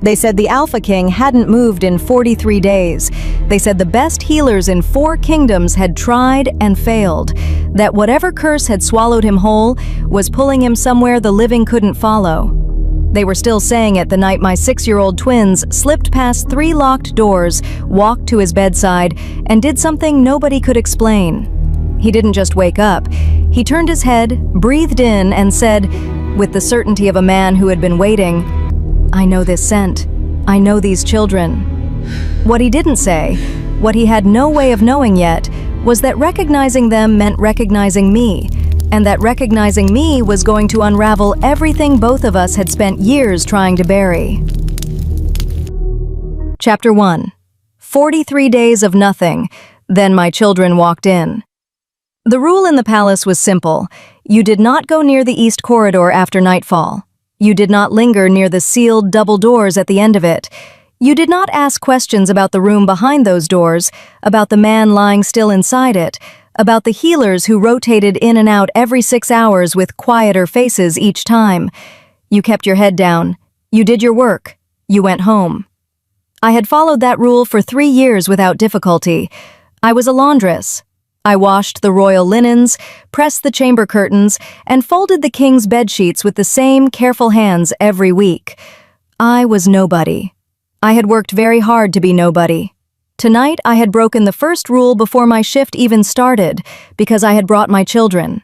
They said the Alpha King hadn't moved in 43 days. They said the best healers in 4 kingdoms had tried and failed. That whatever curse had swallowed him whole was pulling him somewhere the living couldn't follow. They were still saying it the night my 6-year-old twins slipped past 3 locked doors, walked to his bedside, and did something nobody could explain. He didn't just wake up. He turned his head, breathed in, and said, with the certainty of a man who had been waiting, "I know this scent. I know these children." What he didn't say, what he had no way of knowing yet, was that recognizing them meant recognizing me, and that recognizing me was going to unravel everything both of us had spent years trying to bury. Chapter 1. 43 days of nothing. Then my children walked in. The rule in the palace was simple. You did not go near the east corridor after nightfall. You did not linger near the sealed double doors at the end of it. You did not ask questions about the room behind those doors, about the man lying still inside it, about the healers who rotated in and out every 6 hours with quieter faces each time. You kept your head down. You did your work. You went home. I had followed that rule for 3 years without difficulty. I was a laundress. I washed the royal linens, pressed the chamber curtains, and folded the king's bedsheets with the same careful hands every week. I was nobody. I had worked very hard to be nobody. Tonight I had broken the first rule before my shift even started, because I had brought my children.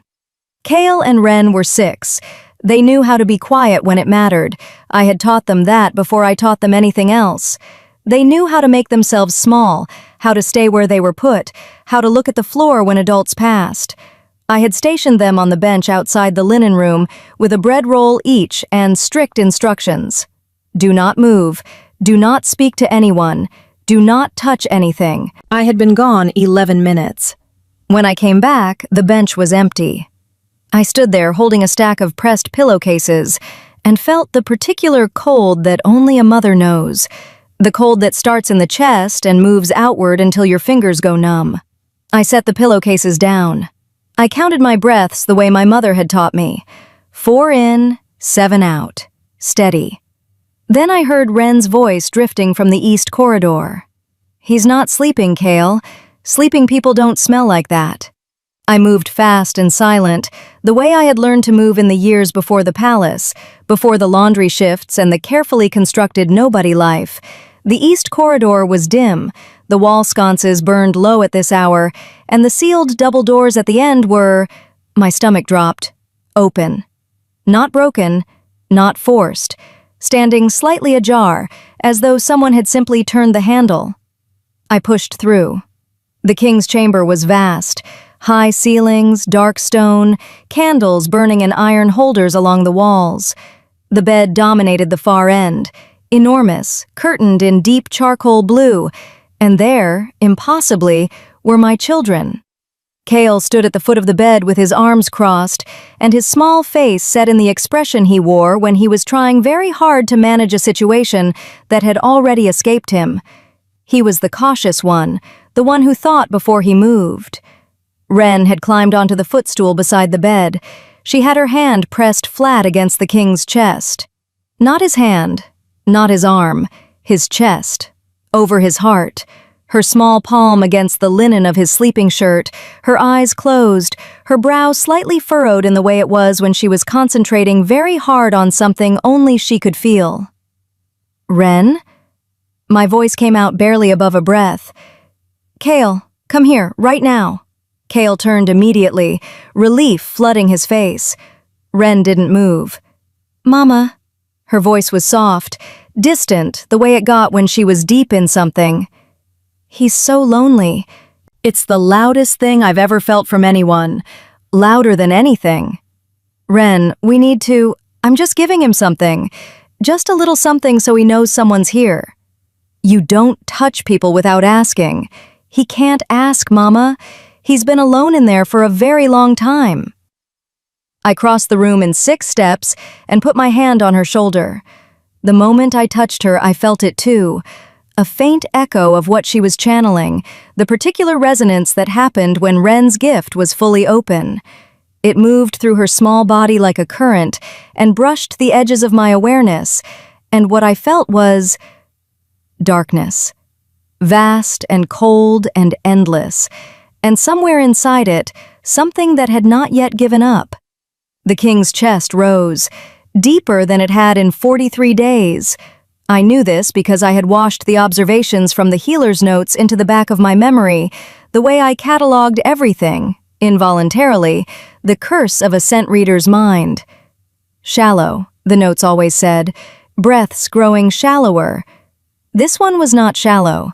Kale and Ren were 6. They knew how to be quiet when it mattered. I had taught them that before I taught them anything else. They knew how to make themselves small, how to stay where they were put, how to look at the floor when adults passed. I had stationed them on the bench outside the linen room with a bread roll each and strict instructions. Do not move. Do not speak to anyone. Do not touch anything. I had been gone 11 minutes. When I came back, the bench was empty. I stood there holding a stack of pressed pillowcases and felt the particular cold that only a mother knows. The cold that starts in the chest and moves outward until your fingers go numb. I set the pillowcases down. I counted my breaths the way my mother had taught me. 4 in, 7 out. Steady. Then I heard Ren's voice drifting from the east corridor. "He's not sleeping, Kale. Sleeping people don't smell like that." I moved fast and silent, the way I had learned to move in the years before the palace, before the laundry shifts and the carefully constructed nobody life. The east corridor was dim, the wall sconces burned low at this hour, and the sealed double doors at the end were, my stomach dropped, open. Not broken, not forced, standing slightly ajar, as though someone had simply turned the handle. I pushed through. The king's chamber was vast. High ceilings, dark stone, candles burning in iron holders along the walls. The bed dominated the far end, enormous, curtained in deep charcoal blue, and there, impossibly, were my children. Kale stood at the foot of the bed with his arms crossed, and his small face set in the expression he wore when he was trying very hard to manage a situation that had already escaped him. He was the cautious one, the one who thought before he moved. Ren had climbed onto the footstool beside the bed. She had her hand pressed flat against the king's chest. Not his hand, not his arm, his chest, over his heart, her small palm against the linen of his sleeping shirt, her eyes closed, her brow slightly furrowed in the way it was when she was concentrating very hard on something only she could feel. "Ren?" My voice came out barely above a breath. "Kale, come here, right now." Kale turned immediately, relief flooding his face. Ren didn't move. "Mama." Her voice was soft, distant, the way it got when she was deep in something. "He's so lonely. It's the loudest thing I've ever felt from anyone. Louder than anything. Ren, we need to... I'm just giving him something. Just a little something so he knows someone's here." "You don't touch people without asking. He can't ask, Mama. He's been alone in there for a very long time." I crossed the room in 6 steps and put my hand on her shoulder. The moment I touched her, I felt it too. A faint echo of what she was channeling, the particular resonance that happened when Ren's gift was fully open. It moved through her small body like a current and brushed the edges of my awareness, and what I felt was darkness. Vast and cold and endless, and somewhere inside it, something that had not yet given up. The king's chest rose, deeper than it had in 43 days. I knew this because I had washed the observations from the healer's notes into the back of my memory, the way I catalogued everything, involuntarily, the curse of a scent reader's mind. Shallow, the notes always said, breaths growing shallower. This one was not shallow.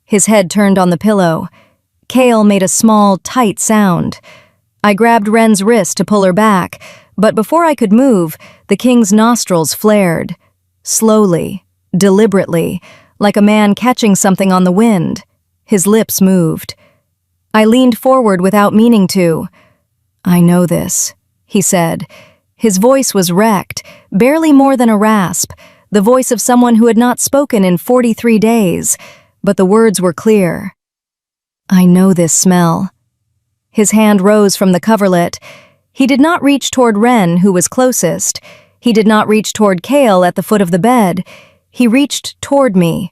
His head turned on the pillow. Kale made a small, tight sound. I grabbed Wren's wrist to pull her back, but before I could move, the king's nostrils flared. Slowly, deliberately, like a man catching something on the wind. His lips moved. I leaned forward without meaning to. "I know this," he said. His voice was wrecked, barely more than a rasp, the voice of someone who had not spoken in 43 days, but the words were clear. "I know this smell." His hand rose from the coverlet. He did not reach toward Wren, who was closest. He did not reach toward Kale at the foot of the bed. He reached toward me.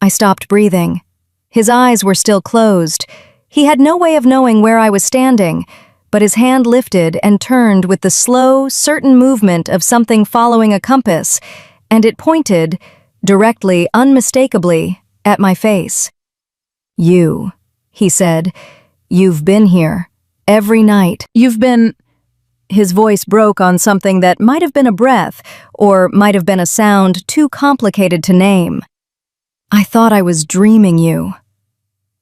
I stopped breathing. His eyes were still closed. He had no way of knowing where I was standing, but his hand lifted and turned with the slow, certain movement of something following a compass, and it pointed, directly, unmistakably, at my face. "You," he said, "you've been here. Every night. You've been—" His voice broke on something that might have been a breath, or might have been a sound too complicated to name. "I thought I was dreaming you."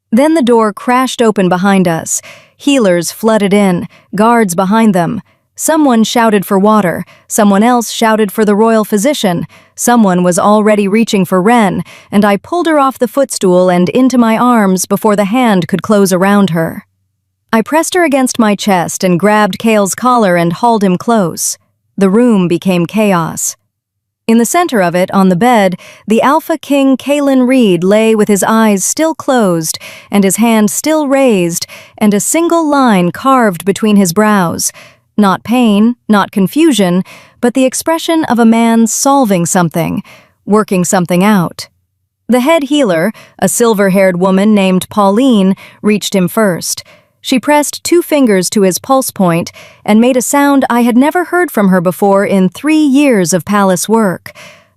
Then the door crashed open behind us. Healers flooded in, guards behind them. Someone shouted for water, someone else shouted for the royal physician, someone was already reaching for Wren, and I pulled her off the footstool and into my arms before the hand could close around her. I pressed her against my chest and grabbed Kale's collar and hauled him close. The room became chaos. In the center of it, on the bed, the Alpha King Kalen Reed lay with his eyes still closed and his hand still raised and a single line carved between his brows. Not pain, not confusion, but the expression of a man solving something, working something out. The head healer, a silver-haired woman named Pauline, reached him first. She pressed 2 fingers to his pulse point and made a sound I had never heard from her before in 3 years of palace work,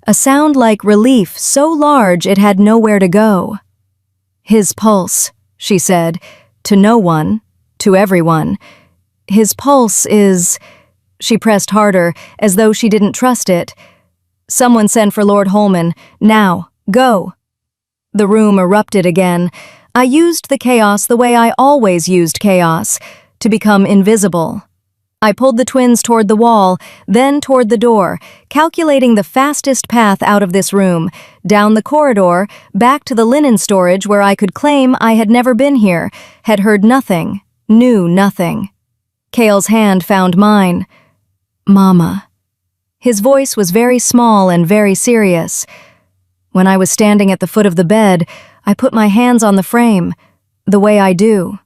a sound like relief so large it had nowhere to go. "His pulse," she said, to no one, to everyone. "His pulse is—" She pressed harder, as though she didn't trust it. "Someone send for Lord Holman. Now, go." The room erupted again. I used the chaos the way I always used chaos, to become invisible. I pulled the twins toward the wall, then toward the door, calculating the fastest path out of this room, down the corridor, back to the linen storage where I could claim I had never been here, had heard nothing, knew nothing. Kale's hand found mine. "Mama." His voice was very small and very serious. When I was standing at the foot of the bed, I put my hands on the frame, the way I do.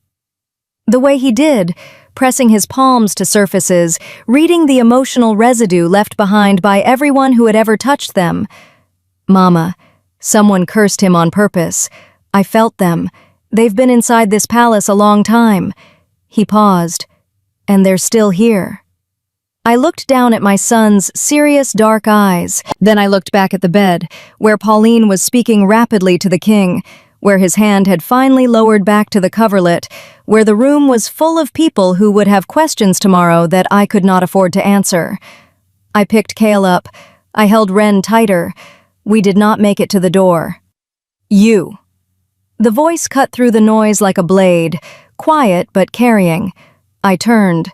The way he did, pressing his palms to surfaces, reading the emotional residue left behind by everyone who had ever touched them. "Mama, someone cursed him on purpose. I felt them. They've been inside this palace a long time." He paused. "And they're still here." I looked down at my son's serious dark eyes. Then I looked back at the bed, where Pauline was speaking rapidly to the king, where his hand had finally lowered back to the coverlet, where the room was full of people who would have questions tomorrow that I could not afford to answer. I picked Kale up. I held Wren tighter. We did not make it to the door. "You." The voice cut through the noise like a blade, quiet but carrying. I turned.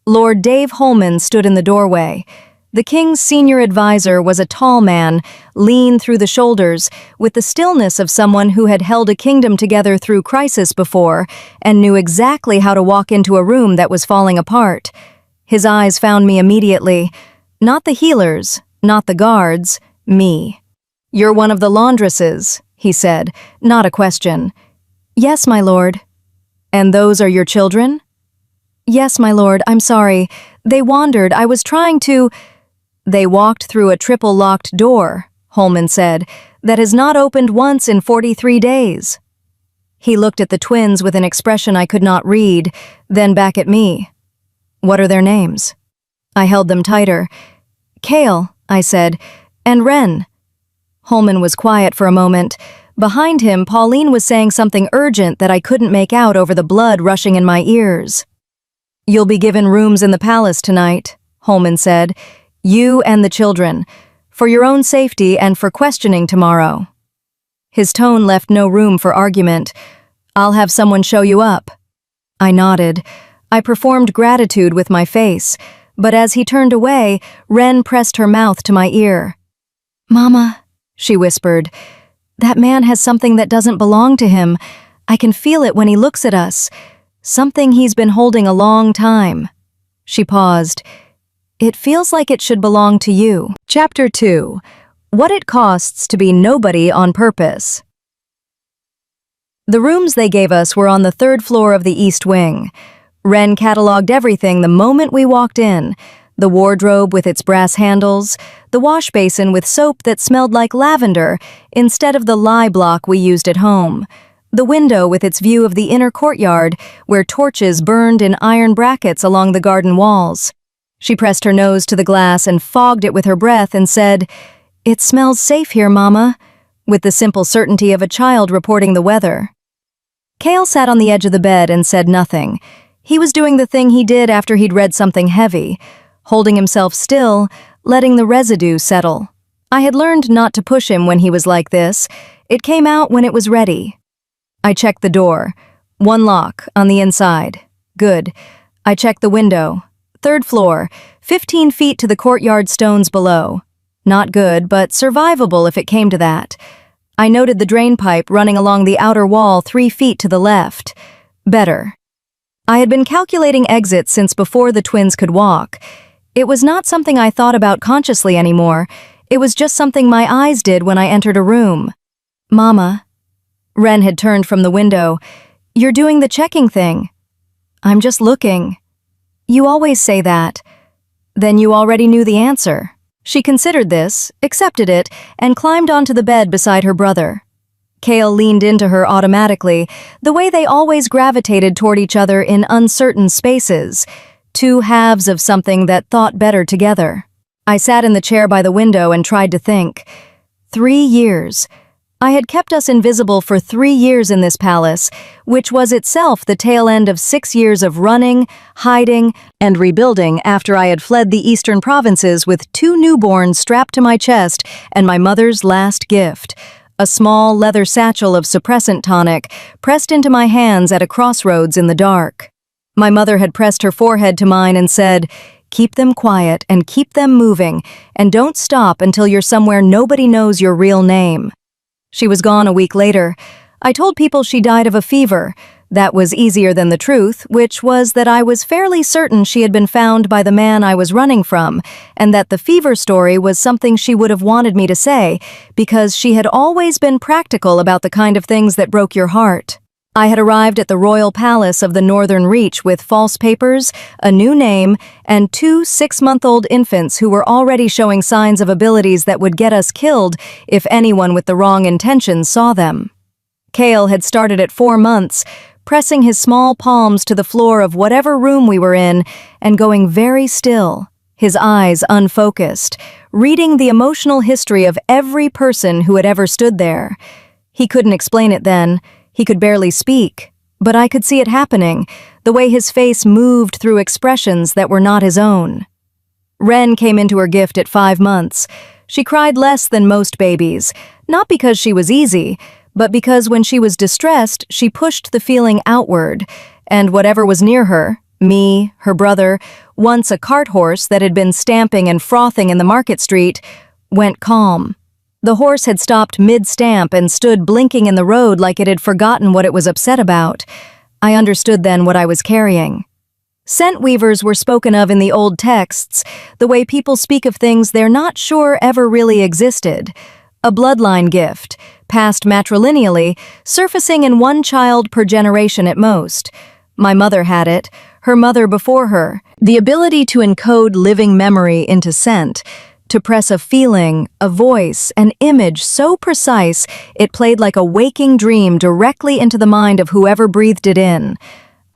Lord Dave Holman stood in the doorway. The king's senior advisor was a tall man, lean through the shoulders, with the stillness of someone who had held a kingdom together through crisis before and knew exactly how to walk into a room that was falling apart. His eyes found me immediately. Not the healers, not the guards, me. "You're one of the laundresses," he said, not a question. "Yes, my lord." "And those are your children?" "Yes, my lord, I'm sorry. They wandered. I was trying to—" "They walked through a triple-locked door," Holman said, "that has not opened once in 43 days. He looked at the twins with an expression I could not read, then back at me. "What are their names?" I held them tighter. "Kale," I said, "and Ren." Holman was quiet for a moment. Behind him, Pauline was saying something urgent that I couldn't make out over the blood rushing in my ears. "You'll be given rooms in the palace tonight," Holman said. "You and the children. For your own safety and for questioning tomorrow." His tone left no room for argument. "I'll have someone show you up." I nodded. I performed gratitude with my face, but as he turned away, Ren pressed her mouth to my ear. "Mama," she whispered, "that man has something that doesn't belong to him. I can feel it when he looks at us. Something he's been holding a long time." She paused. "It feels like it should belong to you." Chapter 2. What it costs to be nobody on purpose. The rooms they gave us were on the 3rd floor of the East Wing. Ren cataloged everything the moment we walked in: the wardrobe with its brass handles, the wash basin with soap that smelled like lavender instead of the lye block we used at home, the window with its view of the inner courtyard where torches burned in iron brackets along the garden walls. She pressed her nose to the glass and fogged it with her breath and said, "It smells safe here, Mama," with the simple certainty of a child reporting the weather. Kale sat on the edge of the bed and said nothing. He was doing the thing he did after he'd read something heavy, holding himself still, letting the residue settle. I had learned not to push him when he was like this. It came out when it was ready. I checked the door. 1 lock, on the inside. Good. I checked the window. 3rd floor, 15 feet to the courtyard stones below. Not good, but survivable if it came to that. I noted the drain pipe running along the outer wall 3 feet to the left. Better. I had been calculating exits since before the twins could walk. It was not something I thought about consciously anymore. It was just something my eyes did when I entered a room. "Mama." Ren had turned from the window. "You're doing the checking thing." "I'm just looking." "You always say that." "Then you already knew the answer." She considered this, accepted it, and climbed onto the bed beside her brother. Kale leaned into her automatically, the way they always gravitated toward each other in uncertain spaces, 2 halves of something that thought better together. I sat in the chair by the window and tried to think. 3 years. I had kept us invisible for 3 years in this palace, which was itself the tail end of 6 years of running, hiding, and rebuilding after I had fled the eastern provinces with 2 newborns strapped to my chest and my mother's last gift, a small leather satchel of suppressant tonic pressed into my hands at a crossroads in the dark. My mother had pressed her forehead to mine and said, "Keep them quiet and keep them moving, and don't stop until you're somewhere nobody knows your real name." She was gone a week later. I told people she died of a fever. That was easier than the truth, which was that I was fairly certain she had been found by the man I was running from, and that the fever story was something she would have wanted me to say, because she had always been practical about the kind of things that broke your heart. I had arrived at the royal palace of the Northern Reach with false papers, a new name, and 2 6-month-old infants who were already showing signs of abilities that would get us killed if anyone with the wrong intentions saw them. Kale had started at 4 months, pressing his small palms to the floor of whatever room we were in and going very still, his eyes unfocused, reading the emotional history of every person who had ever stood there. He couldn't explain it then. He could barely speak, but I could see it happening, the way his face moved through expressions that were not his own. Ren came into her gift at 5 months. She cried less than most babies, not because she was easy, but because when she was distressed, she pushed the feeling outward, and whatever was near her, me, her brother, once a cart horse that had been stamping and frothing in the market street, went calm. The horse had stopped mid-stamp and stood blinking in the road like it had forgotten what it was upset about. I understood then what I was carrying. Scent weavers were spoken of in the old texts, the way people speak of things they're not sure ever really existed. A bloodline gift, passed matrilineally, surfacing in 1 child per generation at most. My mother had it, her mother before her, the ability to encode living memory into scent, To press a feeling, a voice, an image so precise it played like a waking dream directly into the mind of whoever breathed it in.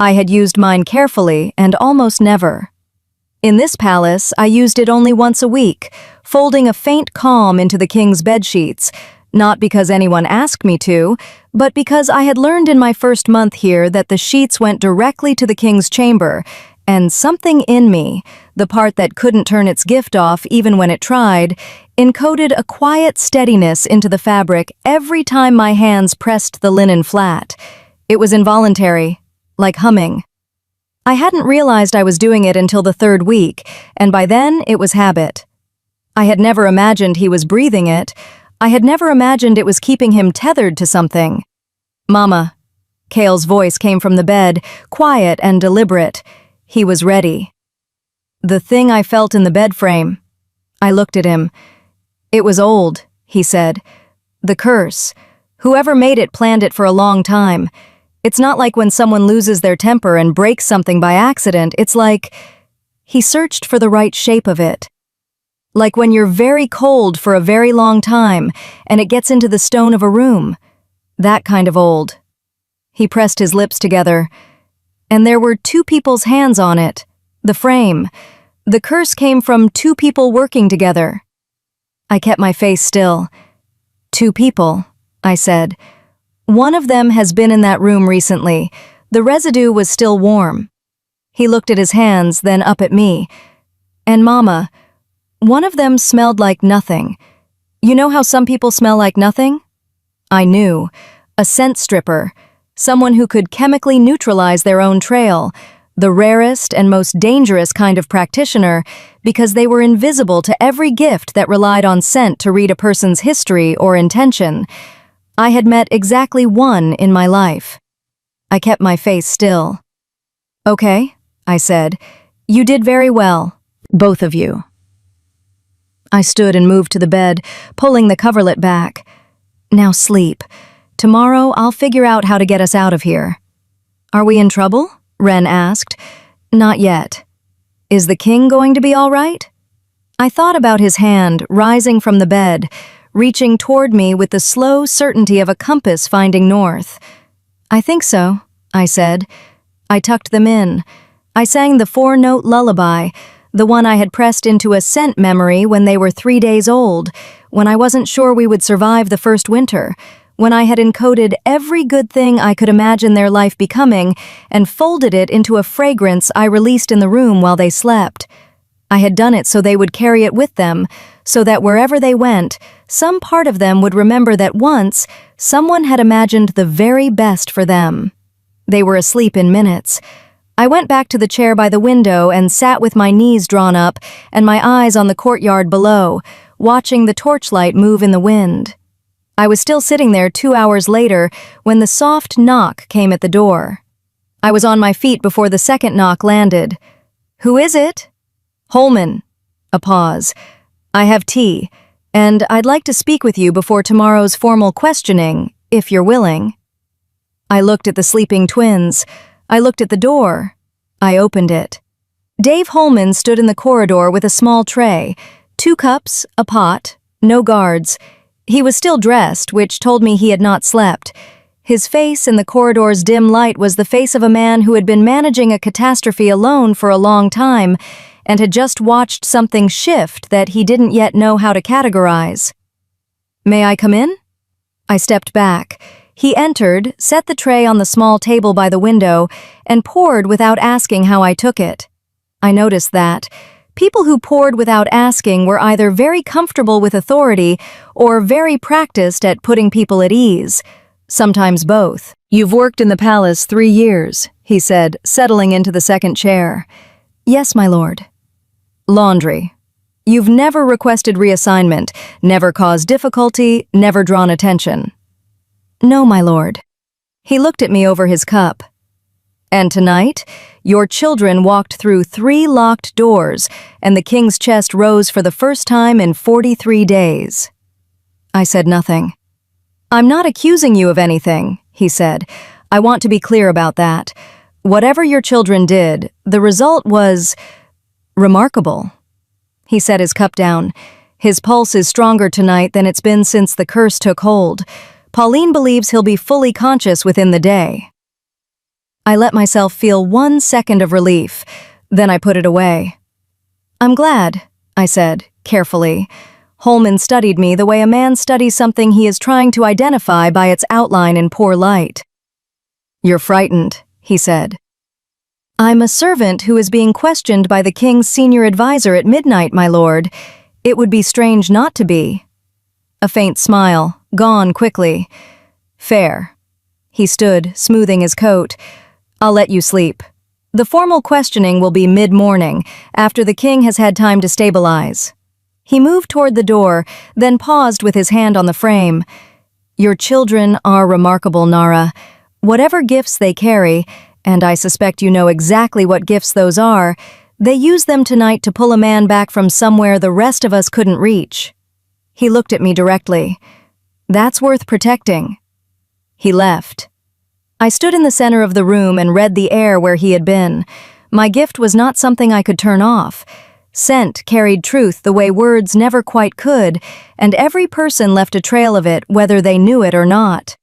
I had used mine carefully and almost never. In this palace, I used it only once a week, folding a faint calm into the king's bedsheets, not because anyone asked me to, but because I had learned in my first month here that the sheets went directly to the king's chamber, and something in me, the part that couldn't turn its gift off even when it tried, encoded a quiet steadiness into the fabric every time my hands pressed the linen flat. It was involuntary, like humming. I hadn't realized I was doing it until the third week, and by then it was habit. I had never imagined he was breathing it. I had never imagined it was keeping him tethered to something. "Mama." Cale's voice came from the bed, quiet and deliberate. He was ready. The thing I felt in the bed frame. I looked at him. "It was old," he said. "The curse. Whoever made it planned it for a long time. It's not like when someone loses their temper and breaks something by accident. It's like..." He searched for the right shape of it. "Like when you're very cold for a very long time and it gets into the stone of a room. That kind of old." He pressed his lips together. "And there were two people's hands on it. The frame. The curse came from two people working together." I kept my face still. "Two people," I said. "One of them has been in that room recently. The residue was still warm." He looked at his hands, then up at me. "And Mama, one of them smelled like nothing. You know how some people smell like nothing?" I knew. A scent stripper. Someone who could chemically neutralize their own trail. The rarest and most dangerous kind of practitioner, because they were invisible to every gift that relied on scent to read a person's history or intention. I had met exactly one in my life. I kept my face still. "Okay," I said. "You did very well, both of you." I stood and moved to the bed, pulling the coverlet back. "Now sleep. Tomorrow I'll figure out how to get us out of here." "Are we in trouble?" Ren asked. "Not yet." "Is the king going to be all right?" I thought about his hand rising from the bed, reaching toward me with the slow certainty of a compass finding north. "I think so," I said. I tucked them in. I sang the 4-note lullaby, the one I had pressed into a scent memory when they were 3 days old, when I wasn't sure we would survive the first winter, when I had encoded every good thing I could imagine their life becoming and folded it into a fragrance I released in the room while they slept. I had done it so they would carry it with them, so that wherever they went, some part of them would remember that once, someone had imagined the very best for them. They were asleep in minutes. I went back to the chair by the window and sat with my knees drawn up and my eyes on the courtyard below, watching the torchlight move in the wind. I was still sitting there 2 hours later when the soft knock came at the door. I was on my feet before the second knock landed. "Who is it?" "Holman." A pause. "I have tea, and I'd like to speak with you before tomorrow's formal questioning, if you're willing." I looked at the sleeping twins. I looked at the door. I opened it. Dave Holman stood in the corridor with a small tray, 2 cups, a pot, no guards. He was still dressed, which told me he had not slept. His face in the corridor's dim light was the face of a man who had been managing a catastrophe alone for a long time and had just watched something shift that he didn't yet know how to categorize. "May I come in?" I stepped back. He entered, set the tray on the small table by the window, and poured without asking how I took it. I noticed that people who poured without asking were either very comfortable with authority or very practiced at putting people at ease. Sometimes both. "You've worked in the palace 3 years, he said, settling into the second chair. "Yes, my lord." "Laundry. You've never requested reassignment, never caused difficulty, never drawn attention." "No, my lord." He looked at me over his cup. "And tonight, your children walked through 3 locked doors, and the king's chest rose for the first time in 43 days. I said nothing. "I'm not accusing you of anything," he said. "I want to be clear about that. Whatever your children did, the result was remarkable." He set his cup down. His pulse is stronger tonight than it's been since the curse took hold. Pauline believes he'll be fully conscious within the day. I let myself feel 1 second of relief, then I put it away. I'm glad, I said, carefully. Holman studied me the way a man studies something he is trying to identify by its outline in poor light. You're frightened, he said. I'm a servant who is being questioned by the king's senior advisor at midnight, my lord. It would be strange not to be. A faint smile, gone quickly. Fair. He stood, smoothing his coat. I'll let you sleep. The formal questioning will be mid-morning, after the king has had time to stabilize. He moved toward the door, then paused with his hand on the frame. Your children are remarkable, Nara. Whatever gifts they carry, and I suspect you know exactly what gifts those are, they use them tonight to pull a man back from somewhere the rest of us couldn't reach. He looked at me directly. That's worth protecting. He left. I stood in the center of the room and read the air where he had been. My gift was not something I could turn off. Scent carried truth the way words never quite could, and every person left a trail of it whether they knew it or not.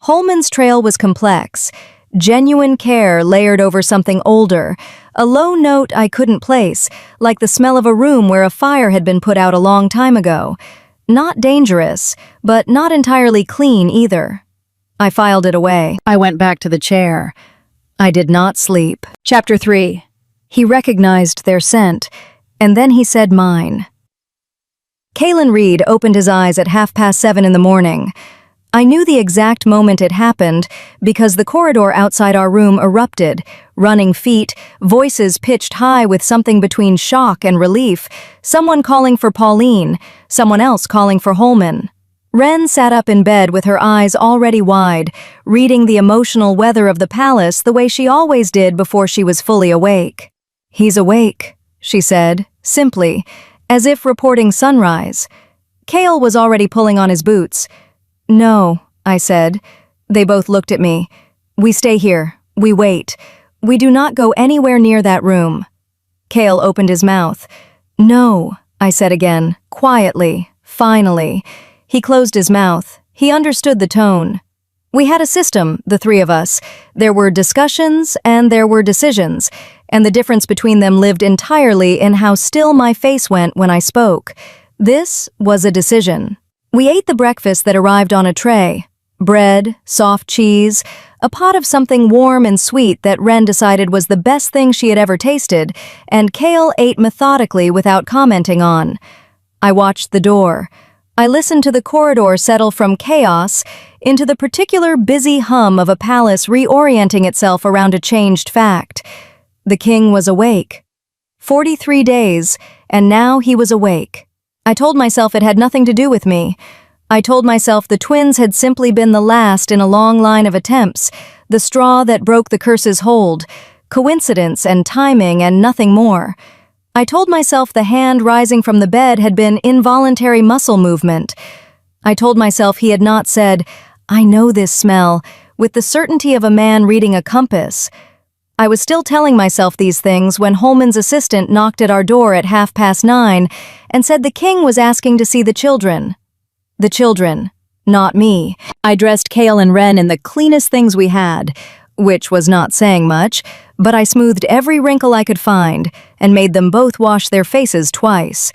Holman's trail was complex. Genuine care layered over something older, a low note I couldn't place, like the smell of a room where a fire had been put out a long time ago. Not dangerous, but not entirely clean either. I filed it away. I went back to the chair. I did not sleep. Chapter 3. He recognized their scent, and then he said mine. Kalen Reed opened his eyes at 7:30 in the morning. I knew the exact moment it happened because the corridor outside our room erupted, running feet, voices pitched high with something between shock and relief, someone calling for Pauline, someone else calling for Holman. Wren sat up in bed with her eyes already wide, reading the emotional weather of the palace the way she always did before she was fully awake. He's awake, she said, simply, as if reporting sunrise. Kale was already pulling on his boots. No, I said. They both looked at me. We stay here. We wait. We do not go anywhere near that room. Kale opened his mouth. No, I said again, quietly, finally. He closed his mouth. He understood the tone. We had a system, the three of us. There were discussions and there were decisions, and the difference between them lived entirely in how still my face went when I spoke. This was a decision. We ate the breakfast that arrived on a tray. Bread, soft cheese, a pot of something warm and sweet that Wren decided was the best thing she had ever tasted, and Kale ate methodically without commenting on. I watched the door. I listened to the corridor settle from chaos into the particular busy hum of a palace reorienting itself around a changed fact. The king was awake. 43 days, and now he was awake. I told myself it had nothing to do with me. I told myself the twins had simply been the last in a long line of attempts, the straw that broke the curse's hold, coincidence and timing and nothing more. I told myself the hand rising from the bed had been involuntary muscle movement. I told myself he had not said, I know this smell, with the certainty of a man reading a compass. I was still telling myself these things when Holman's assistant knocked at our door at 9:30 and said the king was asking to see the children. The children, not me. I dressed Kale and Wren in the cleanest things we had, which was not saying much, but I smoothed every wrinkle I could find and made them both wash their faces twice.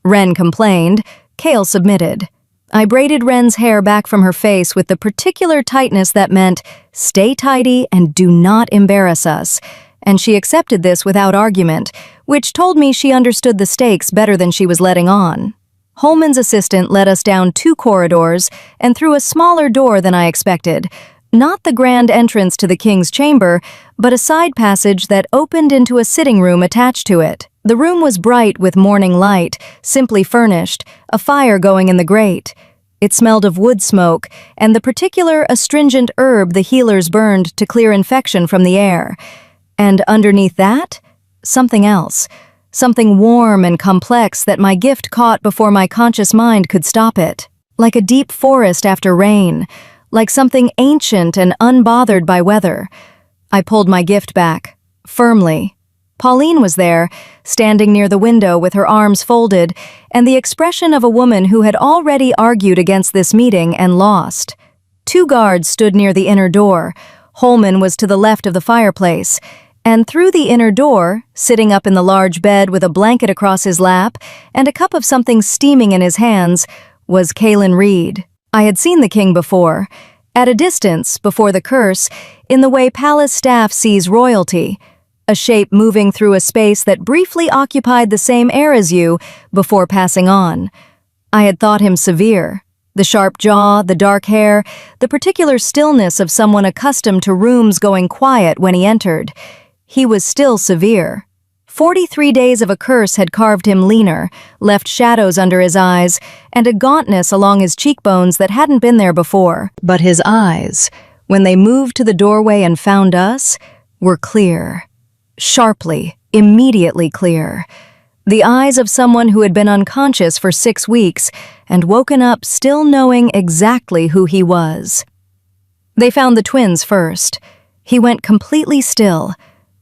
Wren complained, Kale submitted. I braided Wren's hair back from her face with the particular tightness that meant, stay tidy and do not embarrass us, and she accepted this without argument, which told me she understood the stakes better than she was letting on. Holman's assistant led us down 2 corridors and through a smaller door than I expected, not the grand entrance to the king's chamber, but a side passage that opened into a sitting room attached to it. The room was bright with morning light, simply furnished, a fire going in the grate. It smelled of wood smoke and the particular astringent herb the healers burned to clear infection from the air. And underneath that, something else. Something warm and complex that my gift caught before my conscious mind could stop it. Like a deep forest after rain. Like something ancient and unbothered by weather. I pulled my gift back, firmly. Pauline was there, standing near the window with her arms folded, and the expression of a woman who had already argued against this meeting and lost. 2 guards stood near the inner door. Holman was to the left of the fireplace, and through the inner door, sitting up in the large bed with a blanket across his lap and a cup of something steaming in his hands, was Kaelin Reed. I had seen the king before, at a distance, before the curse, in the way palace staff sees royalty, a shape moving through a space that briefly occupied the same air as you before passing on. I had thought him severe. The sharp jaw, the dark hair, the particular stillness of someone accustomed to rooms going quiet when he entered. He was still severe. 43 days of a curse had carved him leaner, left shadows under his eyes, and a gauntness along his cheekbones that hadn't been there before. But his eyes, when they moved to the doorway and found us, were clear. Sharply, immediately clear. The eyes of someone who had been unconscious for 6 weeks and woken up still knowing exactly who he was. They found the twins first. He went completely still.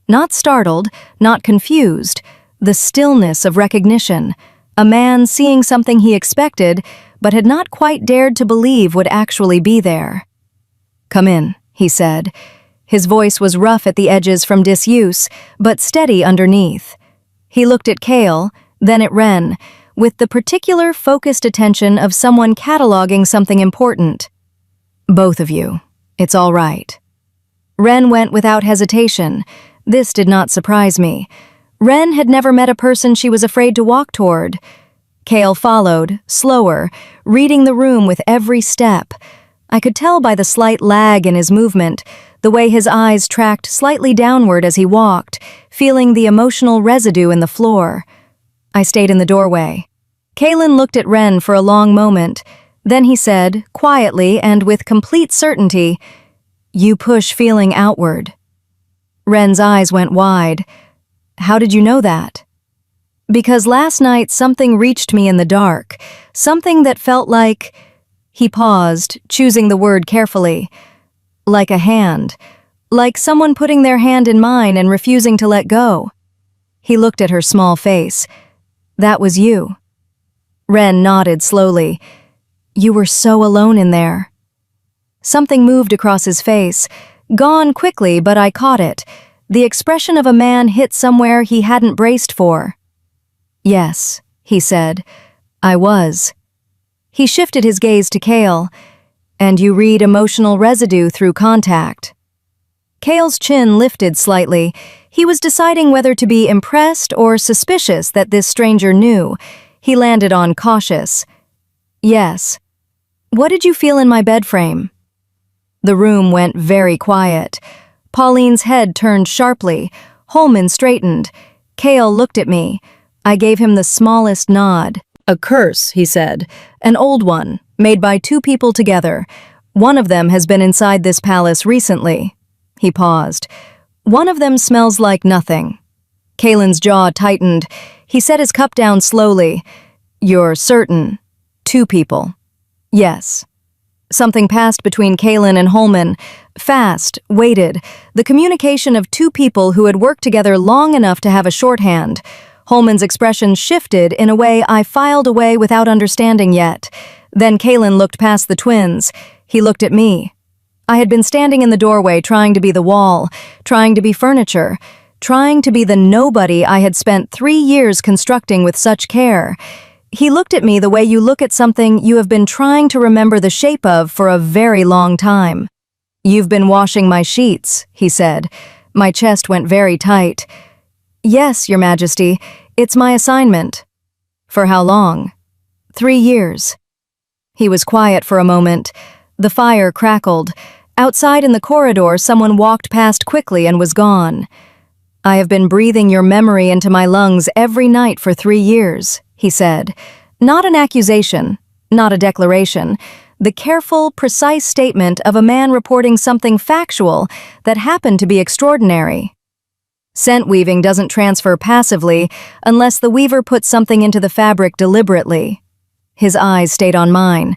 Not startled, not confused, the stillness of recognition, a man seeing something he expected but had not quite dared to believe would actually be there. "Come in," he said. His voice was rough at the edges from disuse, but steady underneath. He looked at Kael, then at Ren, with the particular focused attention of someone cataloging something important. "Both of you. It's all right." Ren went without hesitation. This did not surprise me. Ren had never met a person she was afraid to walk toward. Kael followed, slower, reading the room with every step. I could tell by the slight lag in his movement, the way his eyes tracked slightly downward as he walked, feeling the emotional residue in the floor. I stayed in the doorway. Kaelin looked at Ren for a long moment. Then he said, quietly and with complete certainty, "You push feeling outward." Ren's eyes went wide. "How did you know that?" "Because last night something reached me in the dark, something that felt like..." He paused, choosing the word carefully. "Like a hand. Like someone putting their hand in mine and refusing to let go." He looked at her small face. "That was you." Ren nodded slowly. "You were so alone in there." Something moved across his face. Gone quickly, but I caught it. The expression of a man hit somewhere he hadn't braced for. "Yes," he said. "I was." He shifted his gaze to Kael. "And you read emotional residue through contact." Kael's chin lifted slightly. He was deciding whether to be impressed or suspicious that this stranger knew. He landed on cautious. "Yes." "What did you feel in my bed frame?" The room went very quiet. Pauline's head turned sharply. Holman straightened. Kael looked at me. I gave him the smallest nod. "A curse," he said. "An old one, made by 2 people together. One of them has been inside this palace recently." He paused. "One of them smells like nothing." Kaelin's jaw tightened. He set his cup down slowly. "You're certain? 2 people?" "Yes." Something passed between Kaelin and Holman. Fast, weighted, the communication of 2 people who had worked together long enough to have a shorthand. Holman's expression shifted in a way I filed away without understanding yet. Then Kaelin looked past the twins. He looked at me. I had been standing in the doorway trying to be the wall, trying to be furniture, trying to be the nobody I had spent 3 years constructing with such care. He looked at me the way you look at something you have been trying to remember the shape of for a very long time. "You've been washing my sheets," he said. My chest went very tight. "Yes, Your Majesty, it's my assignment." "For how long?" 3 years. He was quiet for a moment. The fire crackled. Outside in the corridor, someone walked past quickly and was gone. "I have been breathing your memory into my lungs every night for 3 years, he said. Not an accusation, not a declaration. The careful, precise statement of a man reporting something factual that happened to be extraordinary. Scent weaving doesn't transfer passively unless the weaver puts something into the fabric deliberately. His eyes stayed on mine.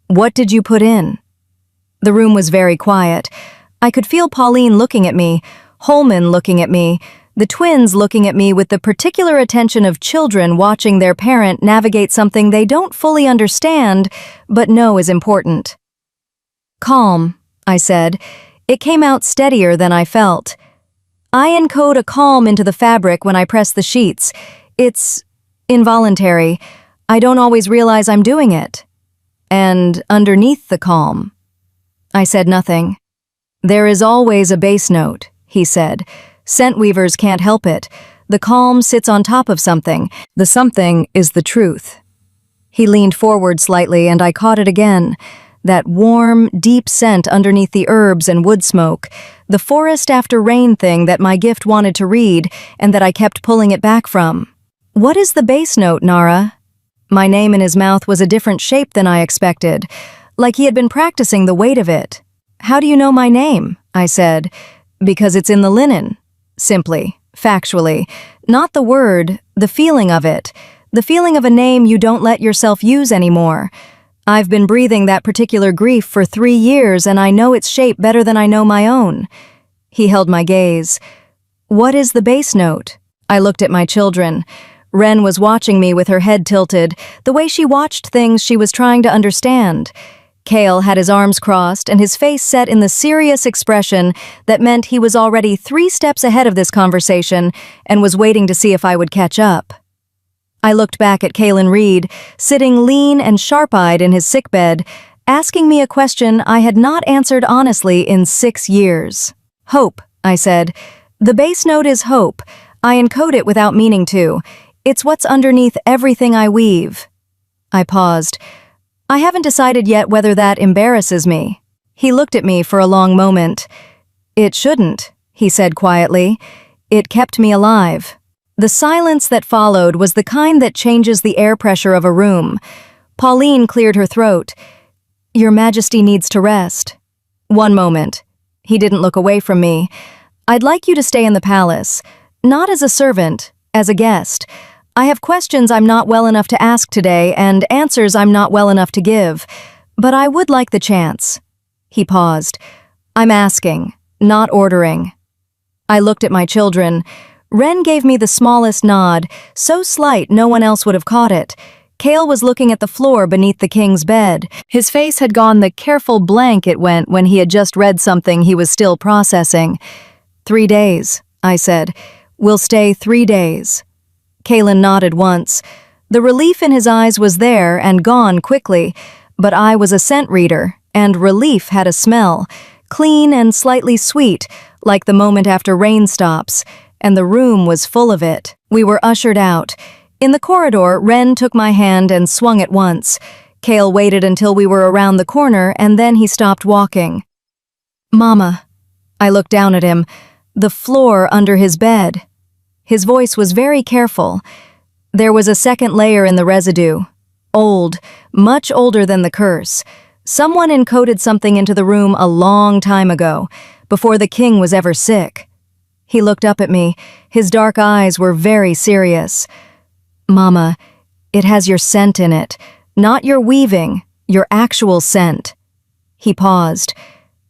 "What did you put in?" The room was very quiet. I could feel Pauline looking at me, Holman looking at me, the twins looking at me with the particular attention of children watching their parent navigate something they don't fully understand, but know is important. Calm, I said. It came out steadier than I felt. I encode a calm into the fabric when I press the sheets. It's involuntary. I don't always realize I'm doing it. And underneath the calm, I said nothing. There is always a bass note, he said. Scent weavers can't help it. The calm sits on top of something. The something is the truth. He leaned forward slightly and I caught it again. That warm, deep scent underneath the herbs and wood smoke. The forest after rain thing that my gift wanted to read and that I kept pulling it back from. What is the bass note, Nara? My name in his mouth was a different shape than I expected, like he had been practicing the weight of it. How do you know my name? I said. Because it's in the linen. Simply, factually. Not the word, the feeling of it. The feeling of a name you don't let yourself use anymore. I've been breathing that particular grief for 3 years and I know its shape better than I know my own. He held my gaze. What is the bass note? I looked at my children. Ren was watching me with her head tilted, the way she watched things she was trying to understand. Kale had his arms crossed and his face set in the serious expression that meant he was already 3 steps ahead of this conversation and was waiting to see if I would catch up. I looked back at Kalen Reed, sitting lean and sharp-eyed in his sickbed, asking me a question I had not answered honestly in 6 years. Hope, I said. The bass note is hope. I encode it without meaning to. It's what's underneath everything I weave. I paused. I haven't decided yet whether that embarrasses me. He looked at me for a long moment. It shouldn't, he said quietly. It kept me alive. The silence that followed was the kind that changes the air pressure of a room. Pauline cleared her throat. Your Majesty needs to rest. One moment. He didn't look away from me. I'd like you to stay in the palace. Not as a servant, as a guest. I have questions I'm not well enough to ask today and answers I'm not well enough to give. But I would like the chance. He paused. I'm asking, not ordering. I looked at my children. Ren gave me the smallest nod, so slight no one else would have caught it. Kale was looking at the floor beneath the king's bed. His face had gone the careful blank it went when he had just read something he was still processing. 3 days, I said. We'll stay 3 days. Kalen nodded once. The relief in his eyes was there and gone quickly, but I was a scent reader, and relief had a smell, clean and slightly sweet, like the moment after rain stops, and the room was full of it. We were ushered out. In the corridor, Ren took my hand and swung it once. Kale waited until we were around the corner, and then he stopped walking. Mama. I looked down at him. The floor under his bed. His voice was very careful. There was a second layer in the residue. Old, much older than the curse. Someone encoded something into the room a long time ago, before the king was ever sick. He looked up at me. His dark eyes were very serious. Mama, it has your scent in it. Not your weaving, your actual scent. He paused.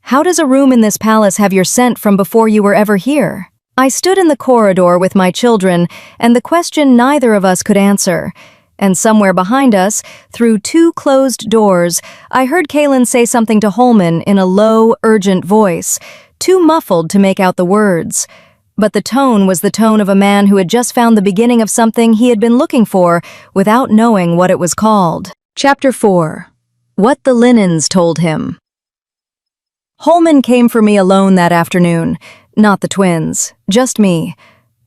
How does a room in this palace have your scent from before you were ever here? I stood in the corridor with my children, and the question neither of us could answer. And somewhere behind us, through 2 closed doors, I heard Kalen say something to Holman in a low, urgent voice, too muffled to make out the words. But the tone was the tone of a man who had just found the beginning of something he had been looking for without knowing what it was called. Chapter 4. What the Linens Told Him. Holman came for me alone that afternoon. Not the twins, just me.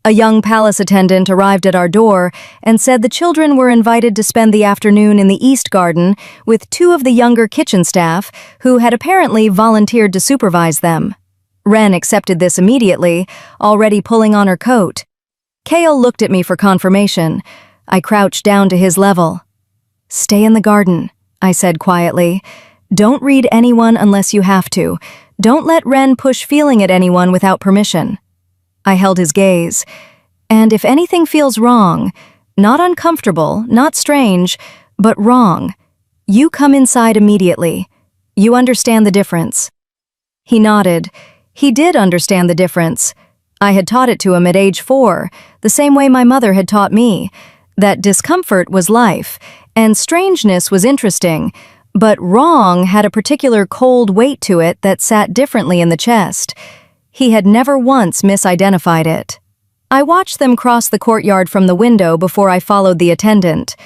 A young palace attendant arrived at our door and said the children were invited to spend the afternoon in the East Garden with 2 of the younger kitchen staff who had apparently volunteered to supervise them. Ren accepted this immediately, already pulling on her coat. Kale looked at me for confirmation. I crouched down to his level. Stay in the garden, I said quietly. Don't read anyone unless you have to. Don't let Ren push feeling at anyone without permission. I held his gaze. And if anything feels wrong, not uncomfortable, not strange, but wrong, you come inside immediately. You understand the difference. He nodded. He did understand the difference. I had taught it to him at age 4, the same way my mother had taught me, that discomfort was life, and strangeness was interesting, but wrong had a particular cold weight to it that sat differently in the chest. He had never once misidentified it. I watched them cross the courtyard from the window before I followed the attendant.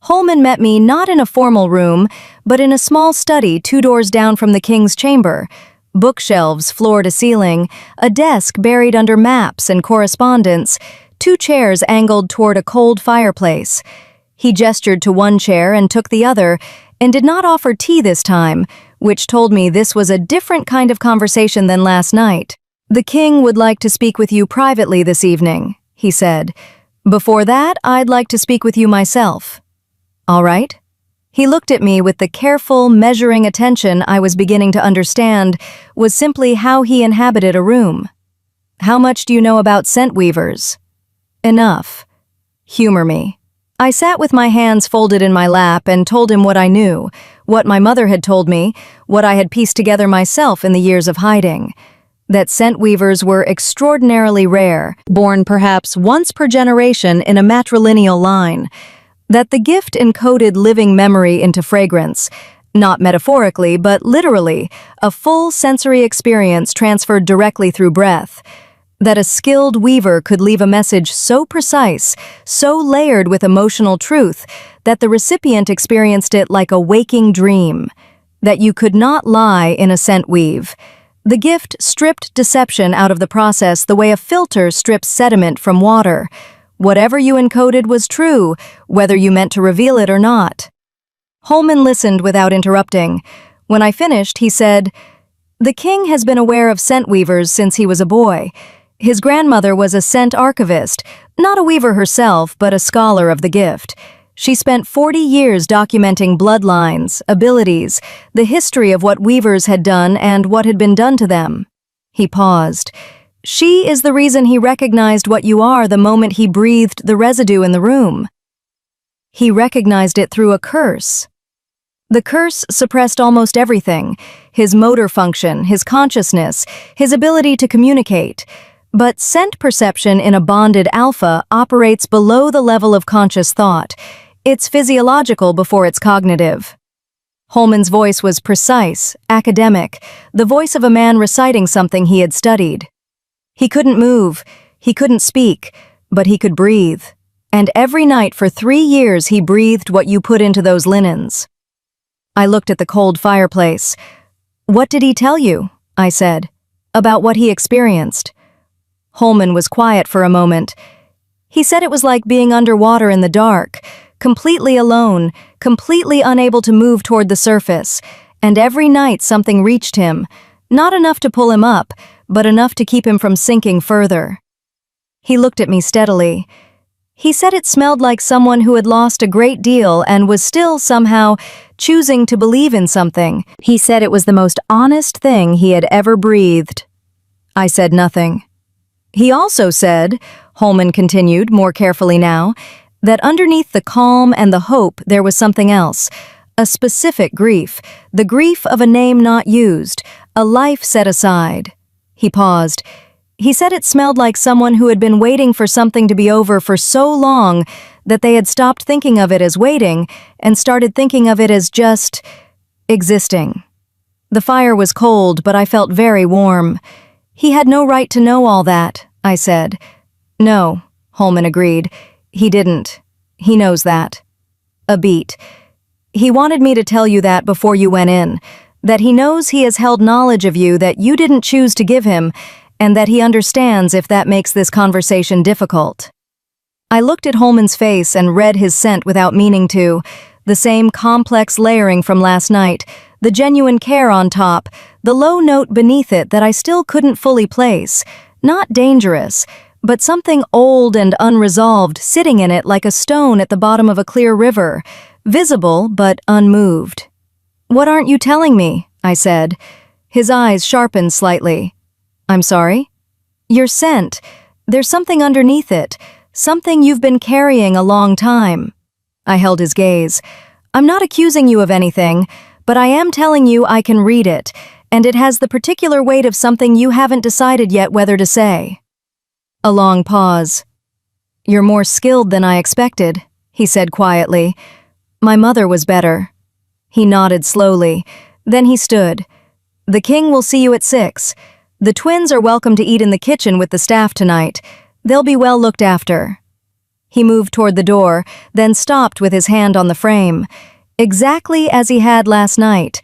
Holman met me not in a formal room, but in a small study 2 doors down from the king's chamber. Bookshelves floor to ceiling, a desk buried under maps and correspondence, 2 chairs angled toward a cold fireplace. He gestured to one chair and took the other, and did not offer tea this time, which told me this was a different kind of conversation than last night. "The king would like to speak with you privately this evening," he said. "Before that, I'd like to speak with you myself." "All right." He looked at me with the careful, measuring attention I was beginning to understand was simply how he inhabited a room. "How much do you know about scent weavers?" "Enough. Humor me." I sat with my hands folded in my lap and told him what I knew, what my mother had told me, what I had pieced together myself in the years of hiding. That scent weavers were extraordinarily rare, born perhaps once per generation in a matrilineal line. That the gift encoded living memory into fragrance, not metaphorically but literally, a full sensory experience transferred directly through breath. That a skilled weaver could leave a message so precise, so layered with emotional truth, that the recipient experienced it like a waking dream. That you could not lie in a scent weave. The gift stripped deception out of the process the way a filter strips sediment from water. Whatever you encoded was true, whether you meant to reveal it or not. Holman listened without interrupting. When I finished, he said, "The king has been aware of scent weavers since he was a boy. His grandmother was a scent archivist, not a weaver herself, but a scholar of the gift. She spent 40 years documenting bloodlines, abilities, the history of what weavers had done and what had been done to them." He paused. "She is the reason he recognized what you are the moment he breathed the residue in the room. He recognized it through a curse. The curse suppressed almost everything, his motor function, his consciousness, his ability to communicate. But scent perception in a bonded alpha operates below the level of conscious thought. It's physiological before it's cognitive." Holman's voice was precise, academic, the voice of a man reciting something he had studied. He couldn't move, he couldn't speak, but he could breathe. And every night for 3 years he breathed what you put into those linens. I looked at the cold fireplace. "What did he tell you?" I said. "About what he experienced?" Holman was quiet for a moment. He said it was like being underwater in the dark, completely alone, completely unable to move toward the surface, and every night something reached him, not enough to pull him up, but enough to keep him from sinking further. He looked at me steadily. He said it smelled like someone who had lost a great deal and was still somehow choosing to believe in something. He said it was the most honest thing he had ever breathed. I said nothing. He also said, Holman continued more carefully now, that underneath the calm and the hope there was something else, a specific grief, the grief of a name not used, a life set aside. He paused. He said it smelled like someone who had been waiting for something to be over for so long that they had stopped thinking of it as waiting and started thinking of it as just existing. The fire was cold, but I felt very warm. He had no right to know all that, I said. No, Holman agreed. He didn't. He knows that. A beat. He wanted me to tell you that before you went in, that he knows he has held knowledge of you that you didn't choose to give him, and that he understands if that makes this conversation difficult. I looked at Holman's face and read his scent without meaning to, the same complex layering from last night, the genuine care on top, the low note beneath it that I still couldn't fully place, not dangerous, but something old and unresolved sitting in it like a stone at the bottom of a clear river, visible but unmoved. "What aren't you telling me?" I said. His eyes sharpened slightly. "I'm sorry?" "Your scent. There's something underneath it, something you've been carrying a long time." I held his gaze. "I'm not accusing you of anything, but I am telling you I can read it, and it has the particular weight of something you haven't decided yet whether to say." A long pause. "You're more skilled than I expected," he said quietly. "My mother was better." He nodded slowly. Then he stood. "The king will see you at 6. The twins are welcome to eat in the kitchen with the staff tonight. They'll be well looked after." He moved toward the door, then stopped with his hand on the frame. Exactly as he had last night.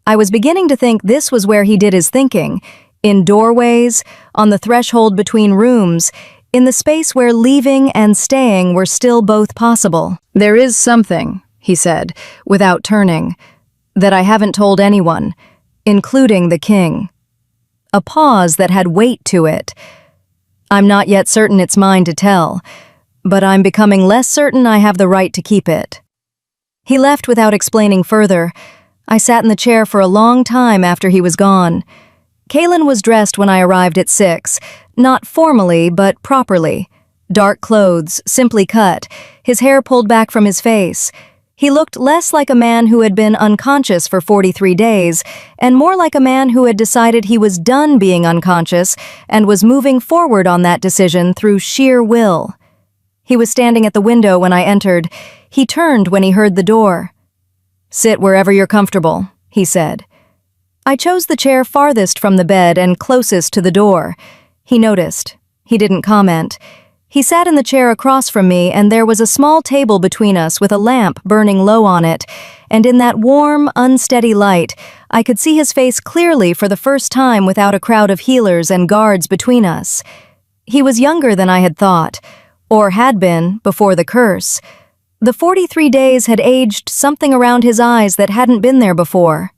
I was beginning to think this was where he did his thinking. In doorways, on the threshold between rooms, in the space where leaving and staying were still both possible. "There is something," he said, without turning, "that I haven't told anyone, including the king." A pause that had weight to it. "I'm not yet certain it's mine to tell, but I'm becoming less certain I have the right to keep it." He left without explaining further. I sat in the chair for a long time after he was gone. Kalen was dressed when I arrived at 6, not formally, but properly. Dark clothes, simply cut, his hair pulled back from his face. He looked less like a man who had been unconscious for 43 days, and more like a man who had decided he was done being unconscious and was moving forward on that decision through sheer will. He was standing at the window when I entered. He turned when he heard the door. "Sit wherever you're comfortable," he said. I chose the chair farthest from the bed and closest to the door. He noticed. He didn't comment. He sat in the chair across from me, and there was a small table between us with a lamp burning low on it, and in that warm, unsteady light, I could see his face clearly for the first time without a crowd of healers and guards between us. He was younger than I had thought, or had been before the curse. The 43 days had aged something around his eyes that hadn't been there before.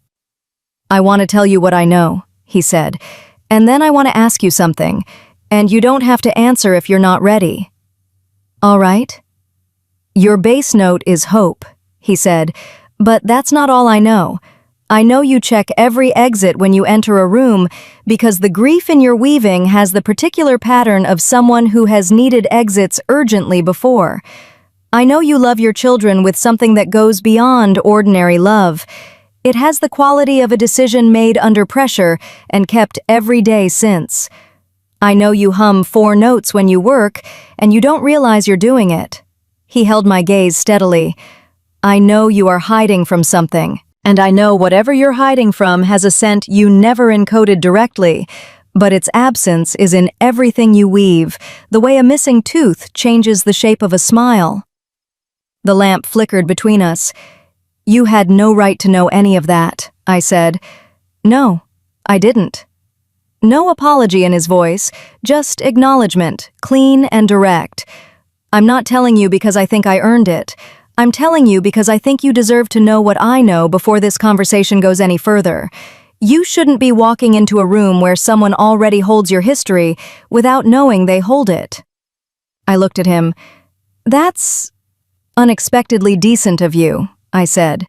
"I want to tell you what I know," he said, "and then I want to ask you something, and you don't have to answer if you're not ready." "All right." "Your base note is hope," he said, "but that's not all I know. I know you check every exit when you enter a room because the grief in your weaving has the particular pattern of someone who has needed exits urgently before. I know you love your children with something that goes beyond ordinary love. It has the quality of a decision made under pressure and kept every day since. I know you hum 4 notes when you work, and you don't realize you're doing it." He held my gaze steadily. "I know you are hiding from something, and I know whatever you're hiding from has a scent you never encoded directly, but its absence is in everything you weave, the way a missing tooth changes the shape of a smile." The lamp flickered between us. "You had no right to know any of that," I said. "No, I didn't." No apology in his voice, just acknowledgement, clean and direct. "I'm not telling you because I think I earned it. I'm telling you because I think you deserve to know what I know before this conversation goes any further. You shouldn't be walking into a room where someone already holds your history without knowing they hold it." I looked at him. "That's unexpectedly decent of you," I said.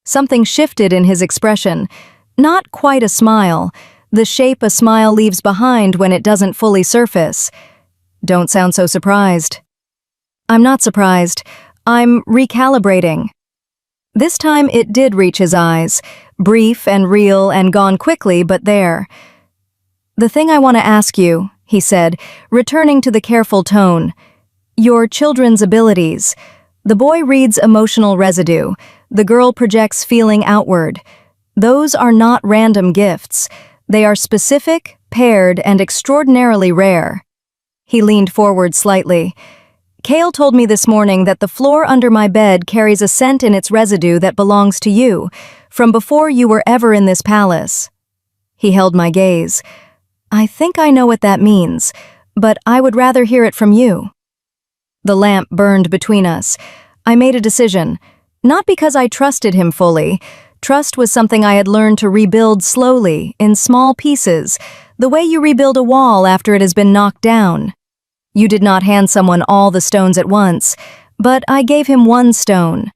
Something shifted in his expression. Not quite a smile, the shape a smile leaves behind when it doesn't fully surface. "Don't sound so surprised." "I'm not surprised. I'm recalibrating." This time it did reach his eyes, brief and real and gone quickly, but there. "The thing I want to ask you," he said, returning to the careful tone, "your children's abilities. The boy reads emotional residue. The girl projects feeling outward. Those are not random gifts. They are specific, paired, and extraordinarily rare." He leaned forward slightly. "Kale told me this morning that the floor under my bed carries a scent in its residue that belongs to you, from before you were ever in this palace." He held my gaze. "I think I know what that means, but I would rather hear it from you." The lamp burned between us. I made a decision. Not because I trusted him fully. Trust was something I had learned to rebuild slowly, in small pieces, the way you rebuild a wall after it has been knocked down. You did not hand someone all the stones at once, but I gave him one stone.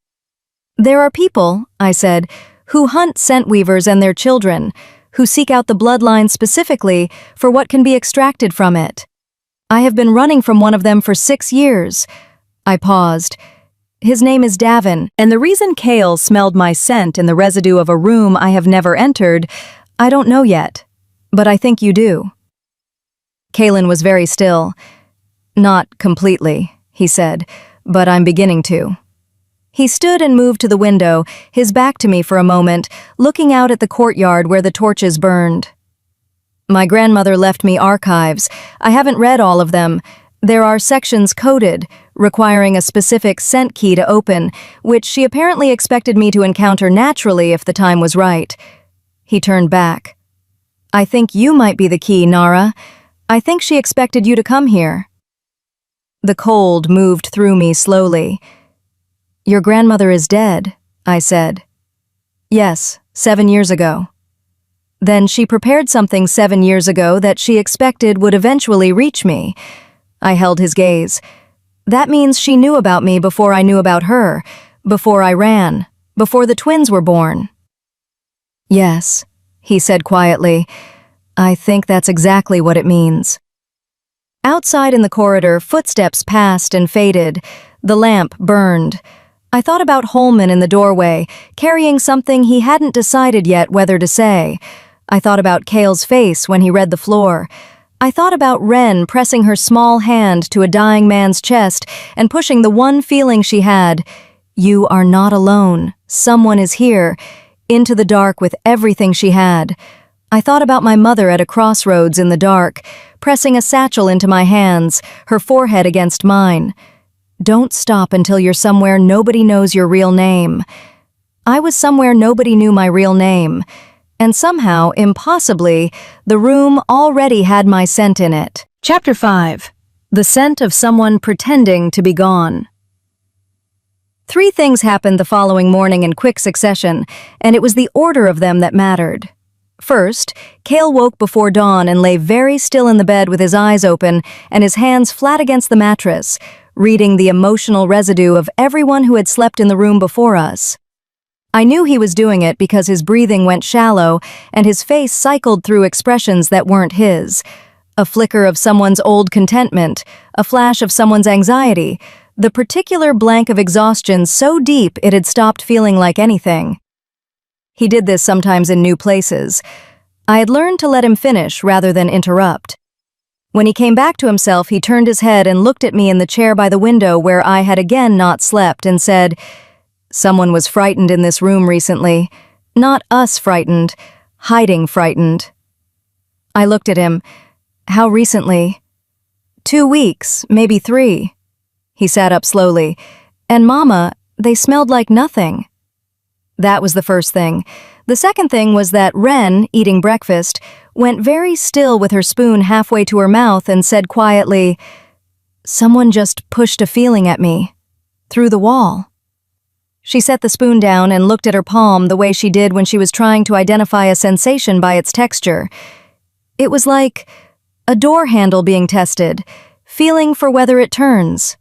"There are people," I said, "who hunt scent weavers and their children, who seek out the bloodline specifically for what can be extracted from it. I have been running from one of them for 6 years. I paused. "His name is Davin, and the reason Kale smelled my scent in the residue of a room I have never entered, I don't know yet, but I think you do." Kalen was very still. "Not completely," he said, "but I'm beginning to." He stood and moved to the window, his back to me for a moment, looking out at the courtyard where the torches burned. "My grandmother left me archives. I haven't read all of them. There are sections coded, requiring a specific scent key to open, which she apparently expected me to encounter naturally if the time was right." He turned back. "I think you might be the key, Nara. I think she expected you to come here." The cold moved through me slowly. "Your grandmother is dead," I said. "Yes, 7 years ago." "Then she prepared something 7 years ago that she expected would eventually reach me." I held his gaze. "That means she knew about me before I knew about her, before I ran, before the twins were born." "Yes," he said quietly. "I think that's exactly what it means." Outside in the corridor, footsteps passed and faded. The lamp burned. I thought about Holman in the doorway, carrying something he hadn't decided yet whether to say. I thought about Kale's face when he read the floor. I thought about Wren pressing her small hand to a dying man's chest and pushing the one feeling she had, "You are not alone. Someone is here," into the dark with everything she had. I thought about my mother at a crossroads in the dark, pressing a satchel into my hands, her forehead against mine. "Don't stop until you're somewhere nobody knows your real name." I was somewhere nobody knew my real name. And somehow, impossibly, the room already had my scent in it. Chapter 5. The Scent of Someone Pretending to Be Gone. 3 things happened the following morning in quick succession, and it was the order of them that mattered. First, Kale woke before dawn and lay very still in the bed with his eyes open and his hands flat against the mattress, reading the emotional residue of everyone who had slept in the room before us. I knew he was doing it because his breathing went shallow and his face cycled through expressions that weren't his. A flicker of someone's old contentment, a flash of someone's anxiety, the particular blank of exhaustion so deep it had stopped feeling like anything. He did this sometimes in new places. I had learned to let him finish rather than interrupt. When he came back to himself, he turned his head and looked at me in the chair by the window where I had again not slept and said, "Someone was frightened in this room recently. Not us frightened, hiding frightened." I looked at him. "How recently?" 2 weeks, maybe 3. He sat up slowly. "And Mama, they smelled like nothing." That was the first thing. The second thing was that Wren, eating breakfast, went very still with her spoon halfway to her mouth and said quietly, "Someone just pushed a feeling at me. Through the wall." She set the spoon down and looked at her palm the way she did when she was trying to identify a sensation by its texture. It was like a door handle being tested, feeling for whether it turns.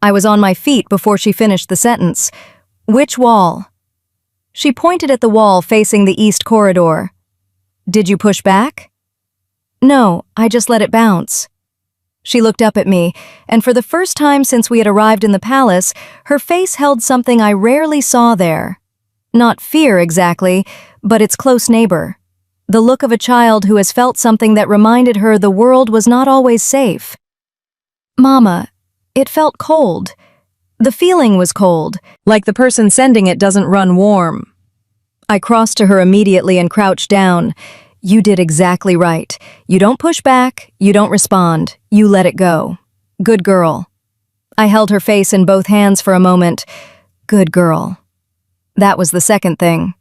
I was on my feet before she finished the sentence. "Which wall?" She pointed at the wall facing the east corridor. "Did you push back?" "No, I just let it bounce." She looked up at me, and for the first time since we had arrived in the palace, her face held something I rarely saw there. Not fear exactly, but its close neighbor. The look of a child who has felt something that reminded her the world was not always safe. "Mama, it felt cold. The feeling was cold, like the person sending it doesn't run warm." I crossed to her immediately and crouched down. "You did exactly right. You don't push back, you don't respond, you let it go. Good girl." I held her face in both hands for a moment. Good girl. That was the second thing.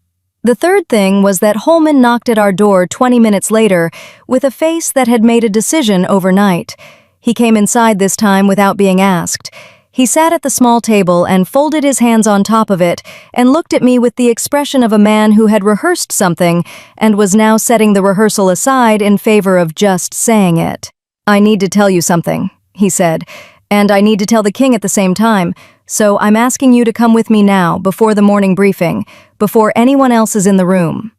The third thing was that Holman knocked at our door 20 minutes later with a face that had made a decision overnight. He came inside this time without being asked. He sat at the small table and folded his hands on top of it and looked at me with the expression of a man who had rehearsed something and was now setting the rehearsal aside in favor of just saying it. "I need to tell you something," he said, "and I need to tell the king at the same time, so I'm asking you to come with me now, before the morning briefing, before anyone else is in the room."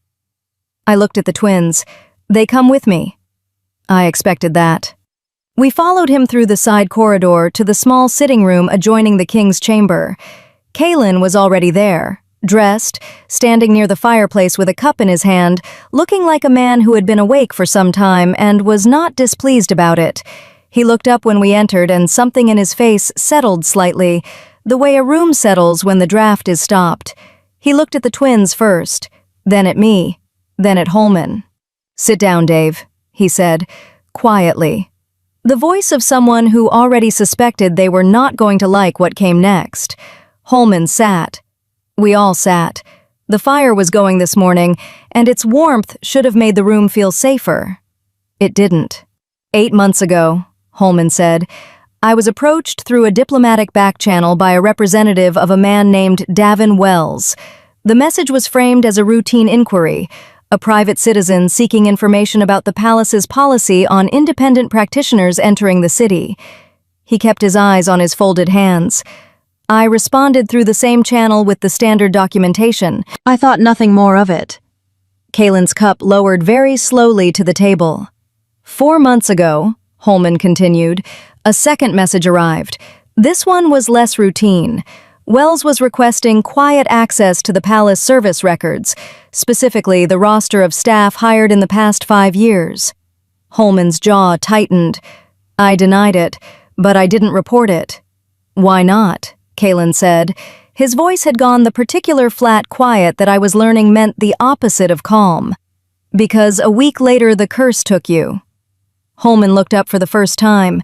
I looked at the twins. They come with me. I expected that. We followed him through the side corridor to the small sitting room adjoining the king's chamber. Kalen was already there, dressed, standing near the fireplace with a cup in his hand, looking like a man who had been awake for some time and was not displeased about it. He looked up when we entered and something in his face settled slightly, the way a room settles when the draft is stopped. He looked at the twins first, then at me, then at Holman. "Sit down, Dave," he said, quietly. The voice of someone who already suspected they were not going to like what came next. Holman sat. We all sat. The fire was going this morning, and its warmth should have made the room feel safer. It didn't. 8 months ago, Holman said, I was approached through a diplomatic back channel by a representative of a man named Davin Wells. The message was framed as a routine inquiry, a private citizen seeking information about the palace's policy on independent practitioners entering the city. He kept his eyes on his folded hands. I responded through the same channel with the standard documentation. I thought nothing more of it. Kalen's cup lowered very slowly to the table. 4 months ago, Holman continued, a second message arrived. This one was less routine. Wells was requesting quiet access to the palace service records, specifically the roster of staff hired in the past 5 years. Holman's jaw tightened. I denied it, but I didn't report it. Why not? Kalen said. His voice had gone the particular flat quiet that I was learning meant the opposite of calm. Because a week later the curse took you. Holman looked up for the first time,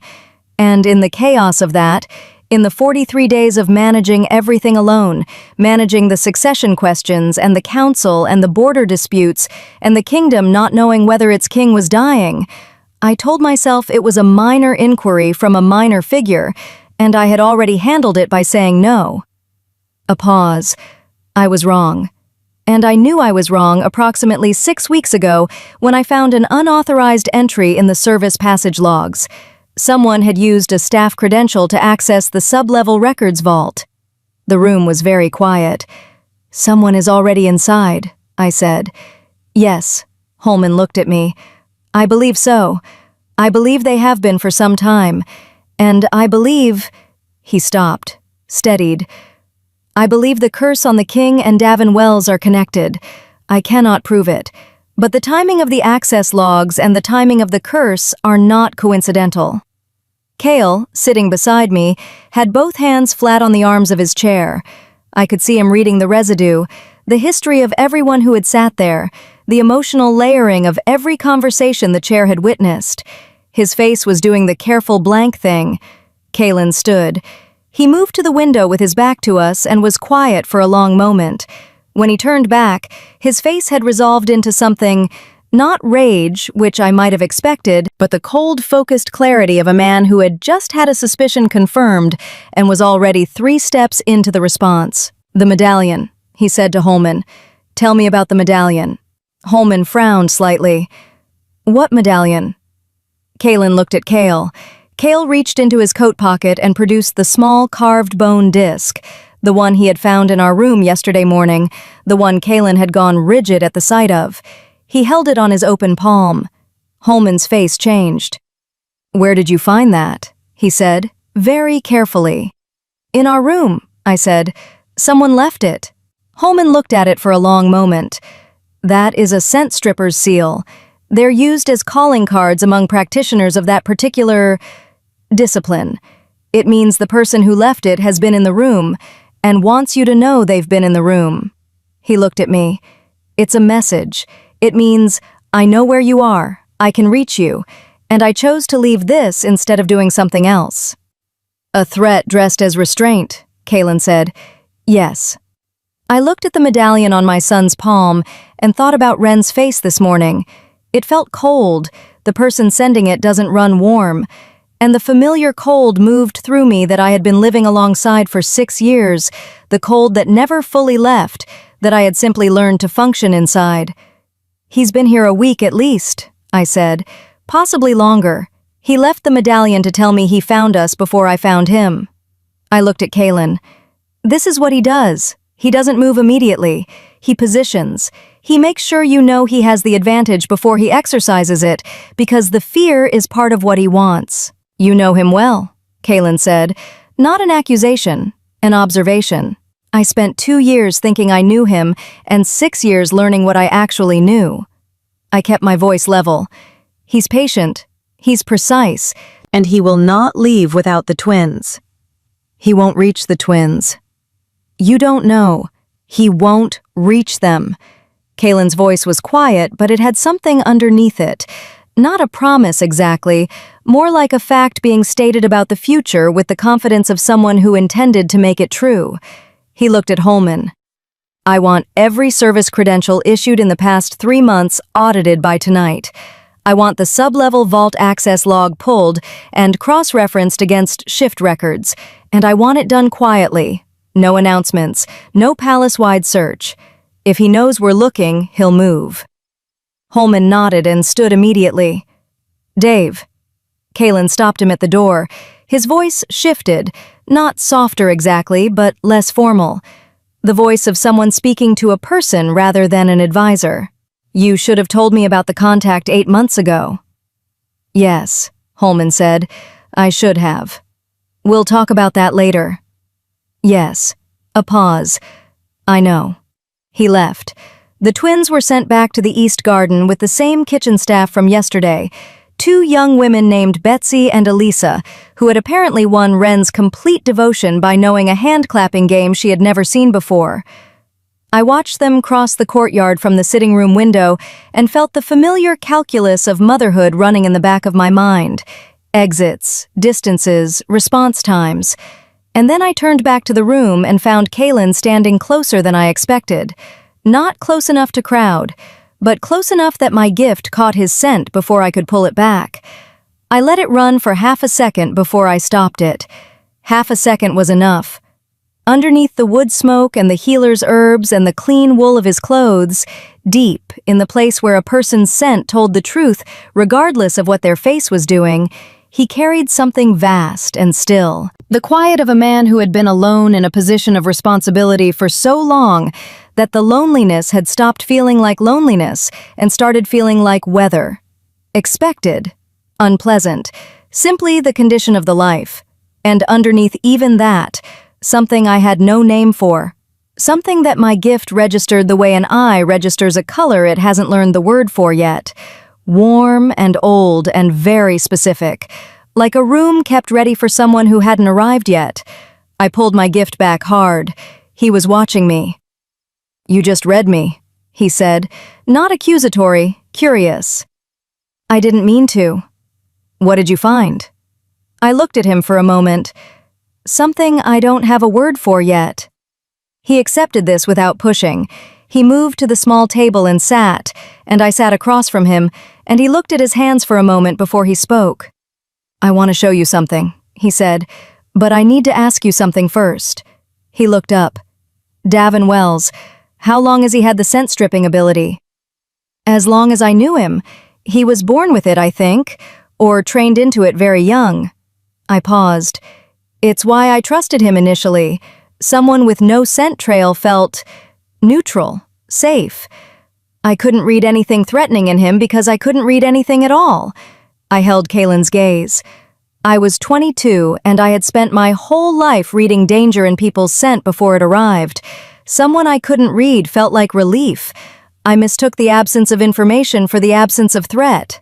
and in the chaos of that, in the 43 days of managing everything alone, managing the succession questions and the council and the border disputes and the kingdom not knowing whether its king was dying, I told myself it was a minor inquiry from a minor figure, and I had already handled it by saying no. A pause. I was wrong. And I knew I was wrong approximately 6 weeks ago when I found an unauthorized entry in the service passage logs. Someone had used a staff credential to access the sub-level records vault. The room was very quiet. Someone is already inside, I said. Yes, Holman looked at me. I believe so. I believe they have been for some time. And I believe... He stopped, steadied. I believe the curse on the king and Davin Wells are connected. I cannot prove it. But the timing of the access logs and the timing of the curse are not coincidental. Cale, sitting beside me, had both hands flat on the arms of his chair. I could see him reading the residue, the history of everyone who had sat there, the emotional layering of every conversation the chair had witnessed. His face was doing the careful blank thing. Kalen stood. He moved to the window with his back to us and was quiet for a long moment. When he turned back, his face had resolved into something, not rage, which I might have expected, but the cold, focused clarity of a man who had just had a suspicion confirmed and was already 3 steps into the response. The medallion, he said to Holman. Tell me about the medallion. Holman frowned slightly. What medallion? Kalen looked at Cale. Cale reached into his coat pocket and produced the small carved bone disc, the one he had found in our room yesterday morning, the one Kalen had gone rigid at the sight of. He held it on his open palm. Holman's face changed. Where did you find that? He said, very carefully. In our room, I said. Someone left it. Holman looked at it for a long moment. That is a scent stripper's seal. They're used as calling cards among practitioners of that particular discipline. It means the person who left it has been in the room and wants you to know they've been in the room. He looked at me. It's a message. It means, I know where you are, I can reach you, and I chose to leave this instead of doing something else. A threat dressed as restraint, Kalen said. Yes. I looked at the medallion on my son's palm and thought about Ren's face this morning. It felt cold, the person sending it doesn't run warm, and the familiar cold moved through me that I had been living alongside for 6 years, the cold that never fully left, that I had simply learned to function inside. He's been here a week at least, I said, possibly longer. He left the medallion to tell me he found us before I found him. I looked at Kalen. This is what he does. He doesn't move immediately. He positions. He makes sure you know he has the advantage before he exercises it, because the fear is part of what he wants. You know him well, Kalen said. Not an accusation, an observation. I spent 2 years thinking I knew him and 6 years learning what I actually knew. I kept my voice level. He's patient. He's precise. And he will not leave without the twins. He won't reach the twins. You don't know. He won't reach them. Kaylin's voice was quiet, but it had something underneath it. Not a promise exactly, more like a fact being stated about the future with the confidence of someone who intended to make it true. He looked at Holman. I want every service credential issued in the past 3 months audited by tonight. I want the sub-level vault access log pulled and cross-referenced against shift records, and I want it done quietly. No announcements, no palace-wide search. If he knows we're looking, he'll move. Holman nodded and stood immediately. Dave. Kaylin stopped him at the door. His voice shifted, not softer exactly, but less formal. The voice of someone speaking to a person rather than an advisor. You should have told me about the contact 8 months ago. Yes, Holman said. I should have. We'll talk about that later. Yes. A pause. I know. He left. The twins were sent back to the East Garden with the same kitchen staff from yesterday, 2 young women named Betsy and Elisa, who had apparently won Wren's complete devotion by knowing a hand-clapping game she had never seen before. I watched them cross the courtyard from the sitting room window and felt the familiar calculus of motherhood running in the back of my mind. Exits, distances, response times. And then I turned back to the room and found Kaylin standing closer than I expected. Not close enough to crowd, but close enough that my gift caught his scent before I could pull it back. I let it run for half a second before I stopped it. Half a second was enough. Underneath the wood smoke and the healer's herbs and the clean wool of his clothes, deep in the place where a person's scent told the truth regardless of what their face was doing, he carried something vast and still. The quiet of a man who had been alone in a position of responsibility for so long that the loneliness had stopped feeling like loneliness and started feeling like weather. Expected, unpleasant, simply the condition of the life. And underneath even that, something I had no name for. Something that my gift registered the way an eye registers a color it hasn't learned the word for yet. Warm and old and very specific. Like a room kept ready for someone who hadn't arrived yet. I pulled my gift back hard. He was watching me. You just read me, he said, not accusatory, curious. I didn't mean to. What did you find? I looked at him for a moment. Something I don't have a word for yet. He accepted this without pushing. He moved to the small table and sat, and I sat across from him, and he looked at his hands for a moment before he spoke. I want to show you something, he said, but I need to ask you something first. He looked up. Davin Wells, how long has he had the scent stripping ability? As long as I knew him. He was born with it, I think, or trained into it very young. I paused. It's why I trusted him initially. Someone with no scent trail felt neutral, safe. I couldn't read anything threatening in him because I couldn't read anything at all. I held Kaylin's gaze. I was 22 and I had spent my whole life reading danger in people's scent before it arrived. Someone I couldn't read felt like relief. I mistook the absence of information for the absence of threat.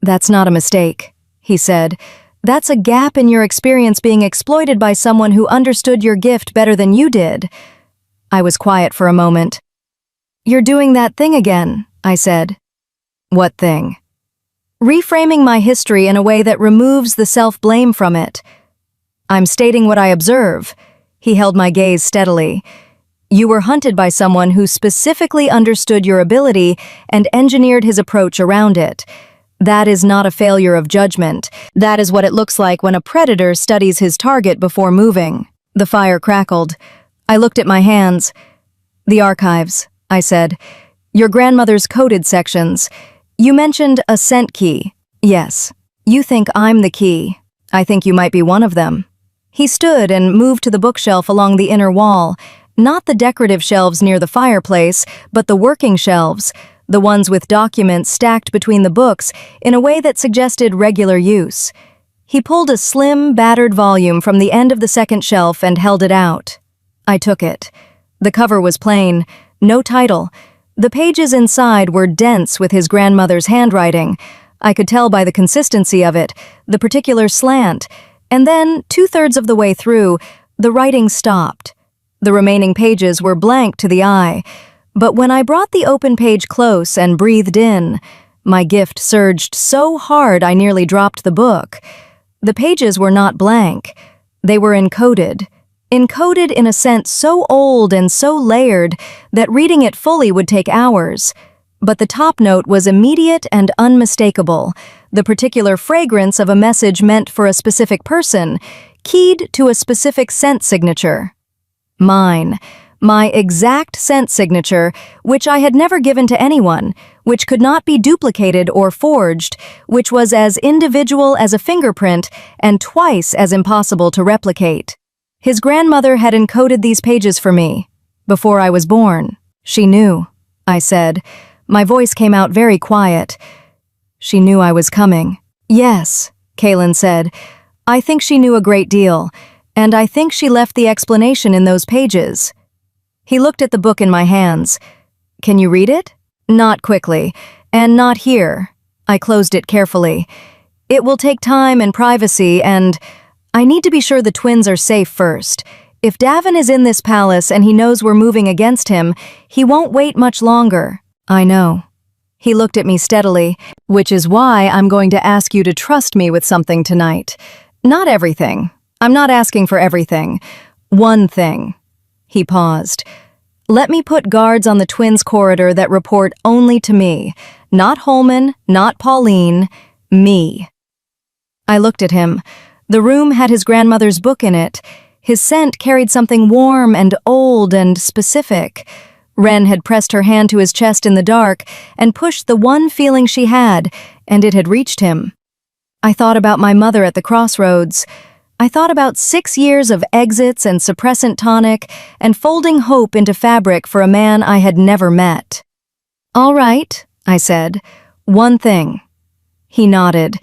That's not a mistake, he said. That's a gap in your experience being exploited by someone who understood your gift better than you did. I was quiet for a moment. You're doing that thing again, I said. What thing? Reframing my history in a way that removes the self-blame from it. I'm stating what I observe. He held my gaze steadily. You were hunted by someone who specifically understood your ability and engineered his approach around it. That is not a failure of judgment. That is what it looks like when a predator studies his target before moving. The fire crackled. I looked at my hands. The archives, I said. Your grandmother's coded sections. You mentioned a scent key. Yes. You think I'm the key. I think you might be one of them. He stood and moved to the bookshelf along the inner wall. Not the decorative shelves near the fireplace, but the working shelves. The ones with documents stacked between the books in a way that suggested regular use. He pulled a slim, battered volume from the end of the second shelf and held it out. I took it. The cover was plain, no title. The pages inside were dense with his grandmother's handwriting. I could tell by the consistency of it, the particular slant, and then, 2/3 of the way through, the writing stopped. The remaining pages were blank to the eye, but when I brought the open page close and breathed in, my gift surged so hard I nearly dropped the book. The pages were not blank. They were encoded. Encoded in a scent so old and so layered that reading it fully would take hours. But the top note was immediate and unmistakable, the particular fragrance of a message meant for a specific person, keyed to a specific scent signature. Mine. My exact scent signature, which I had never given to anyone, which could not be duplicated or forged, which was as individual as a fingerprint and twice as impossible to replicate. His grandmother had encoded these pages for me. Before I was born. She knew, I said. My voice came out very quiet. She knew I was coming. Yes, Kaylin said. I think she knew a great deal, and I think she left the explanation in those pages. He looked at the book in my hands. Can you read it? Not quickly, and not here. I closed it carefully. It will take time and privacy, and I need to be sure the twins are safe first. If Davin is in this palace and he knows we're moving against him, he won't wait much longer. I know. He looked at me steadily, which is why I'm going to ask you to trust me with something tonight. Not everything. I'm not asking for everything. One thing. He paused. Let me put guards on the twins' corridor that report only to me. Not Holman, not Pauline, me. I looked at him. The room had his grandmother's book in it. His scent carried something warm and old and specific. Wren had pressed her hand to his chest in the dark and pushed the one feeling she had, and it had reached him. I thought about my mother at the crossroads. I thought about 6 years of exits and suppressant tonic and folding hope into fabric for a man I had never met. All right, I said. One thing. He nodded.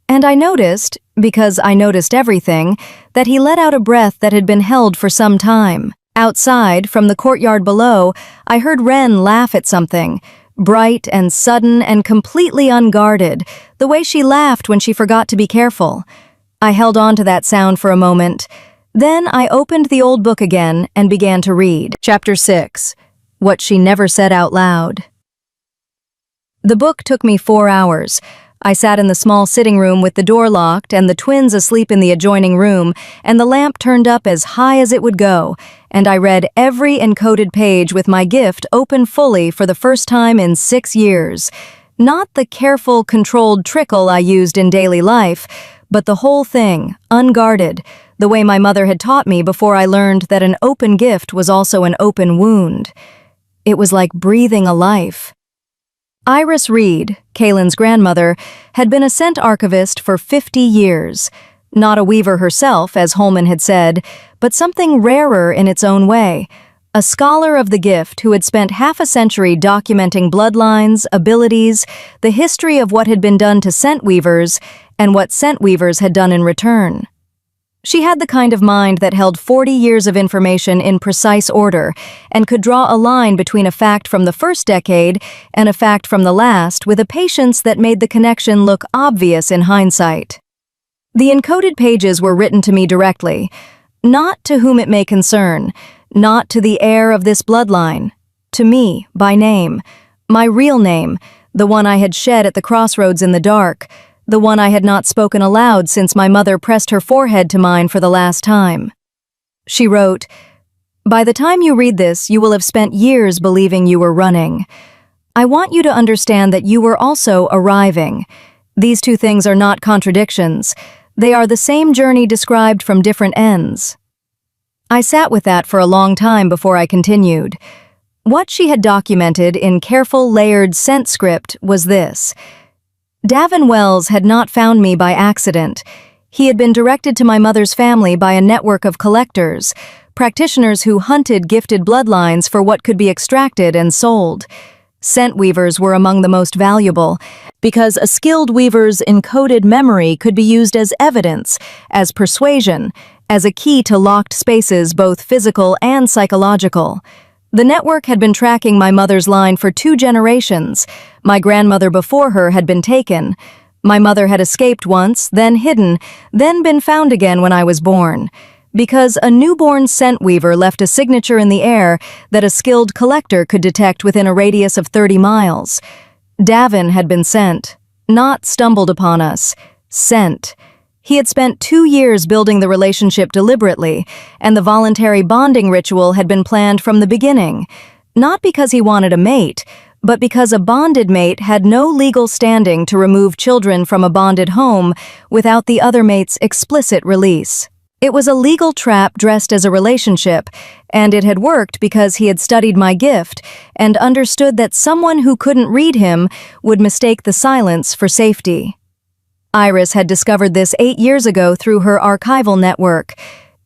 And I noticed, because I noticed everything, that he let out a breath that had been held for some time. Outside, from the courtyard below, I heard Wren laugh at something, bright and sudden and completely unguarded, the way she laughed when she forgot to be careful. I held on to that sound for a moment. Then I opened the old book again and began to read. Chapter 6. What She Never Said Out Loud. The book took me 4 hours. I sat in the small sitting room with the door locked and the twins asleep in the adjoining room, and the lamp turned up as high as it would go, and I read every encoded page with my gift open fully for the first time in 6 years. Not the careful, controlled trickle I used in daily life, but the whole thing, unguarded, the way my mother had taught me before I learned that an open gift was also an open wound. It was like breathing a life. Iris Reed, Kaylin's grandmother, had been a scent archivist for 50 years. Not a weaver herself, as Holman had said, but something rarer in its own way. A scholar of the gift who had spent half a century documenting bloodlines, abilities, the history of what had been done to scent weavers, and what scent weavers had done in return. She had the kind of mind that held 40 years of information in precise order and could draw a line between a fact from the first decade and a fact from the last with a patience that made the connection look obvious in hindsight. The encoded pages were written to me directly, not to whom it may concern, not to the heir of this bloodline, to me, by name, my real name, the one I had shed at the crossroads in the dark, the one I had not spoken aloud since my mother pressed her forehead to mine for the last time. She wrote, "By the time you read this, you will have spent years believing you were running. I want you to understand that you were also arriving. These two things are not contradictions. They are the same journey described from different ends." I sat with that for a long time before I continued. What she had documented in careful, layered scent script was this. Davin Wells had not found me by accident. He had been directed to my mother's family by a network of collectors, practitioners who hunted gifted bloodlines for what could be extracted and sold. Scent weavers were among the most valuable, because a skilled weaver's encoded memory could be used as evidence, as persuasion, as a key to locked spaces, both physical and psychological. The network had been tracking my mother's line for 2 generations. My grandmother before her had been taken. My mother had escaped once, then hidden, then been found again when I was born. Because a newborn scent weaver left a signature in the air that a skilled collector could detect within a radius of 30 miles. Davin had been sent, not stumbled upon us, sent. He had spent 2 years building the relationship deliberately, and the voluntary bonding ritual had been planned from the beginning. Not because he wanted a mate, but because a bonded mate had no legal standing to remove children from a bonded home without the other mate's explicit release. It was a legal trap dressed as a relationship, and it had worked because he had studied my gift and understood that someone who couldn't read him would mistake the silence for safety. Iris had discovered this 8 years ago through her archival network.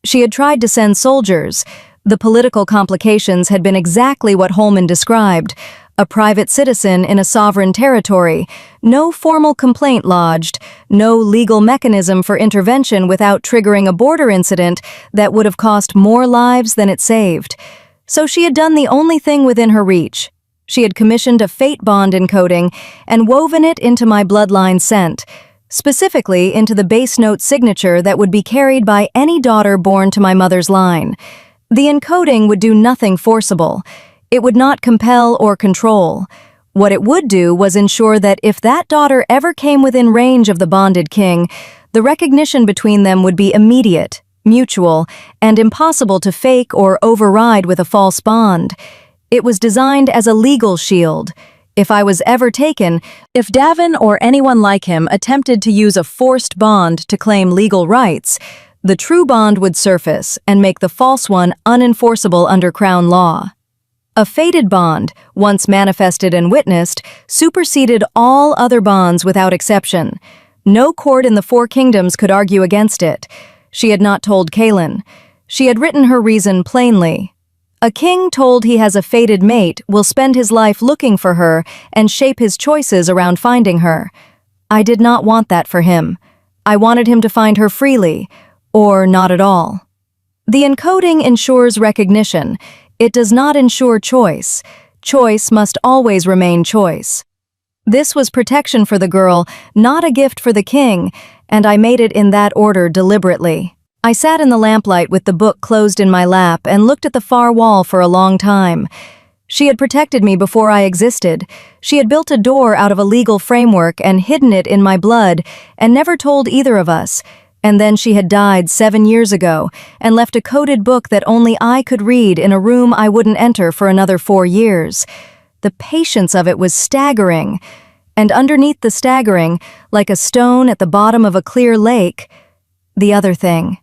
She had tried to send soldiers. The political complications had been exactly what Holman described: a private citizen in a sovereign territory, no formal complaint lodged, no legal mechanism for intervention without triggering a border incident that would have cost more lives than it saved. So she had done the only thing within her reach. She had commissioned a fate bond encoding and woven it into my bloodline scent, specifically into the base note signature that would be carried by any daughter born to my mother's line. The encoding would do nothing forcible. It would not compel or control. What it would do was ensure that if that daughter ever came within range of the bonded king, the recognition between them would be immediate, mutual, and impossible to fake or override with a false bond. It was designed as a legal shield. If I was ever taken, if Davin or anyone like him attempted to use a forced bond to claim legal rights, the true bond would surface and make the false one unenforceable under Crown law. A fated bond, once manifested and witnessed, superseded all other bonds without exception. No court in the 4 kingdoms could argue against it. She had not told Kaelin. She had written her reason plainly. A king told he has a fated mate will spend his life looking for her and shape his choices around finding her. I did not want that for him. I wanted him to find her freely, or not at all. The encoding ensures recognition. It does not ensure choice. Choice must always remain choice. This was protection for the girl, not a gift for the king, and I made it in that order deliberately. I sat in the lamplight with the book closed in my lap and looked at the far wall for a long time. She had protected me before I existed. She had built a door out of a legal framework and hidden it in my blood and never told either of us. And then she had died 7 years ago and left a coded book that only I could read in a room I wouldn't enter for another 4 years. The patience of it was staggering. And underneath the staggering, like a stone at the bottom of a clear lake, the other thing.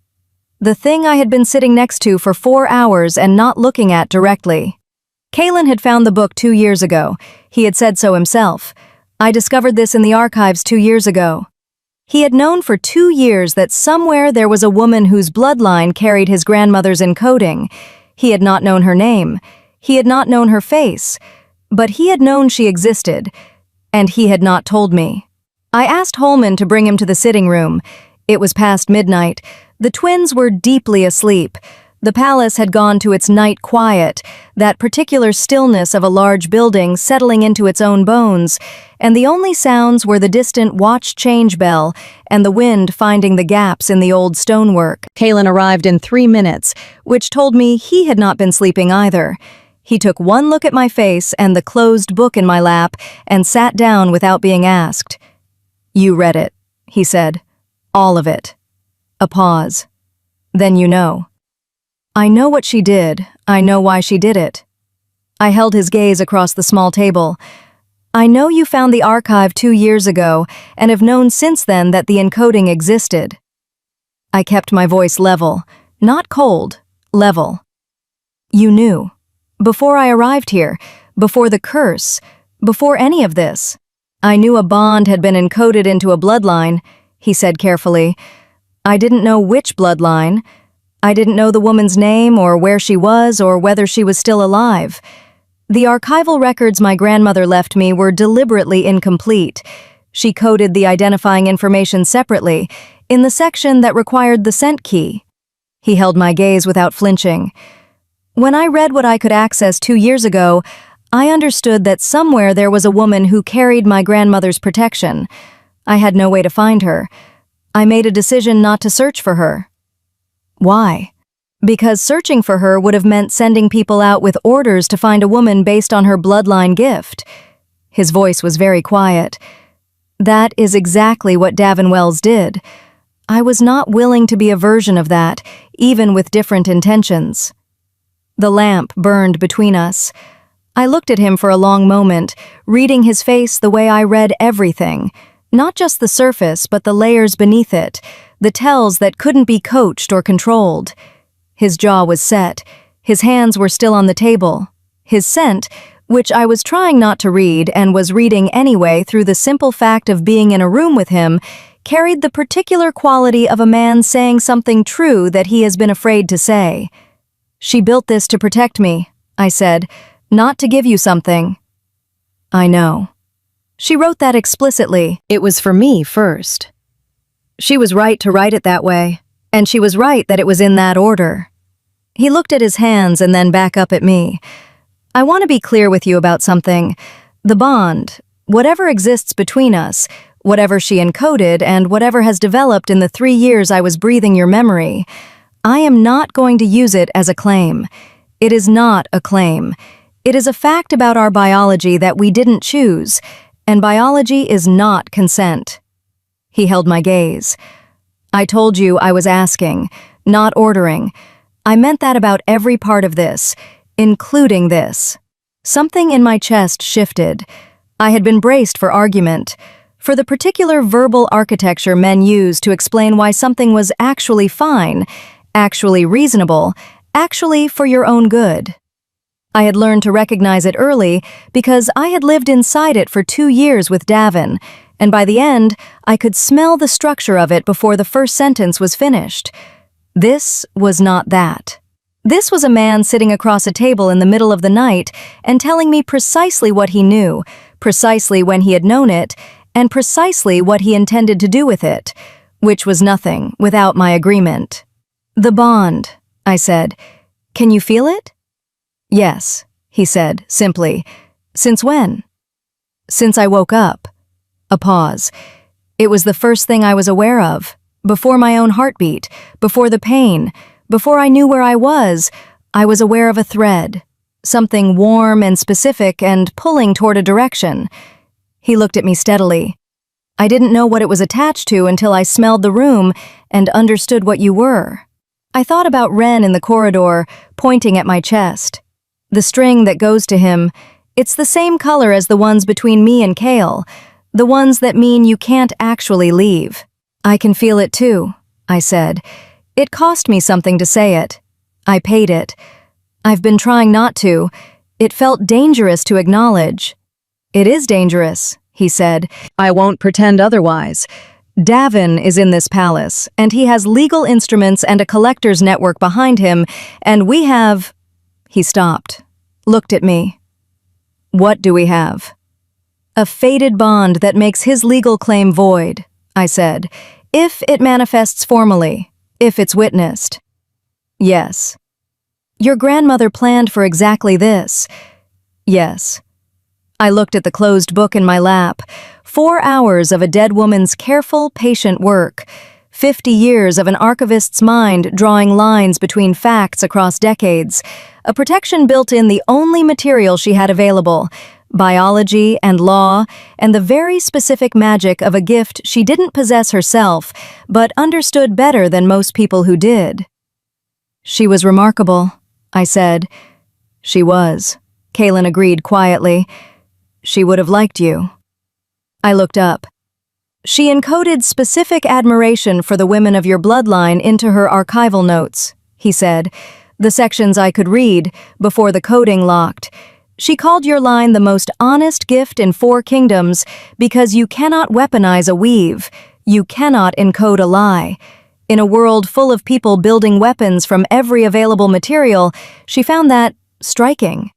The thing I had been sitting next to for 4 hours and not looking at directly. Kaelin had found the book 2 years ago. He had said so himself. I discovered this in the archives 2 years ago. He had known for 2 years that somewhere there was a woman whose bloodline carried his grandmother's encoding. He had not known her name. He had not known her face. But he had known she existed, and he had not told me. I asked Holman to bring him to the sitting room. It was past midnight. The twins were deeply asleep. The palace had gone to its night quiet, that particular stillness of a large building settling into its own bones, and the only sounds were the distant watch-change bell and the wind finding the gaps in the old stonework. Kaelin arrived in 3 minutes, which told me he had not been sleeping either. He took one look at my face and the closed book in my lap and sat down without being asked. "You read it," he said. "All of it." A pause. "Then you know." "I know what she did. I know why she did it." I held his gaze across the small table. "I know you found the archive 2 years ago and have known since then that the encoding existed." I kept my voice level, not cold, level. "You knew. Before I arrived here, before the curse, before any of this. I knew a bond had been encoded into a bloodline," he said carefully. "I didn't know which bloodline. I didn't know the woman's name or where she was or whether she was still alive. The archival records my grandmother left me were deliberately incomplete. She coded the identifying information separately, in the section that required the scent key." He held my gaze without flinching. When I read what I could access 2 years ago, I understood that somewhere there was a woman who carried my grandmother's protection. I had no way to find her. I made a decision not to search for her. Why? Because searching for her would have meant sending people out with orders to find a woman based on her bloodline gift. His voice was very quiet. That is exactly what Davin Wells did. I was not willing to be a version of that, even with different intentions. The lamp burned between us. I looked at him for a long moment, reading his face the way I read everything, not just the surface, but the layers beneath it, the tells that couldn't be coached or controlled. His jaw was set. His hands were still on the table. His scent, which I was trying not to read and was reading anyway through the simple fact of being in a room with him, carried the particular quality of a man saying something true that he has been afraid to say. "She built this to protect me," I said, "not to give you something." "I know. She wrote that explicitly. It was for me first. She was right to write it that way, and she was right that it was in that order." He looked at his hands and then back up at me. "I want to be clear with you about something. The bond, whatever exists between us, whatever she encoded and whatever has developed in the 3 years I was breathing your memory, I am not going to use it as a claim. It is not a claim. It is a fact about our biology that we didn't choose, and biology is not consent." He held my gaze. "I told you I was asking, not ordering. I meant that about every part of this, including this." Something in my chest shifted. I had been braced for argument, for the particular verbal architecture men use to explain why something was actually fine, actually reasonable, actually for your own good. I had learned to recognize it early because I had lived inside it for 2 years with Davin, and by the end, I could smell the structure of it before the first sentence was finished. This was not that. This was a man sitting across a table in the middle of the night and telling me precisely what he knew, precisely when he had known it, and precisely what he intended to do with it, which was nothing without my agreement. "The bond," I said. "Can you feel it?" "Yes," he said, simply. "Since when?" "Since I woke up." A pause. It was the first thing I was aware of. Before my own heartbeat, before the pain, before I knew where I was aware of a thread, something warm and specific and pulling toward a direction. He looked at me steadily. "I didn't know what it was attached to until I smelled the room and understood what you were." I thought about Ren in the corridor, pointing at my chest. The string that goes to him, it's the same color as the ones between me and Kale, the ones that mean you can't actually leave. "I can feel it too," I said. "It cost me something to say it. I paid it. I've been trying not to. It felt dangerous to acknowledge." "It is dangerous," he said. "I won't pretend otherwise. Davin is in this palace, and he has legal instruments and a collector's network behind him, and we have—" He stopped, looked at me. "What do we have?" "A fated bond that makes his legal claim void," I said, "if it manifests formally, if it's witnessed." "Yes." "Your grandmother planned for exactly this." "Yes." I looked at the closed book in my lap. 4 hours of a dead woman's careful, patient work. 50 years of an archivist's mind drawing lines between facts across decades. A protection built in the only material she had available. Biology and law, and the very specific magic of a gift she didn't possess herself, but understood better than most people who did. "She was remarkable," I said. "She was," Kaelin agreed quietly. "She would have liked you." I looked up. "She encoded specific admiration for the women of your bloodline into her archival notes," he said, "the sections I could read before the coding locked. She called your line the most honest gift in 4 kingdoms because you cannot weaponize a weave. You cannot encode a lie. In a world full of people building weapons from every available material, she found that striking."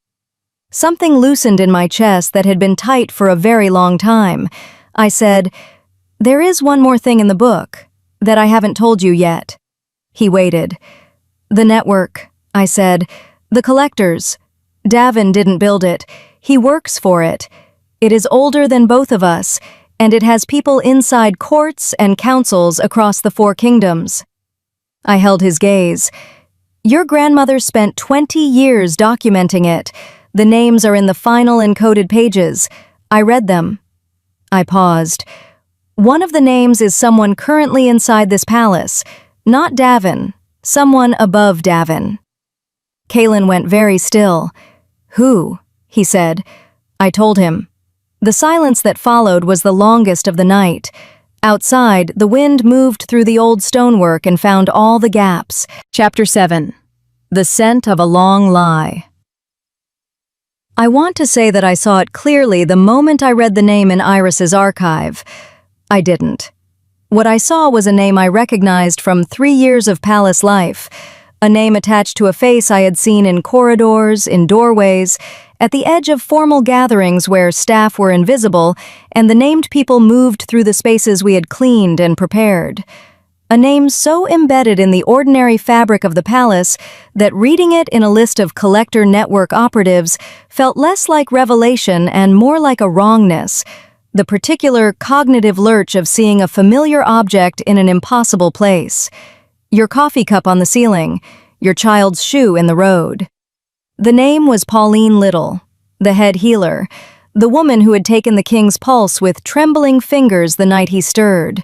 Something loosened in my chest that had been tight for a very long time. I said, "There is one more thing in the book that I haven't told you yet." He waited. The network, I said. The collectors. Davin didn't build it. He works for it. It is older than both of us, and it has people inside courts and councils across the 4 kingdoms. I held his gaze. Your grandmother spent 20 years documenting it. The names are in the final encoded pages. I read them. I paused. One of the names is someone currently inside this palace. Not Davin. Someone above Davin. Kalen went very still. Who? He said. I told him. The silence that followed was the longest of the night. Outside, the wind moved through the old stonework and found all the gaps. Chapter 7. The Scent of a Long Lie. I want to say that I saw it clearly the moment I read the name in Iris's archive. I didn't. What I saw was a name I recognized from 3 years of palace life, a name attached to a face I had seen in corridors, in doorways, at the edge of formal gatherings where staff were invisible and the named people moved through the spaces we had cleaned and prepared. A name so embedded in the ordinary fabric of the palace that reading it in a list of collector network operatives felt less like revelation and more like a wrongness, the particular cognitive lurch of seeing a familiar object in an impossible place. Your coffee cup on the ceiling, your child's shoe in the road. The name was Pauline Little, the head healer, the woman who had taken the king's pulse with trembling fingers the night he stirred,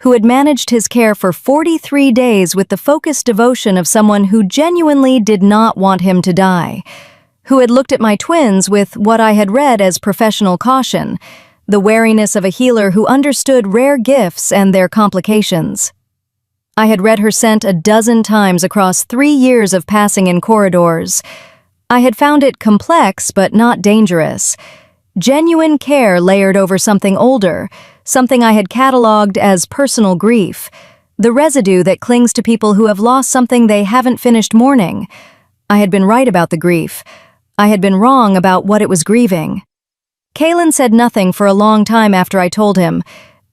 who had managed his care for 43 days with the focused devotion of someone who genuinely did not want him to die, who had looked at my twins with what I had read as professional caution, the wariness of a healer who understood rare gifts and their complications. I had read her scent a dozen times across 3 years of passing in corridors. I had found it complex but not dangerous. Genuine care layered over something older, something I had cataloged as personal grief, the residue that clings to people who have lost something they haven't finished mourning. I had been right about the grief. I had been wrong about what it was grieving. Kalen said nothing for a long time after I told him.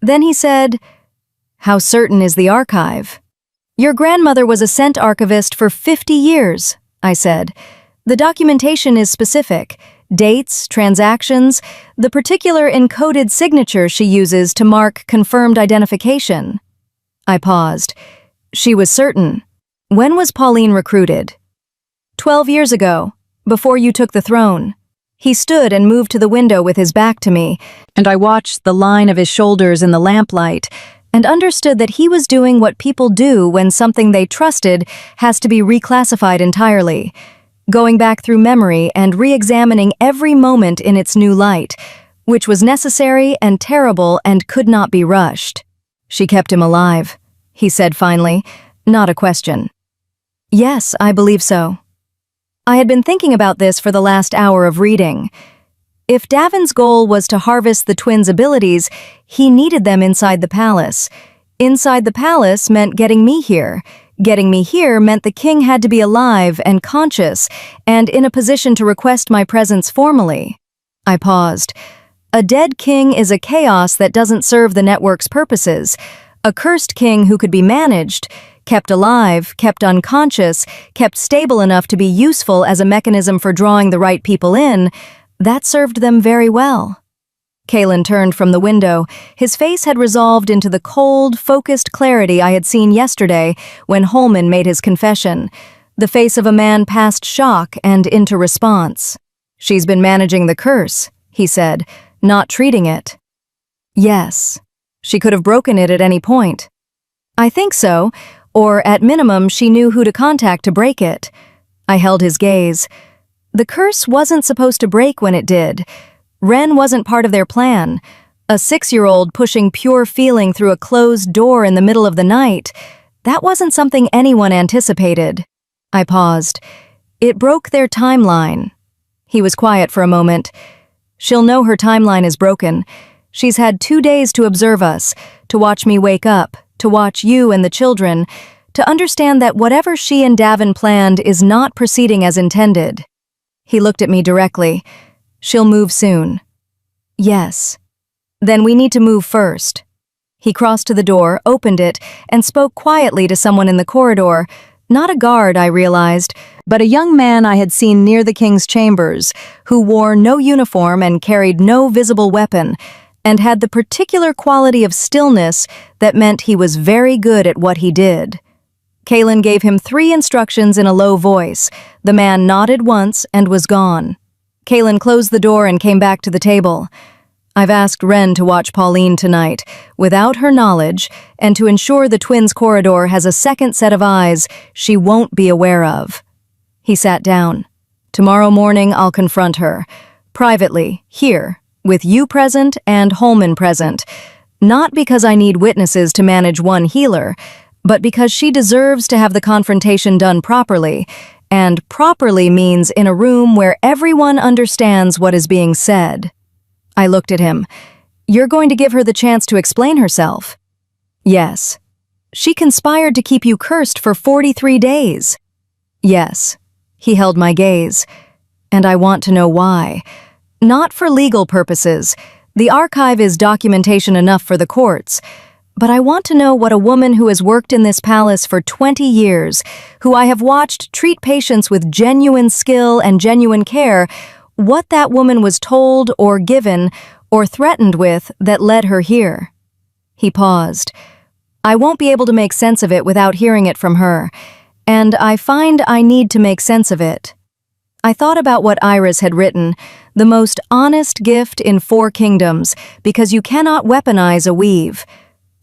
Then he said, "How certain is the archive?" "Your grandmother was a scent archivist for 50 years, I said. The documentation is specific. Dates, transactions, the particular encoded signature she uses to mark confirmed identification." I paused. She was certain. When was Pauline recruited? 12 years ago, before you took the throne. He stood and moved to the window with his back to me, and I watched the line of his shoulders in the lamplight and understood that he was doing what people do when something they trusted has to be reclassified entirely. Going back through memory and re-examining every moment in its new light, which was necessary and terrible and could not be rushed. "She kept him alive," he said finally, not a question. "Yes, I believe so." I had been thinking about this for the last hour of reading. If Davin's goal was to harvest the twins' abilities, he needed them inside the palace. Inside the palace meant getting me here. Getting me here meant the king had to be alive and conscious and in a position to request my presence formally. I paused. A dead king is a chaos that doesn't serve the network's purposes. A cursed king who could be managed, kept alive, kept unconscious, kept stable enough to be useful as a mechanism for drawing the right people in, that served them very well. Kalen turned from the window. His face had resolved into the cold, focused clarity I had seen yesterday when Holman made his confession, the face of a man past shock and into response. "She's been managing the curse," he said, "not treating it." "Yes. She could have broken it at any point." "I think so, or at minimum she knew who to contact to break it." I held his gaze. The curse wasn't supposed to break when it did. Ren wasn't part of their plan. A 6-year-old pushing pure feeling through a closed door in the middle of the night. That wasn't something anyone anticipated. I paused. It broke their timeline. He was quiet for a moment. "She'll know her timeline is broken. She's had 2 days to observe us, to watch me wake up, to watch you and the children, to understand that whatever she and Davin planned is not proceeding as intended." He looked at me directly. "She'll move soon." "Yes." "Then we need to move first." He crossed to the door, opened it, and spoke quietly to someone in the corridor. Not a guard, I realized, but a young man I had seen near the king's chambers, who wore no uniform and carried no visible weapon, and had the particular quality of stillness that meant he was very good at what he did. Kaelin gave him 3 instructions in a low voice. The man nodded once and was gone. Kaelin closed the door and came back to the table. I've asked Wren to watch Pauline tonight, without her knowledge, and to ensure the twins' corridor has a second set of eyes she won't be aware of. He sat down. Tomorrow morning I'll confront her. Privately, here, with you present and Holman present. Not because I need witnesses to manage one healer, but because she deserves to have the confrontation done properly, and properly means in a room where everyone understands what is being said. I looked at him. You're going to give her the chance to explain herself? Yes. She conspired to keep you cursed for 43 days. Yes. He held my gaze. And I want to know why. Not for legal purposes. The archive is documentation enough for the courts. But I want to know what a woman who has worked in this palace for 20 years, who I have watched treat patients with genuine skill and genuine care, what that woman was told or given or threatened with that led her here. He paused. I won't be able to make sense of it without hearing it from her, and I find I need to make sense of it. I thought about what Iris had written, the most honest gift in 4 kingdoms, because you cannot weaponize a weave.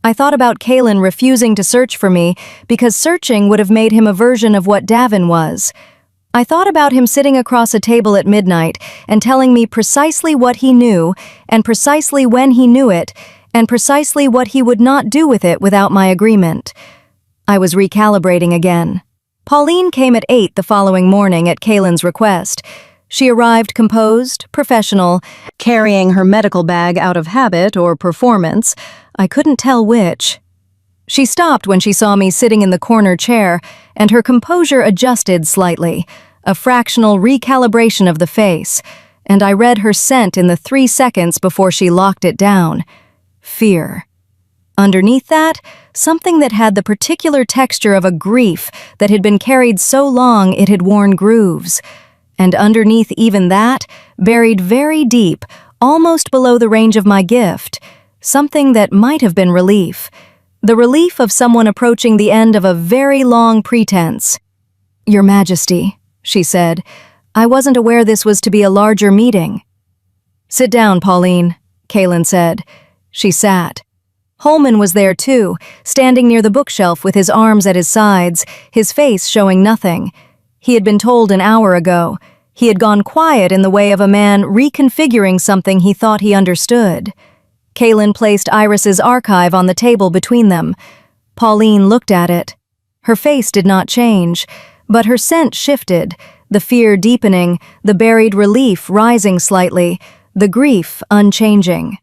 I thought about Kaelin refusing to search for me because searching would have made him a version of what Davin was. I thought about him sitting across a table at midnight and telling me precisely what he knew, and precisely when he knew it, and precisely what he would not do with it without my agreement. I was recalibrating again. Pauline came at 8 the following morning at Kaelin's request. She arrived composed, professional, carrying her medical bag out of habit or performance. I couldn't tell which. She stopped when she saw me sitting in the corner chair, and her composure adjusted slightly, a fractional recalibration of the face, and I read her scent in the 3 seconds before she locked it down. Fear. Underneath that, something that had the particular texture of a grief that had been carried so long it had worn grooves. And underneath even that, buried very deep, almost below the range of my gift, something that might have been relief. The relief of someone approaching the end of a very long pretense. Your Majesty, she said, I wasn't aware this was to be a larger meeting. Sit down, Pauline, Kaelin said. She sat. Holman was there too, standing near the bookshelf with his arms at his sides, his face showing nothing. He had been told an hour ago. He had gone quiet in the way of a man reconfiguring something he thought he understood. Kaelin placed Iris's archive on the table between them. Pauline looked at it. Her face did not change, but her scent shifted, the fear deepening, the buried relief rising slightly, the grief unchanging.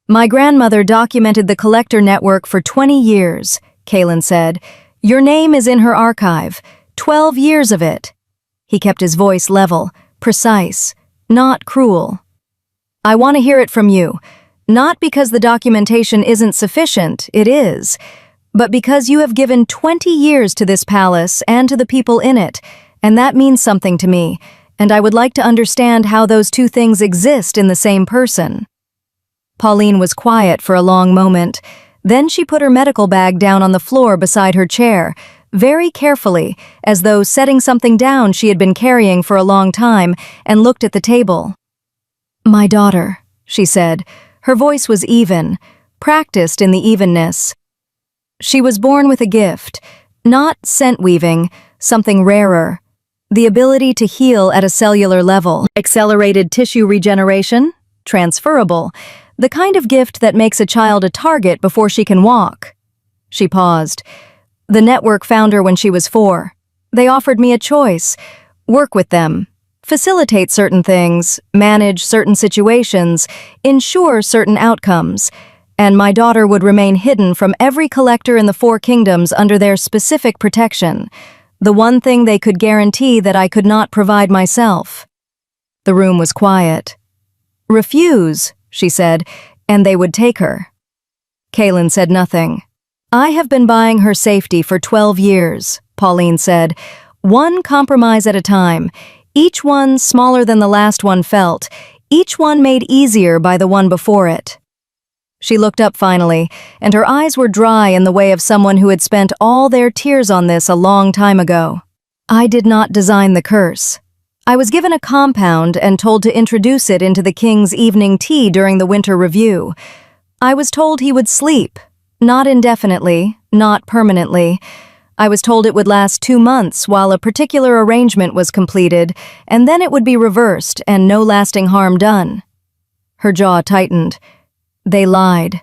My grandmother documented the collector network for 20 years, Kaelin said. Your name is in her archive, 12 years of it. He kept his voice level, precise, not cruel. I want to hear it from you. Not because the documentation isn't sufficient, it is, but because you have given 20 years to this palace and to the people in it, and that means something to me, and I would like to understand how those 2 things exist in the same person. Pauline was quiet for a long moment. Then she put her medical bag down on the floor beside her chair, very carefully, as though setting something down she had been carrying for a long time, and looked at the table. My daughter, she said. Her voice was even, practiced in the evenness. She was born with a gift, not scent-weaving, something rarer. The ability to heal at a cellular level. Accelerated tissue regeneration? Transferable. The kind of gift that makes a child a target before she can walk. She paused. The network found her when she was 4. They offered me a choice. Work with them. Facilitate certain things, manage certain situations, ensure certain outcomes, and my daughter would remain hidden from every collector in the 4 kingdoms under their specific protection, the one thing they could guarantee that I could not provide myself. The room was quiet. Refuse, she said, and they would take her. Kaelin said nothing. I have been buying her safety for 12 years, Pauline said. One compromise at a time. Each one smaller than the last one felt. Each one made easier by the one before it. She looked up finally, and her eyes were dry in the way of someone who had spent all their tears on this a long time ago. I did not design the curse. I was given a compound and told to introduce it into the king's evening tea during the winter review. I was told he would sleep, not indefinitely, not permanently. I was told it would last 2 months while a particular arrangement was completed, and then it would be reversed and no lasting harm done. Her jaw tightened. They lied.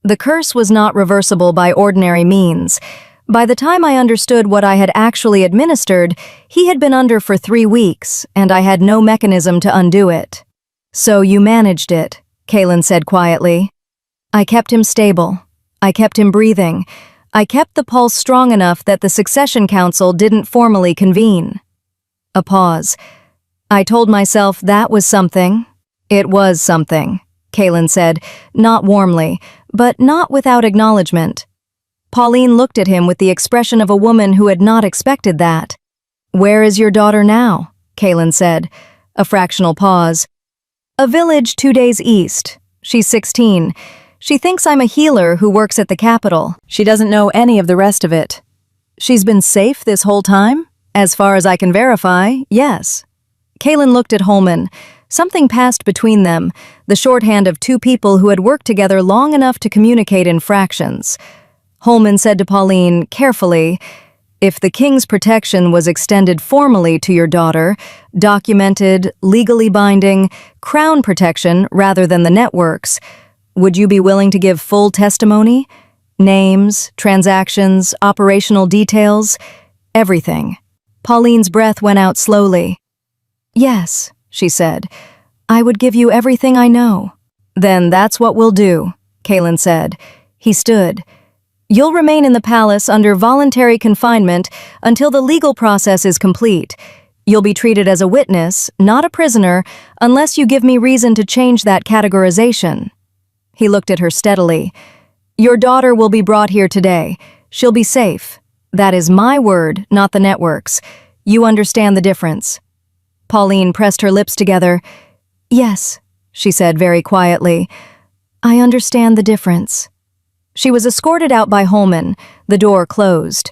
The curse was not reversible by ordinary means. By the time I understood what I had actually administered, he had been under for 3 weeks, and I had no mechanism to undo it. So you managed it, Kaylin said quietly. I kept him stable. I kept him breathing. I kept the pulse strong enough that the succession council didn't formally convene. A pause. I told myself that was something. It was something, Kaylin said, not warmly, but not without acknowledgement. Pauline looked at him with the expression of a woman who had not expected that. Where is your daughter now? Kaylin said. A fractional pause. A village 2 days east. She's 16. She thinks I'm a healer who works at the capital. She doesn't know any of the rest of it. She's been safe this whole time? As far as I can verify, yes. Kaylin looked at Holman. Something passed between them, the shorthand of 2 people who had worked together long enough to communicate in fractions. Holman said to Pauline, carefully, if the king's protection was extended formally to your daughter, documented, legally binding, crown protection rather than the networks, would you be willing to give full testimony? Names, transactions, operational details, everything. Pauline's breath went out slowly. Yes, she said. I would give you everything I know. Then that's what we'll do, Kaylin said. He stood. You'll remain in the palace under voluntary confinement until the legal process is complete. You'll be treated as a witness, not a prisoner, unless you give me reason to change that categorization. He looked at her steadily. Your daughter will be brought here today. She'll be safe. That is my word, not the network's. You understand the difference. Pauline pressed her lips together. Yes, she said very quietly. I understand the difference. She was escorted out by Holman. The door closed.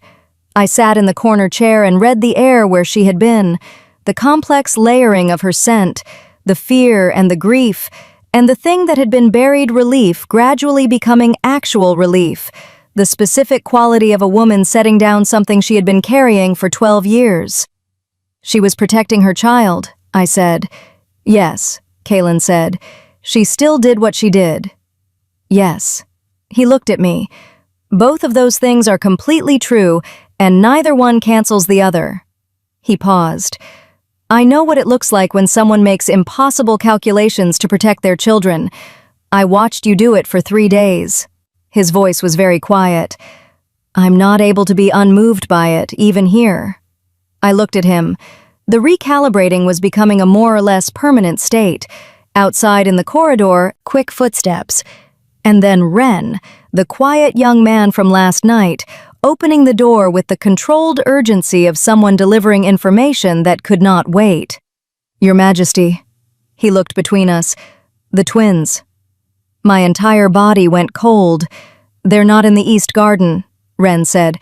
I sat in the corner chair and read the air where she had been, the complex layering of her scent, the fear and the grief, and the thing that had been buried relief gradually becoming actual relief, the specific quality of a woman setting down something she had been carrying for 12 years. She was protecting her child, I said. Yes, Kaylin said. She still did what she did. Yes. He looked at me. Both of those things are completely true, and neither one cancels the other. He paused. I know what it looks like when someone makes impossible calculations to protect their children. I watched you do it for 3 days. His voice was very quiet. I'm not able to be unmoved by it, even here. I looked at him. The recalibrating was becoming a more or less permanent state. Outside in the corridor, quick footsteps. And then Ren, the quiet young man from last night, opening the door with the controlled urgency of someone delivering information that could not wait. Your Majesty. He looked between us. The twins. My entire body went cold. They're not in the East Garden, Ren said.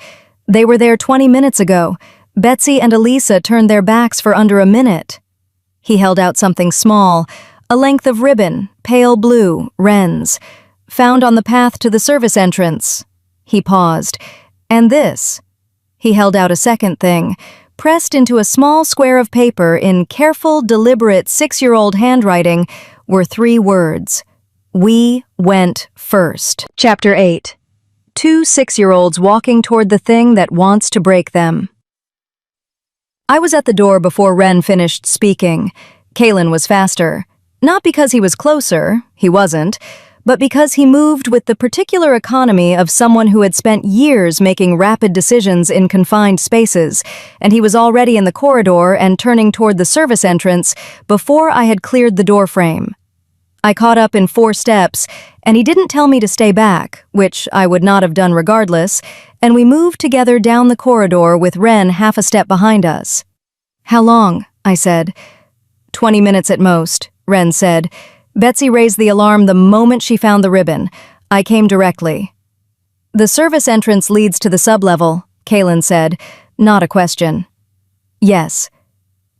They were there 20 minutes ago. Betsy and Elisa turned their backs for under a minute. He held out something small, a length of ribbon, pale blue, Ren's. Found on the path to the service entrance. He paused. And this. He held out a second thing, pressed into a small square of paper in careful, deliberate 6-year-old handwriting, were 3 words. We went first. Chapter 8. 2 6-year-olds walking toward the thing that wants to break them. I was at the door before Ren finished speaking. Kaylin was faster. Not because he was closer, he wasn't, but because he moved with the particular economy of someone who had spent years making rapid decisions in confined spaces, and he was already in the corridor and turning toward the service entrance before I had cleared the doorframe. I caught up in 4 steps, and he didn't tell me to stay back, which I would not have done regardless, and we moved together down the corridor with Ren half a step behind us. "How long?" I said. 20 minutes at most, Ren said. Betsy raised the alarm the moment she found the ribbon. I came directly. "The service entrance leads to the sublevel," Kaylin said. Not a question. "Yes."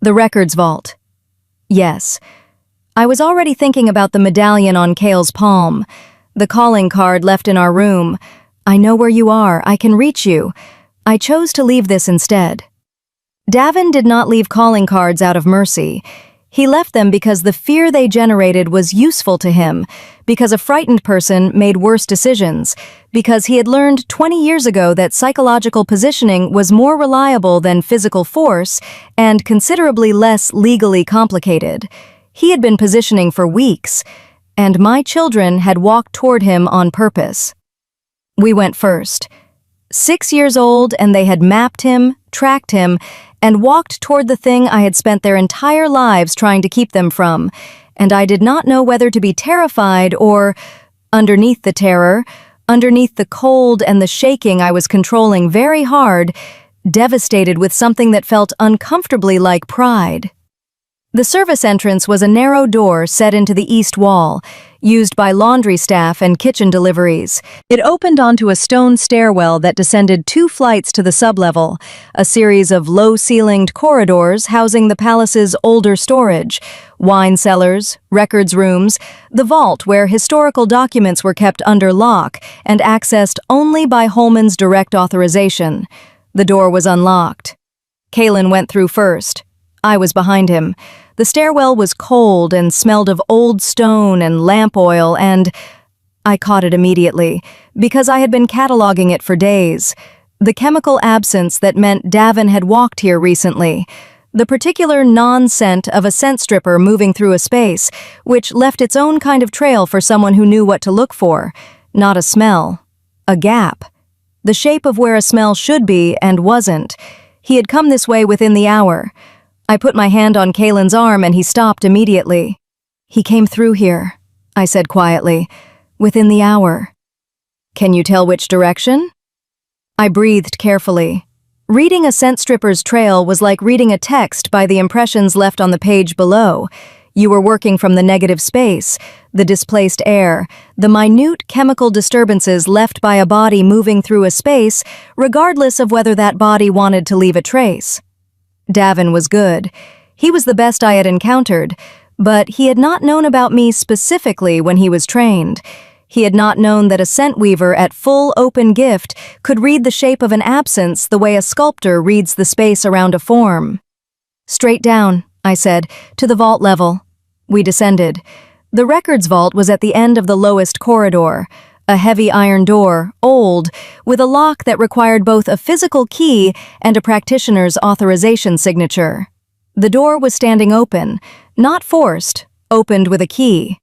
"The records vault." "Yes." I was already thinking about the medallion on Kale's palm, the calling card left in our room. "I know where you are, I can reach you." I chose to leave this instead. Davin did not leave calling cards out of mercy. He left them because the fear they generated was useful to him, because a frightened person made worse decisions, because he had learned 20 years ago that psychological positioning was more reliable than physical force and considerably less legally complicated. He had been positioning for weeks, and my children had walked toward him on purpose. We went first. 6 years old, and they had mapped him, tracked him, and walked toward the thing I had spent their entire lives trying to keep them from, and I did not know whether to be terrified or, underneath the terror, underneath the cold and the shaking I was controlling very hard, devastated with something that felt uncomfortably like pride. The service entrance was a narrow door set into the east wall, used by laundry staff and kitchen deliveries. It opened onto a stone stairwell that descended 2 flights to the sublevel, a series of low-ceilinged corridors housing the palace's older storage, wine cellars, records rooms, the vault where historical documents were kept under lock and accessed only by Holman's direct authorization. The door was unlocked. Kaylin went through first. I was behind him. The stairwell was cold and smelled of old stone and lamp oil, and I caught it immediately, because I had been cataloging it for days. The chemical absence that meant Davin had walked here recently. The particular non-scent of a scent stripper moving through a space, which left its own kind of trail for someone who knew what to look for. Not a smell. A gap. The shape of where a smell should be and wasn't. He had come this way within the hour. I put my hand on Kaylin's arm and he stopped immediately. "He came through here," I said quietly, "within the hour." "Can you tell which direction?" I breathed carefully. Reading a scent stripper's trail was like reading a text by the impressions left on the page below. You were working from the negative space, the displaced air, the minute chemical disturbances left by a body moving through a space, regardless of whether that body wanted to leave a trace. Davin was good. He was the best I had encountered, but he had not known about me specifically when he was trained. He had not known that a scent weaver at full open gift could read the shape of an absence the way a sculptor reads the space around a form. "Straight down," I said, "to the vault level." We descended. The records vault was at the end of the lowest corridor. A heavy iron door, old, with a lock that required both a physical key and a practitioner's authorization signature. The door was standing open, not forced, opened with a key.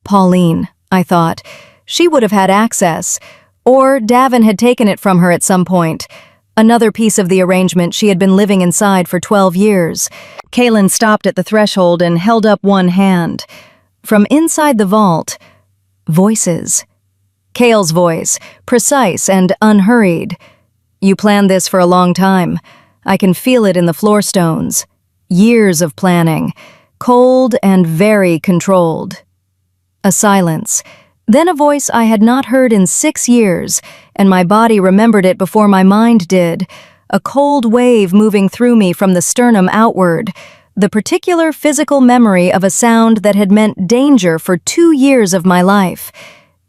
Pauline, I thought. She would have had access. Or Davin had taken it from her at some point. Another piece of the arrangement she had been living inside for 12 years. Kaylin stopped at the threshold and held up one hand. From inside the vault, voices. Kale's voice, precise and unhurried. "You planned this for a long time. I can feel it in the floor stones. Years of planning. Cold and very controlled." A silence. Then a voice I had not heard in 6 years, and my body remembered it before my mind did. A cold wave moving through me from the sternum outward. The particular physical memory of a sound that had meant danger for 2 years of my life.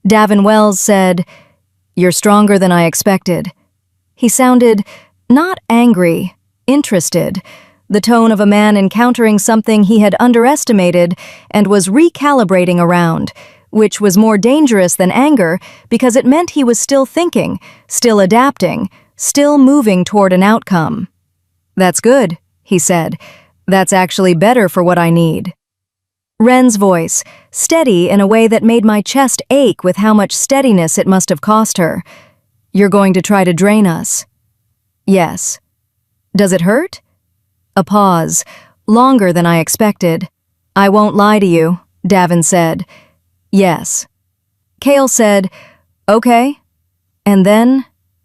Davin Wells said, "You're stronger than I expected." He sounded not angry, interested, the tone of a man encountering something he had underestimated and was recalibrating around, which was more dangerous than anger because it meant he was still thinking, still adapting, still moving toward an outcome. "That's good," he said. "That's actually better for what I need." Ren's voice, steady in a way that made my chest ache with how much steadiness it must have cost her. "You're going to try to drain us?" "Yes." "Does it hurt?" A pause, longer than I expected. "I won't lie to you. Davin said. Yes. Kale said, okay. And then,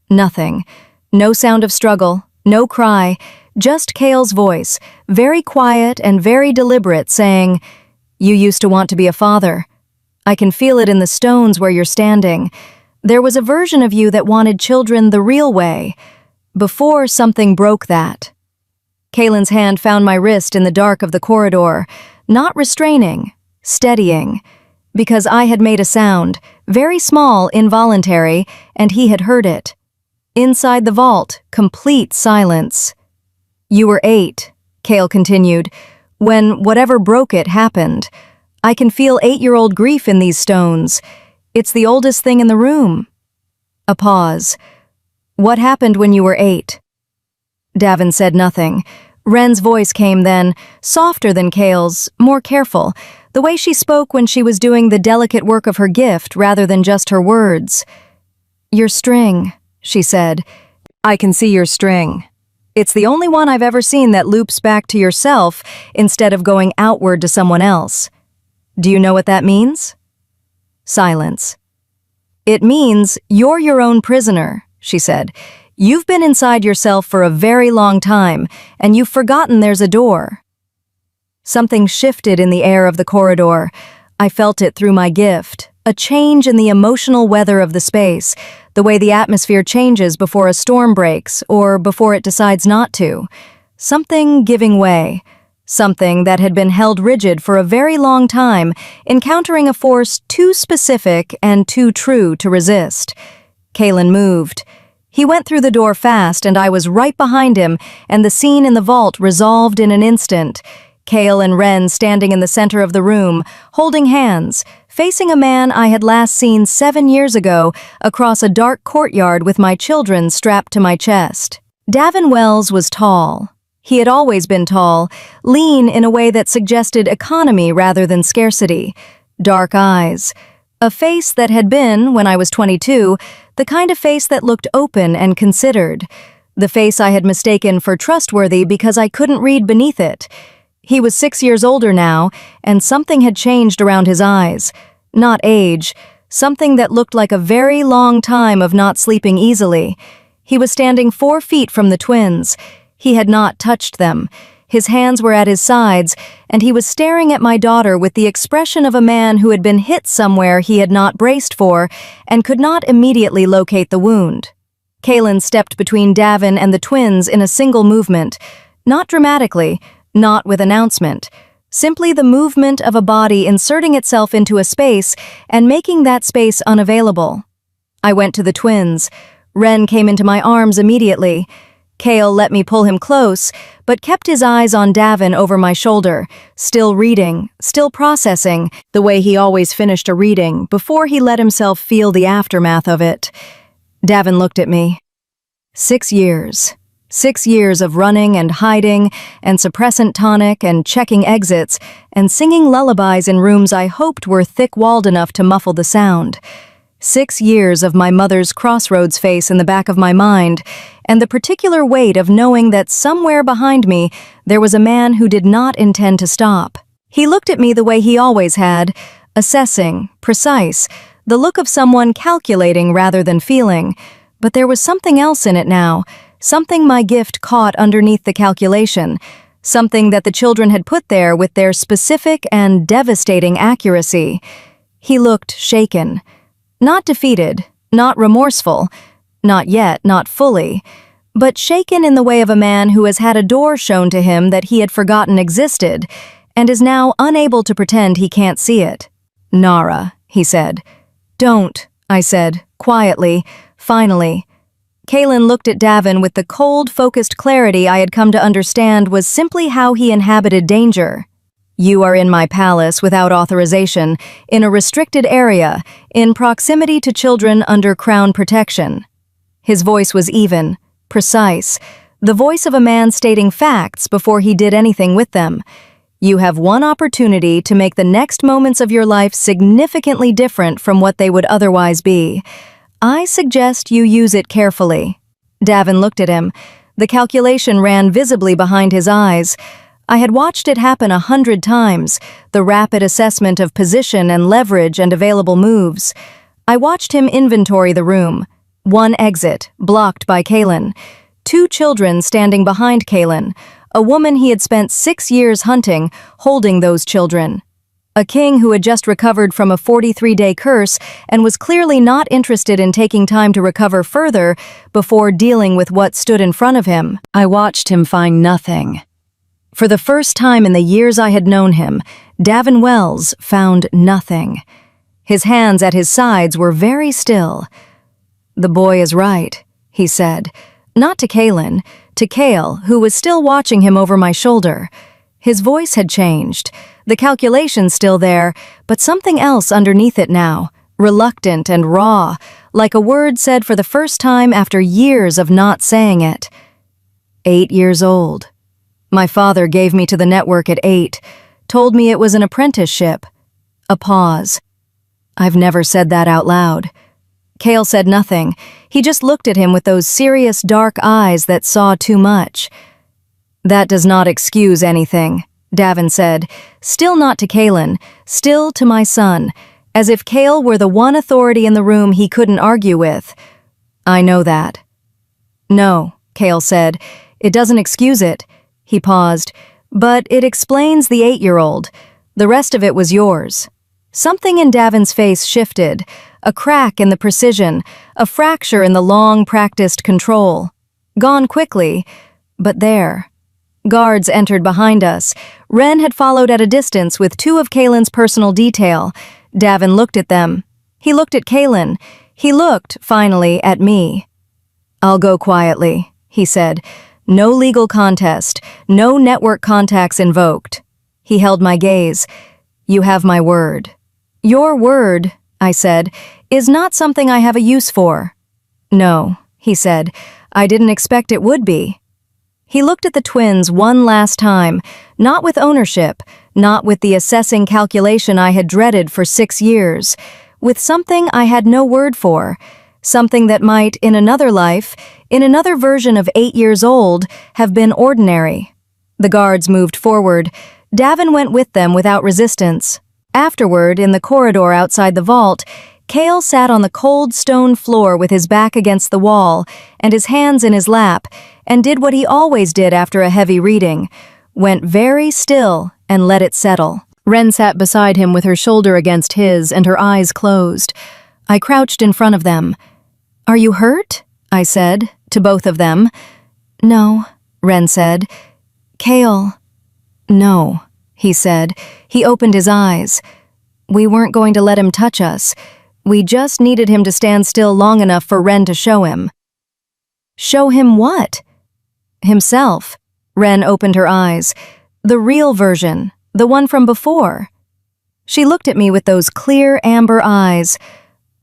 nothing. No sound of struggle, no cry, just Kale's voice, very quiet and very deliberate, saying, "You used to want to be a father. I can feel it in the stones where you're standing. There was a version of you that wanted children the real way, before something broke that." Kalen's hand found my wrist in the dark of the corridor, not restraining, steadying, because I had made a sound, very small, involuntary, and he had heard it. Inside the vault, complete silence. "You were 8, Kale continued, "when whatever broke it happened. I can feel 8-year-old grief in these stones. It's the oldest thing in the room." A pause. "What happened when you were 8? Davin said nothing. Ren's voice came then, softer than Kale's, more careful, the way she spoke when she was doing the delicate work of her gift rather than just her words. "Your string," she said. "I can see your string. It's the only one I've ever seen that loops back to yourself instead of going outward to someone else. Do you know what that means?" Silence. "It means you're your own prisoner," she said. "You've been inside yourself for a very long time, and you've forgotten there's a door." Something shifted in the air of the corridor. I felt it through my gift, a change in the emotional weather of the space, the way the atmosphere changes before a storm breaks or before it decides not to. Something giving way. Something that had been held rigid for a very long time, encountering a force too specific and too true to resist. Kalen moved. He went through the door fast, and I was right behind him, and the scene in the vault resolved in an instant. Kale and Ren standing in the center of the room, holding hands, facing a man I had last seen 7 years ago across a dark courtyard with my children strapped to my chest. Davin Wells was tall. He had always been tall, lean in a way that suggested economy rather than scarcity. Dark eyes. A face that had been, when I was 22, the kind of face that looked open and considered. The face I had mistaken for trustworthy because I couldn't read beneath it. He was 6 years older now, and something had changed around his eyes. Not age, something that looked like a very long time of not sleeping easily. He was standing 4 feet from the twins. He had not touched them. His hands were at his sides, and he was staring at my daughter with the expression of a man who had been hit somewhere he had not braced for and could not immediately locate the wound. Kalen stepped between Davin and the twins in a single movement, not dramatically, not with announcement, simply the movement of a body inserting itself into a space and making that space unavailable. I went to the twins. Ren came into my arms immediately. Kale let me pull him close, but kept his eyes on Davin over my shoulder, still reading, still processing, the way he always finished a reading before he let himself feel the aftermath of it. Davin looked at me. 6 years. 6 years of running and hiding and suppressant tonic and checking exits and singing lullabies in rooms I hoped were thick-walled enough to muffle the sound. 6 years of my mother's crossroads face in the back of my mind, and the particular weight of knowing that somewhere behind me there was a man who did not intend to stop. He looked at me the way he always had, assessing, precise, the look of someone calculating rather than feeling. But there was something else in it now, something my gift caught underneath the calculation, something that the children had put there with their specific and devastating accuracy. He looked shaken. Not defeated, not remorseful, not yet, not fully, but shaken in the way of a man who has had a door shown to him that he had forgotten existed and is now unable to pretend he can't see it. "Nara," he said. "Don't," I said, quietly, finally. Kalen looked at Davin with the cold, focused clarity I had come to understand was simply how he inhabited danger. "You are in my palace without authorization, in a restricted area, in proximity to children under crown protection." His voice was even, precise, the voice of a man stating facts before he did anything with them. "You have one opportunity to make the next moments of your life significantly different from what they would otherwise be. I suggest you use it carefully." Davin looked at him. The calculation ran visibly behind his eyes. I had watched it happen 100 times, the rapid assessment of position and leverage and available moves. I watched him inventory the room. One exit, blocked by Kaylin. 2 children standing behind Kaylin. A woman he had spent 6 years hunting, holding those children. A king who had just recovered from a 43-day curse and was clearly not interested in taking time to recover further before dealing with what stood in front of him. I watched him find nothing. For the first time in the years I had known him, Davin Wells found nothing. His hands at his sides were very still. "The boy is right," he said. Not to Kaylin, to Kale, who was still watching him over my shoulder. His voice had changed, the calculation still there, but something else underneath it now, reluctant and raw, like a word said for the first time after years of not saying it. 8 years old. My father gave me to the network at 8, told me it was an apprenticeship. A pause. I've never said that out loud. Kale said nothing. He just looked at him with those serious dark eyes that saw too much. "That does not excuse anything," Davin said, still not to Kaylin, still to my son, as if Kale were the one authority in the room he couldn't argue with. "I know that." "No," Kale said, "it doesn't excuse it." He paused. "But it explains the 8-year-old. The rest of it was yours." Something in Davin's face shifted, a crack in the precision, a fracture in the long-practiced control. Gone quickly, but there. Guards entered behind us. Ren had followed at a distance with 2 of Kaylin's personal detail. Davin looked at them. He looked at Kaylin. He looked, finally, at me. "I'll go quietly," he said. "No legal contest, no network contacts invoked." He held my gaze. "You have my word." "Your word," I said, "is not something I have a use for." "No," he said. "I didn't expect it would be." He looked at the twins one last time, not with ownership, not with the assessing calculation I had dreaded for 6 years, with something I had no word for, something that might, in another life, in another version of 8 years old, have been ordinary. The guards moved forward. Davin went with them without resistance. Afterward, in the corridor outside the vault, Kale sat on the cold stone floor with his back against the wall and his hands in his lap, and did what he always did after a heavy reading, went very still and let it settle. Ren sat beside him with her shoulder against his and her eyes closed. I crouched in front of them. "Are you hurt?" I said, to both of them. "No," Ren said. "Kale." "No," he said. He opened his eyes. "We weren't going to let him touch us. We just needed him to stand still long enough for Ren to show him." "Show him what?" "Himself." Ren opened her eyes. "The real version, the one from before." She looked at me with those clear amber eyes.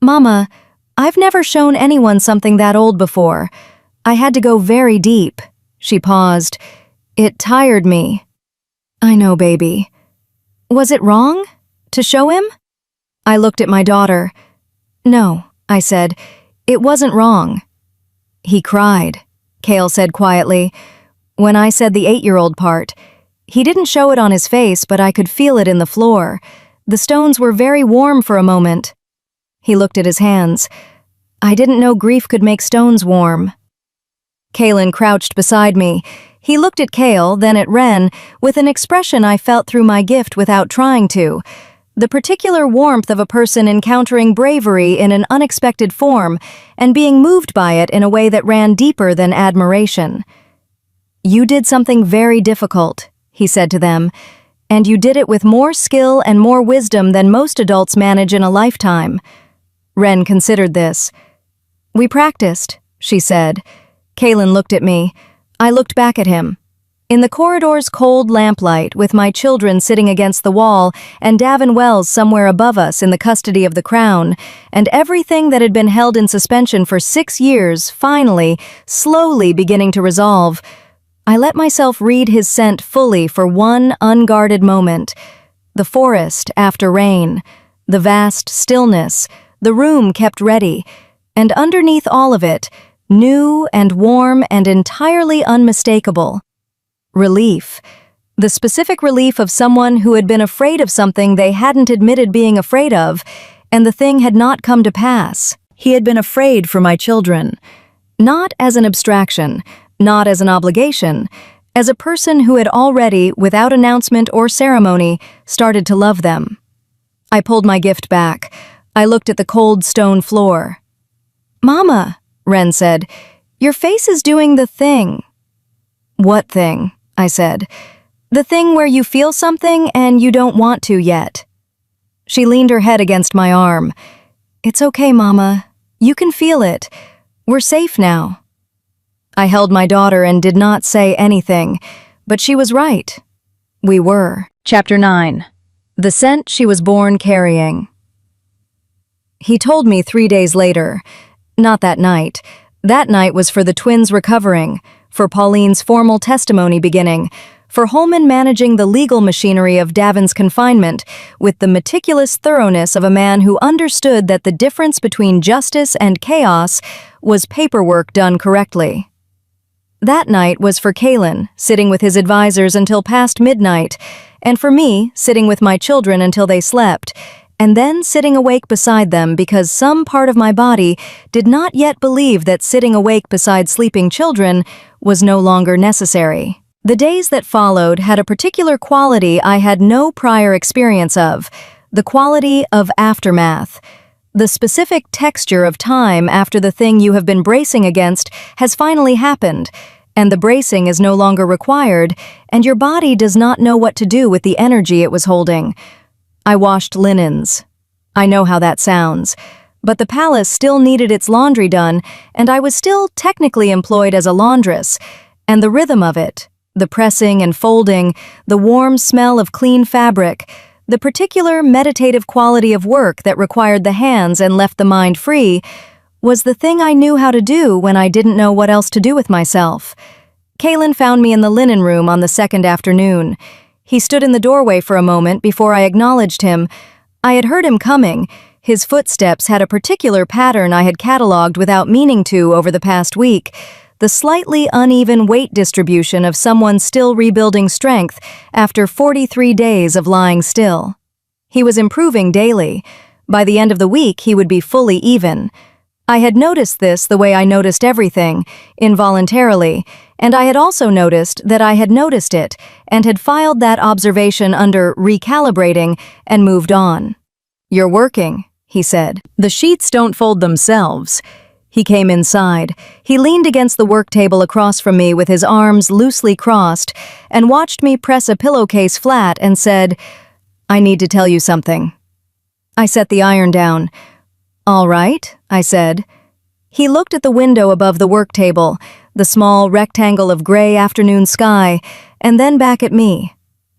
"Mama, I've never shown anyone something that old before. I had to go very deep." She paused. "It tired me." "I know, baby." "Was it wrong? To show him?" I looked at my daughter. "No," I said. "It wasn't wrong." "He cried," Kale said quietly. "When I said the 8-year-old part. He didn't show it on his face, but I could feel it in the floor. The stones were very warm for a moment." He looked at his hands. "I didn't know grief could make stones warm." Kaylin crouched beside me. He looked at Kale, then at Ren, with an expression I felt through my gift without trying to. The particular warmth of a person encountering bravery in an unexpected form and being moved by it in a way that ran deeper than admiration. "You did something very difficult," he said to them, "and you did it with more skill and more wisdom than most adults manage in a lifetime." Ren considered this. "We practiced," she said. Kaylin looked at me. I looked back at him. In the corridor's cold lamplight, with my children sitting against the wall and Davin Wells somewhere above us in the custody of the crown, and everything that had been held in suspension for 6 years finally, slowly beginning to resolve, I let myself read his scent fully for one unguarded moment. The forest after rain, the vast stillness, the room kept ready, and underneath all of it, new and warm and entirely unmistakable. Relief. The specific relief of someone who had been afraid of something they hadn't admitted being afraid of, and the thing had not come to pass. He had been afraid for my children. Not as an abstraction, not as an obligation, as a person who had already, without announcement or ceremony, started to love them. I pulled my gift back. I looked at the cold stone floor. "Mama," Ren said, "your face is doing the thing." "What thing?" I said. "The thing where you feel something and you don't want to yet." She leaned her head against my arm. "It's okay, Mama. You can feel it. We're safe now." I held my daughter and did not say anything, but she was right. We were. Chapter 9. The Scent She Was Born Carrying. He told me 3 days later. Not that night. That night was for the twins recovering, for Pauline's formal testimony beginning, for Holman managing the legal machinery of Davin's confinement with the meticulous thoroughness of a man who understood that the difference between justice and chaos was paperwork done correctly. That night was for Kalen, sitting with his advisors until past midnight, and for me, sitting with my children until they slept, and then sitting awake beside them because some part of my body did not yet believe that sitting awake beside sleeping children was no longer necessary. The days that followed had a particular quality I had no prior experience of, the quality of aftermath. The specific texture of time after the thing you have been bracing against has finally happened, and the bracing is no longer required, and your body does not know what to do with the energy it was holding. I washed linens. I know how that sounds. But the palace still needed its laundry done, and I was still technically employed as a laundress, and the rhythm of it, the pressing and folding, the warm smell of clean fabric, the particular meditative quality of work that required the hands and left the mind free, was the thing I knew how to do when I didn't know what else to do with myself. Kalen found me in the linen room on the second afternoon. He stood in the doorway for a moment before I acknowledged him. I had heard him coming. His footsteps had a particular pattern I had catalogued without meaning to over the past week, the slightly uneven weight distribution of someone still rebuilding strength after 43 days of lying still. He was improving daily. By the end of the week, he would be fully even. I had noticed this the way I noticed everything, involuntarily, and I had also noticed that I had noticed it and had filed that observation under recalibrating and moved on. "You're working," he said. "The sheets don't fold themselves." He came inside. He leaned against the work table across from me with his arms loosely crossed and watched me press a pillowcase flat and said, "I need to tell you something." I set the iron down. "All right," I said. He looked at the window above the work table, the small rectangle of gray afternoon sky, and then back at me.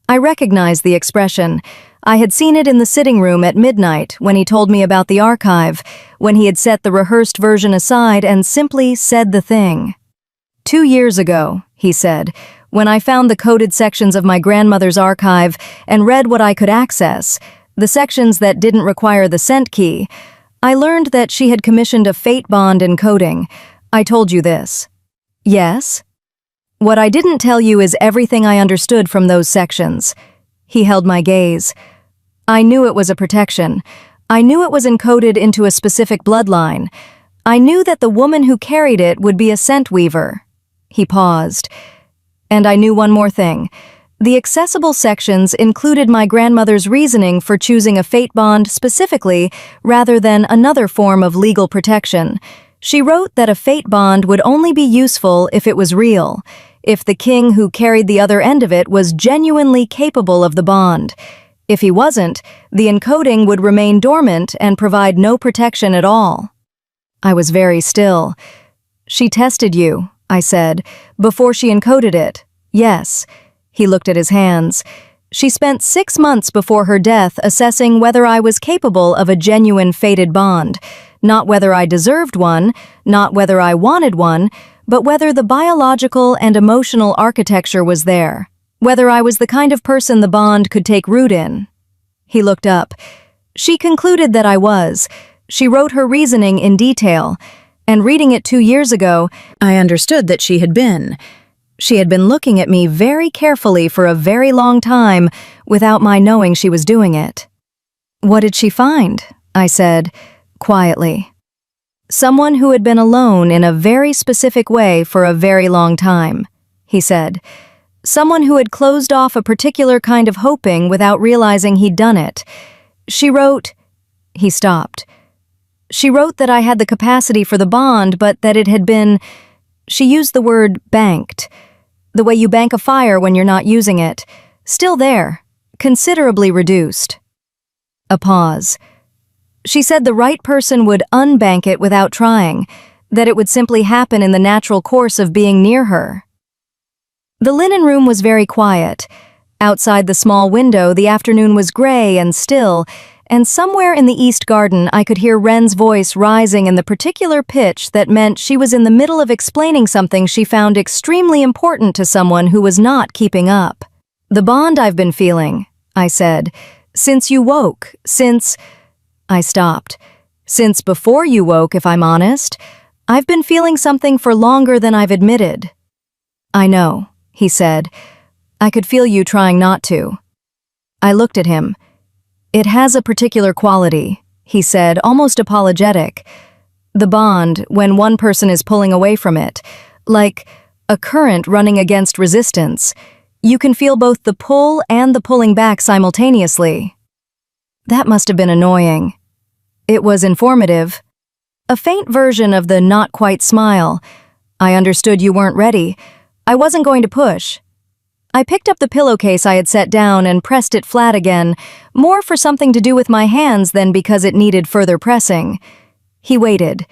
I recognized the expression. I had seen it in the sitting room at midnight when he told me about the archive, when he had set the rehearsed version aside and simply said the thing. 2 years ago, he said, when I found the coded sections of my grandmother's archive and read what I could access, the sections that didn't require the scent key, I learned that she had commissioned a fate bond encoding. I told you this. Yes? What I didn't tell you is everything I understood from those sections. He held my gaze. I knew it was a protection. I knew it was encoded into a specific bloodline. I knew that the woman who carried it would be a scent weaver. He paused. And I knew one more thing. The accessible sections included my grandmother's reasoning for choosing a fate bond specifically rather than another form of legal protection. She wrote that a fate bond would only be useful if it was real, if the king who carried the other end of it was genuinely capable of the bond. If he wasn't, the encoding would remain dormant and provide no protection at all. I was very still. "She tested you," I said, "before she encoded it." "Yes." He looked at his hands. "She spent 6 months before her death assessing whether I was capable of a genuine fated bond, not whether I deserved one, not whether I wanted one, but whether the biological and emotional architecture was there, whether I was the kind of person the bond could take root in." He looked up. "She concluded that I was. She wrote her reasoning in detail, and reading it 2 years ago, I understood that she had been. She had been looking at me very carefully for a very long time without my knowing she was doing it. "What did she find?" I said, quietly. "Someone who had been alone in a very specific way for a very long time," he said. "Someone who had closed off a particular kind of hoping without realizing he'd done it. She wrote—" He stopped. "She wrote that I had the capacity for the bond, but that it had been—" She used the word banked. The way you bank a fire when you're not using it. Still there, considerably reduced. A pause. "She said the right person would unbank it without trying, that it would simply happen in the natural course of being near her." The linen room was very quiet. Outside the small window, the afternoon was gray and still, and somewhere in the east garden I could hear Wren's voice rising in the particular pitch that meant she was in the middle of explaining something she found extremely important to someone who was not keeping up. "The bond I've been feeling," I said, "since you woke, since—" I stopped. "Since before you woke, if I'm honest. I've been feeling something for longer than I've admitted." "I know," he said. "I could feel you trying not to." I looked at him. "It has a particular quality," he said, almost apologetic. "The bond, when one person is pulling away from it, like a current running against resistance. You can feel both the pull and the pulling back simultaneously." That must have been annoying. It was informative. A faint version of the not quite smile. "I understood you weren't ready. I wasn't going to push." I picked up the pillowcase I had set down and pressed it flat again, more for something to do with my hands than because it needed further pressing. He waited.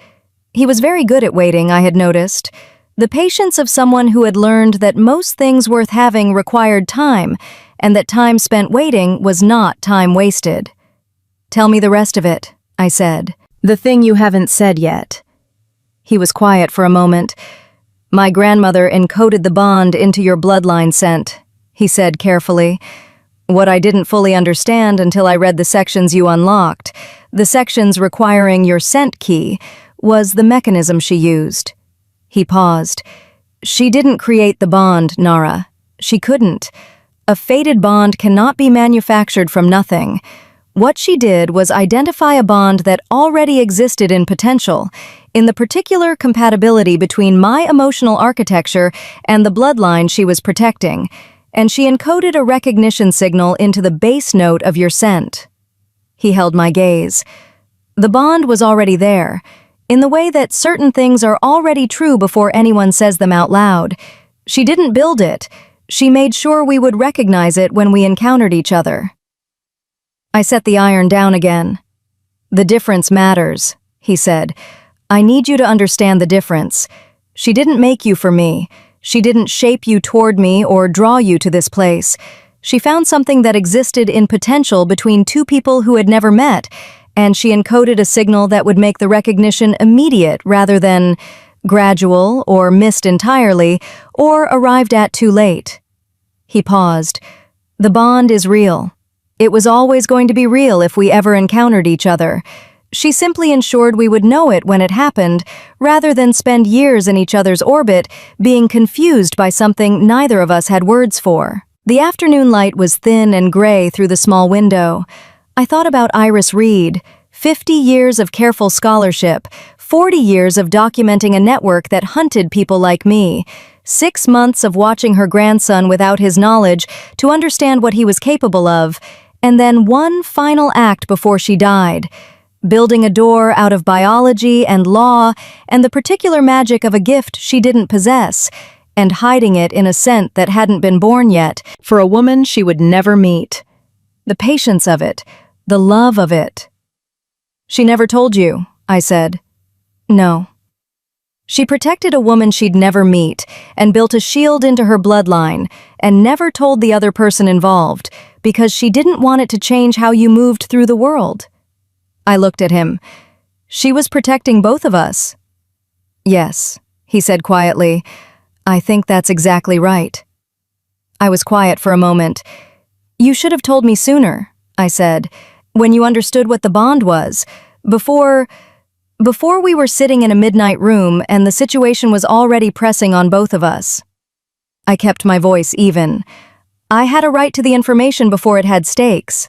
He was very good at waiting, I had noticed. The patience of someone who had learned that most things worth having required time, and that time spent waiting was not time wasted. "Tell me the rest of it," I said. "The thing you haven't said yet." He was quiet for a moment. "My grandmother encoded the bond into your bloodline scent," he said carefully. "What I didn't fully understand until I read the sections you unlocked, the sections requiring your scent key, was the mechanism she used." He paused. "She didn't create the bond, Nara. She couldn't. A fated bond cannot be manufactured from nothing. What she did was identify a bond that already existed in potential, in the particular compatibility between my emotional architecture and the bloodline she was protecting, and she encoded a recognition signal into the base note of your scent." He held my gaze. "The bond was already there, in the way that certain things are already true before anyone says them out loud. She didn't build it. She made sure we would recognize it when we encountered each other." I set the iron down again. "The difference matters," he said. "I need you to understand the difference. She didn't make you for me. She didn't shape you toward me or draw you to this place. She found something that existed in potential between two people who had never met, and she encoded a signal that would make the recognition immediate rather than gradual or missed entirely or arrived at too late." He paused. "The bond is real. It was always going to be real if we ever encountered each other. She simply ensured we would know it when it happened, rather than spend years in each other's orbit, being confused by something neither of us had words for." The afternoon light was thin and gray through the small window. I thought about Iris Reed, 50 years of careful scholarship, 40 years of documenting a network that hunted people like me, 6 months of watching her grandson without his knowledge to understand what he was capable of, and then one final act before she died, building a door out of biology and law and the particular magic of a gift she didn't possess, and hiding it in a scent that hadn't been born yet, for a woman she would never meet. The patience of it, the love of it. "She never told you," I said. "No." "She protected a woman she'd never meet and built a shield into her bloodline and never told the other person involved because she didn't want it to change how you moved through the world." I looked at him. "She was protecting both of us." "Yes," he said quietly. "I think that's exactly right." I was quiet for a moment. "You should have told me sooner," I said, "when you understood what the bond was, before we were sitting in a midnight room and the situation was already pressing on both of us." I kept my voice even. I had a right to the information before it had stakes.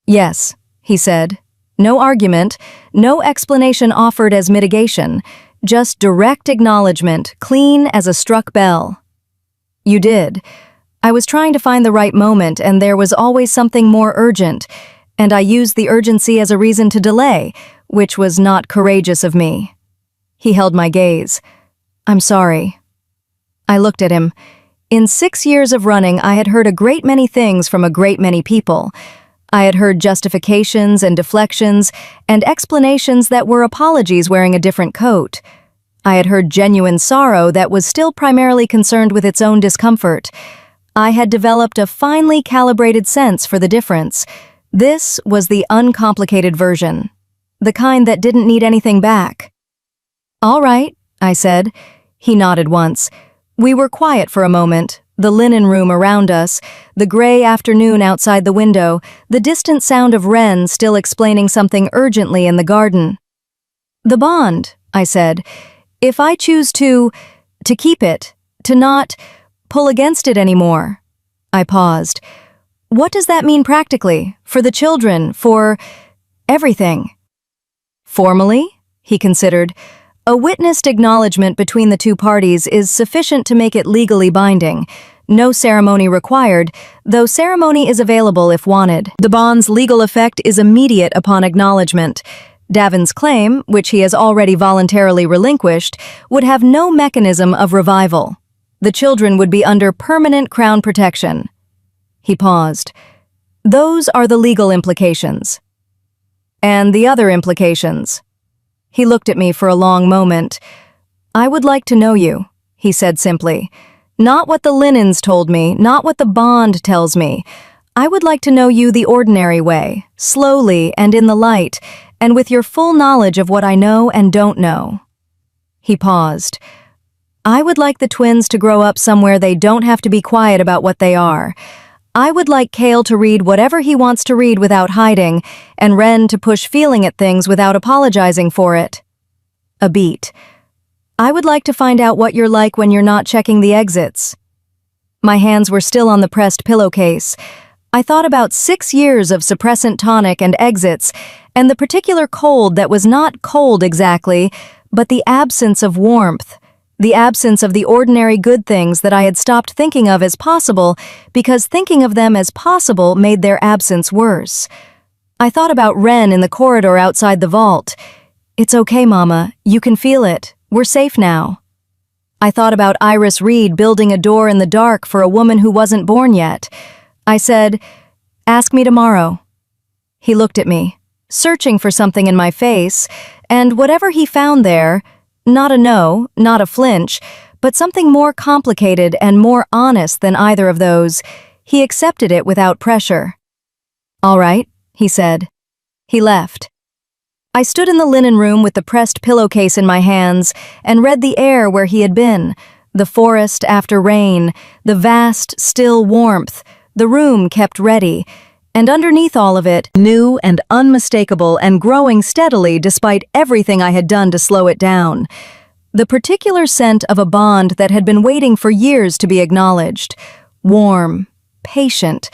Yes, he said. No argument, no explanation offered as mitigation, just direct acknowledgement, clean as a struck bell. You did. I was trying to find the right moment, and there was always something more urgent, and I used the urgency as a reason to delay, which was not courageous of me. He held my gaze. I'm sorry. I looked at him. In 6 years of running, I had heard a great many things from a great many people. I had heard justifications and deflections and explanations that were apologies wearing a different coat. I had heard genuine sorrow that was still primarily concerned with its own discomfort. I had developed a finely calibrated sense for the difference. This was the uncomplicated version, the kind that didn't need anything back. All right, I said. He nodded once. We were quiet for a moment, the linen room around us, the gray afternoon outside the window, the distant sound of Wren still explaining something urgently in the garden. The bond, I said. If I choose to keep it, to not pull against it anymore. I paused. What does that mean practically, for the children, for everything? Formally, he considered, a witnessed acknowledgement between the two parties is sufficient to make it legally binding. No ceremony required, though ceremony is available if wanted. The bond's legal effect is immediate upon acknowledgement. Davin's claim, which he has already voluntarily relinquished, would have no mechanism of revival. The children would be under permanent Crown protection. He paused. Those are the legal implications. And the other implications? He looked at me for a long moment. I would like to know you, he said simply. Not what the linens told me, not what the bond tells me. I would like to know you the ordinary way, slowly and in the light, and with your full knowledge of what I know and don't know. He paused. I would like the twins to grow up somewhere they don't have to be quiet about what they are. I would like Cale to read whatever he wants to read without hiding, and Wren to push feeling at things without apologizing for it. A beat. I would like to find out what you're like when you're not checking the exits. My hands were still on the pressed pillowcase. I thought about 6 years of suppressant tonic and exits, and the particular cold that was not cold exactly, but the absence of warmth. The absence of the ordinary good things that I had stopped thinking of as possible because thinking of them as possible made their absence worse. I thought about Wren in the corridor outside the vault. It's okay, Mama. You can feel it. We're safe now. I thought about Iris Reed building a door in the dark for a woman who wasn't born yet. I said, ask me tomorrow. He looked at me, searching for something in my face, and whatever he found there, not a no, not a flinch, but something more complicated and more honest than either of those, he accepted it without pressure. All right, he said. He left. I stood in the linen room with the pressed pillowcase in my hands and read the air where he had been, the forest after rain, the vast, still warmth, the room kept ready, and underneath all of it, new and unmistakable and growing steadily despite everything I had done to slow it down, the particular scent of a bond that had been waiting for years to be acknowledged, warm, patient,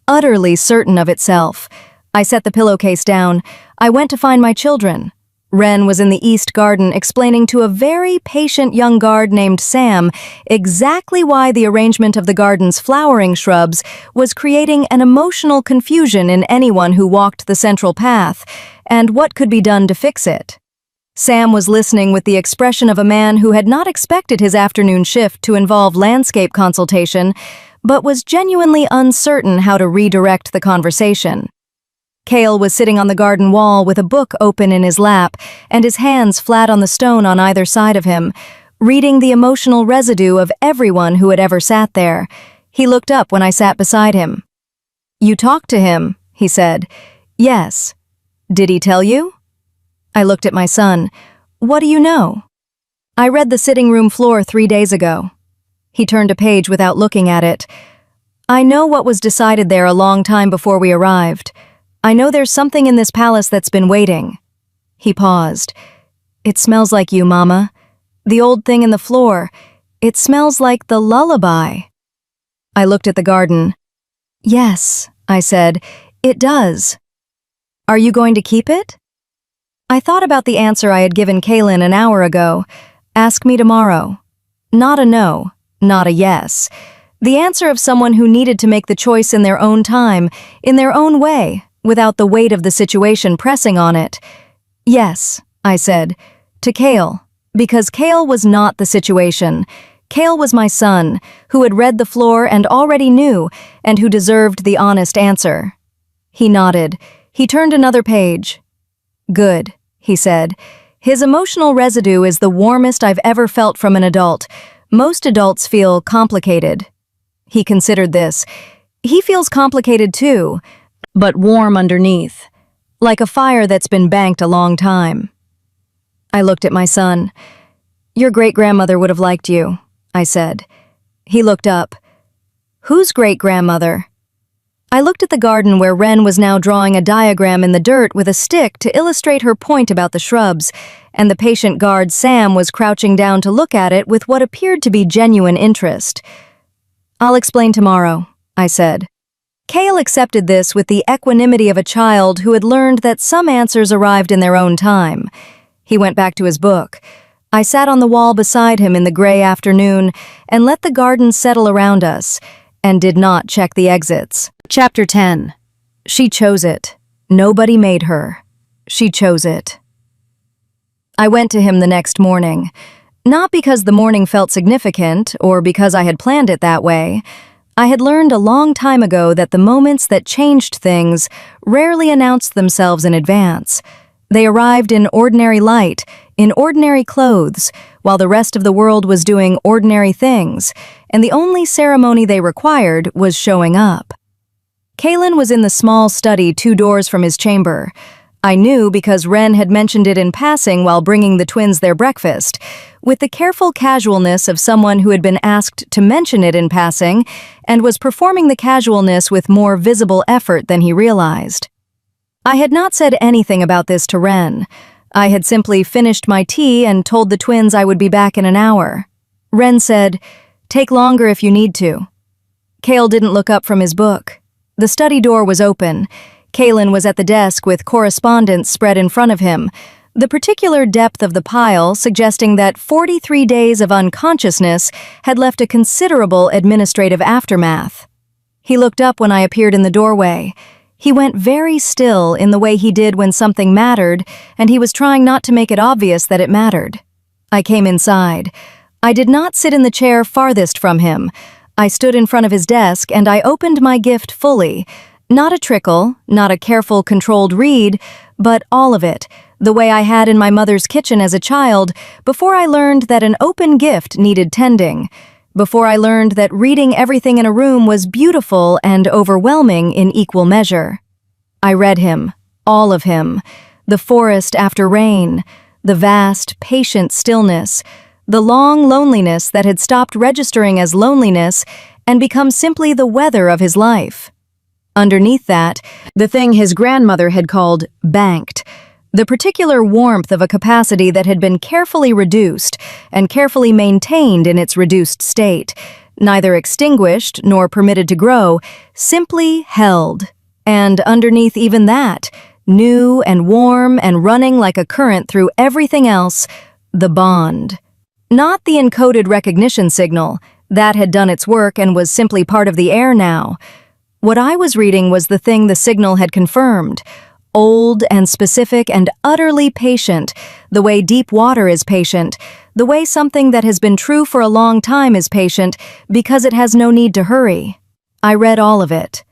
utterly certain of itself. I set the pillowcase down. I went to find my children. Wren was in the east garden explaining to a very patient young guard named Sam exactly why the arrangement of the garden's flowering shrubs was creating an emotional confusion in anyone who walked the central path, and what could be done to fix it. Sam was listening with the expression of a man who had not expected his afternoon shift to involve landscape consultation, but was genuinely uncertain how to redirect the conversation. Cale was sitting on the garden wall with a book open in his lap and his hands flat on the stone on either side of him, reading the emotional residue of everyone who had ever sat there. He looked up when I sat beside him. You talked to him, he said. Yes. Did he tell you? I looked at my son. What do you know? I read the sitting room floor 3 days ago. He turned a page without looking at it. I know what was decided there a long time before we arrived. I know there's something in this palace that's been waiting. He paused. It smells like you, Mama. The old thing in the floor. It smells like the lullaby. I looked at the garden. Yes, I said, it does. Are you going to keep it? I thought about the answer I had given Kaylin an hour ago. Ask me tomorrow. Not a no, not a yes. The answer of someone who needed to make the choice in their own time, in their own way, without the weight of the situation pressing on it. Yes, I said, to Kale, because Kale was not the situation. Kale was my son, who had read the floor and already knew, and who deserved the honest answer. He nodded. He turned another page. Good, he said. His emotional residue is the warmest I've ever felt from an adult. Most adults feel complicated. He considered this. He feels complicated too, but warm underneath, like a fire that's been banked a long time. I looked at my son. Your great-grandmother would have liked you, I said. He looked up. Whose great-grandmother? I looked at the garden where Wren was now drawing a diagram in the dirt with a stick to illustrate her point about the shrubs, and the patient guard Sam was crouching down to look at it with what appeared to be genuine interest. I'll explain tomorrow, I said. Kale accepted this with the equanimity of a child who had learned that some answers arrived in their own time. He went back to his book. I sat on the wall beside him in the gray afternoon and let the garden settle around us, and did not check the exits. Chapter 10. She chose it. Nobody made her. She chose it. I went to him the next morning. Not because the morning felt significant or because I had planned it that way. I had learned a long time ago that the moments that changed things rarely announced themselves in advance. They arrived in ordinary light, in ordinary clothes, while the rest of the world was doing ordinary things, and the only ceremony they required was showing up. Kaylin was in the small study 2 doors from his chamber. I knew because Wren had mentioned it in passing while bringing the twins their breakfast, with the careful casualness of someone who had been asked to mention it in passing and was performing the casualness with more visible effort than he realized. I had not said anything about this to Wren. I had simply finished my tea and told the twins I would be back in an hour. Wren said, "Take longer if you need to." Kale didn't look up from his book. The study door was open. Kaylin was at the desk with correspondence spread in front of him, the particular depth of the pile suggesting that 43 days of unconsciousness had left a considerable administrative aftermath. He looked up when I appeared in the doorway. He went very still in the way he did when something mattered, and he was trying not to make it obvious that it mattered. I came inside. I did not sit in the chair farthest from him. I stood in front of his desk and I opened my gift fully. Not a trickle, not a careful, controlled read, but all of it, the way I had in my mother's kitchen as a child, before I learned that an open gift needed tending, before I learned that reading everything in a room was beautiful and overwhelming in equal measure. I read him, all of him, the forest after rain, the vast, patient stillness, the long loneliness that had stopped registering as loneliness and become simply the weather of his life. Underneath that, the thing his grandmother had called banked, the particular warmth of a capacity that had been carefully reduced and carefully maintained in its reduced state, neither extinguished nor permitted to grow, simply held. And underneath even that, new and warm and running like a current through everything else, the bond. Not the encoded recognition signal. That had done its work and was simply part of the air now. What I was reading was the thing the signal had confirmed. Old and specific and utterly patient, the way deep water is patient, the way something that has been true for a long time is patient because it has no need to hurry. I read all of it.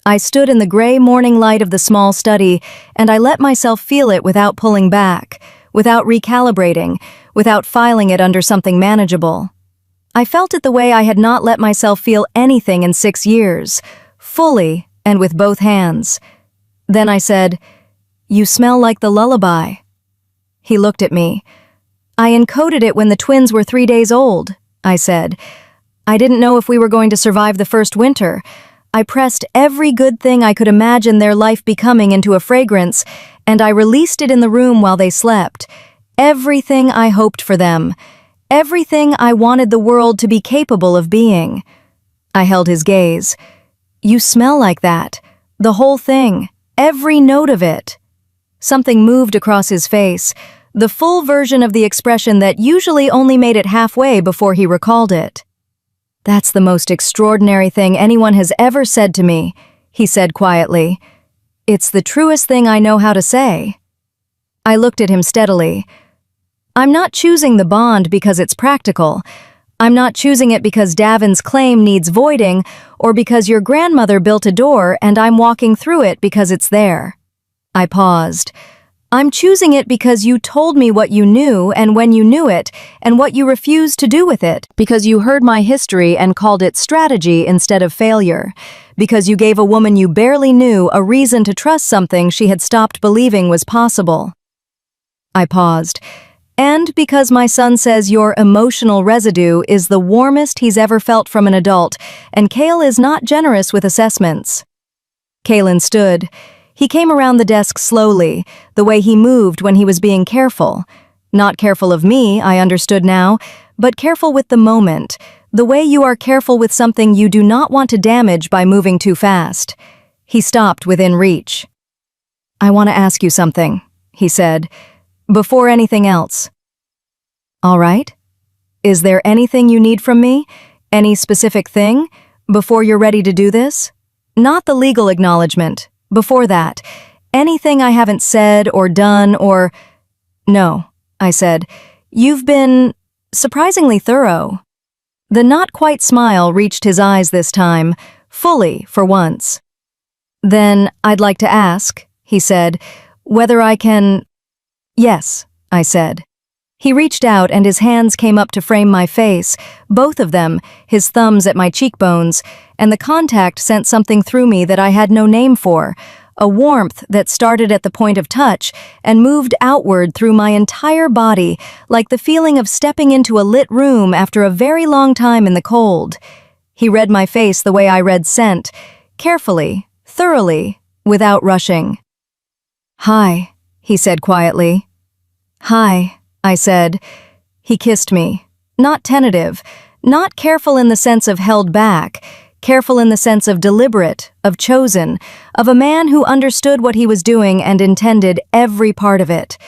I stood in the gray morning light of the small study, and I let myself feel it without pulling back, without recalibrating, without filing it under something manageable. I felt it the way I had not let myself feel anything in 6 years, fully and with both hands. Then I said, "You smell like the lullaby." He looked at me. "I encoded it when the twins were 3 days old," I said. "I didn't know if we were going to survive the first winter. I pressed every good thing I could imagine their life becoming into a fragrance, and I released it in the room while they slept. Everything I hoped for them. Everything I wanted the world to be capable of being. I held his gaze. You smell like that. The whole thing. Every note of it. Something moved across his face, the full version of the expression that usually only made it halfway before he recalled it. That's the most extraordinary thing anyone has ever said to me, he said quietly. It's the truest thing I know how to say. I looked at him steadily. I'm not choosing the bond because it's practical. I'm not choosing it because Davin's claim needs voiding or because your grandmother built a door and I'm walking through it because it's there. I paused. I'm choosing it because you told me what you knew and when you knew it and what you refused to do with it, because you heard my history and called it strategy instead of failure, because you gave a woman you barely knew a reason to trust something she had stopped believing was possible. I paused. And because my son says your emotional residue is the warmest he's ever felt from an adult, and Cale is not generous with assessments. Kalen stood. He came around the desk slowly, the way he moved when he was being careful. Not careful of me, I understood now, but careful with the moment, the way you are careful with something you do not want to damage by moving too fast. He stopped within reach. I want to ask you something, he said. Before anything else. All right? Is there anything you need from me? Any specific thing? Before you're ready to do this? Not the legal acknowledgement. Before that. Anything I haven't said or done or... No, I said. You've been surprisingly thorough. The not-quite smile reached his eyes this time, fully for once. Then I'd like to ask, he said, whether I can... Yes, I said. He reached out and his hands came up to frame my face, both of them, his thumbs at my cheekbones, and the contact sent something through me that I had no name for, a warmth that started at the point of touch and moved outward through my entire body, like the feeling of stepping into a lit room after a very long time in the cold. He read my face the way I read scent, carefully, thoroughly, without rushing. Hi, he said quietly. Hi, I said. He kissed me. Not tentative, not careful in the sense of held back, careful in the sense of deliberate, of chosen, of a man who understood what he was doing and intended every part of it.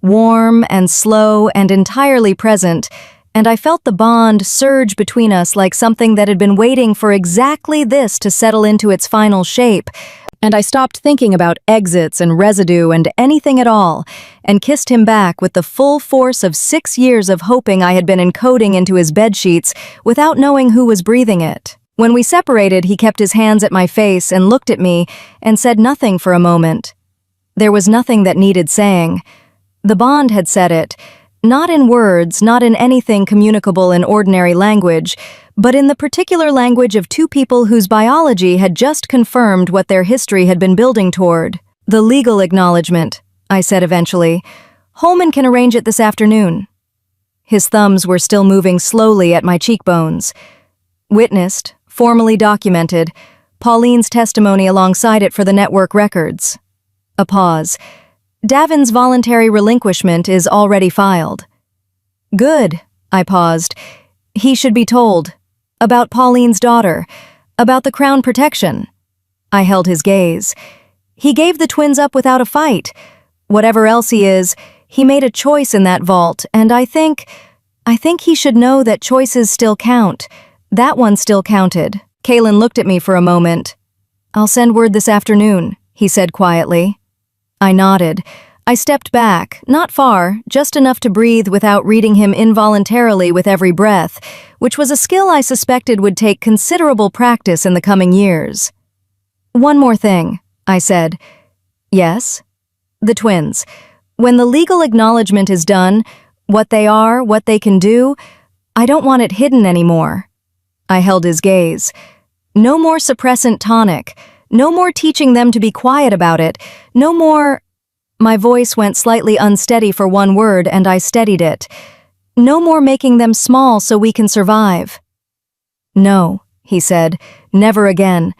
Warm and slow and entirely present, and I felt the bond surge between us like something that had been waiting for exactly this to settle into its final shape, and I stopped thinking about exits and residue and anything at all, and kissed him back with the full force of 6 years of hoping I had been encoding into his bedsheets without knowing who was breathing it. When we separated, he kept his hands at my face and looked at me and said nothing for a moment. There was nothing that needed saying. The bond had said it, not in words, not in anything communicable in ordinary language, but in the particular language of two people whose biology had just confirmed what their history had been building toward. The legal acknowledgement, I said eventually. Holman can arrange it this afternoon. His thumbs were still moving slowly at my cheekbones. Witnessed, formally documented, Pauline's testimony alongside it for the network records. A pause. Davin's voluntary relinquishment is already filed. Good, I paused. He should be told. About Pauline's daughter. About the Crown protection. I held his gaze. He gave the twins up without a fight. Whatever else he is, he made a choice in that vault, and I think he should know that choices still count. That one still counted. Kalen looked at me for a moment. I'll send word this afternoon, he said quietly. I nodded. I stepped back, not far, just enough to breathe without reading him involuntarily with every breath, which was a skill I suspected would take considerable practice in the coming years. One more thing, I said. Yes? The twins. When the legal acknowledgement is done, what they are, what they can do, I don't want it hidden anymore. I held his gaze. No more suppressant tonic. No more teaching them to be quiet about it. No more... My voice went slightly unsteady for one word, and I steadied it. No more making them small so we can survive. No, he said, never again.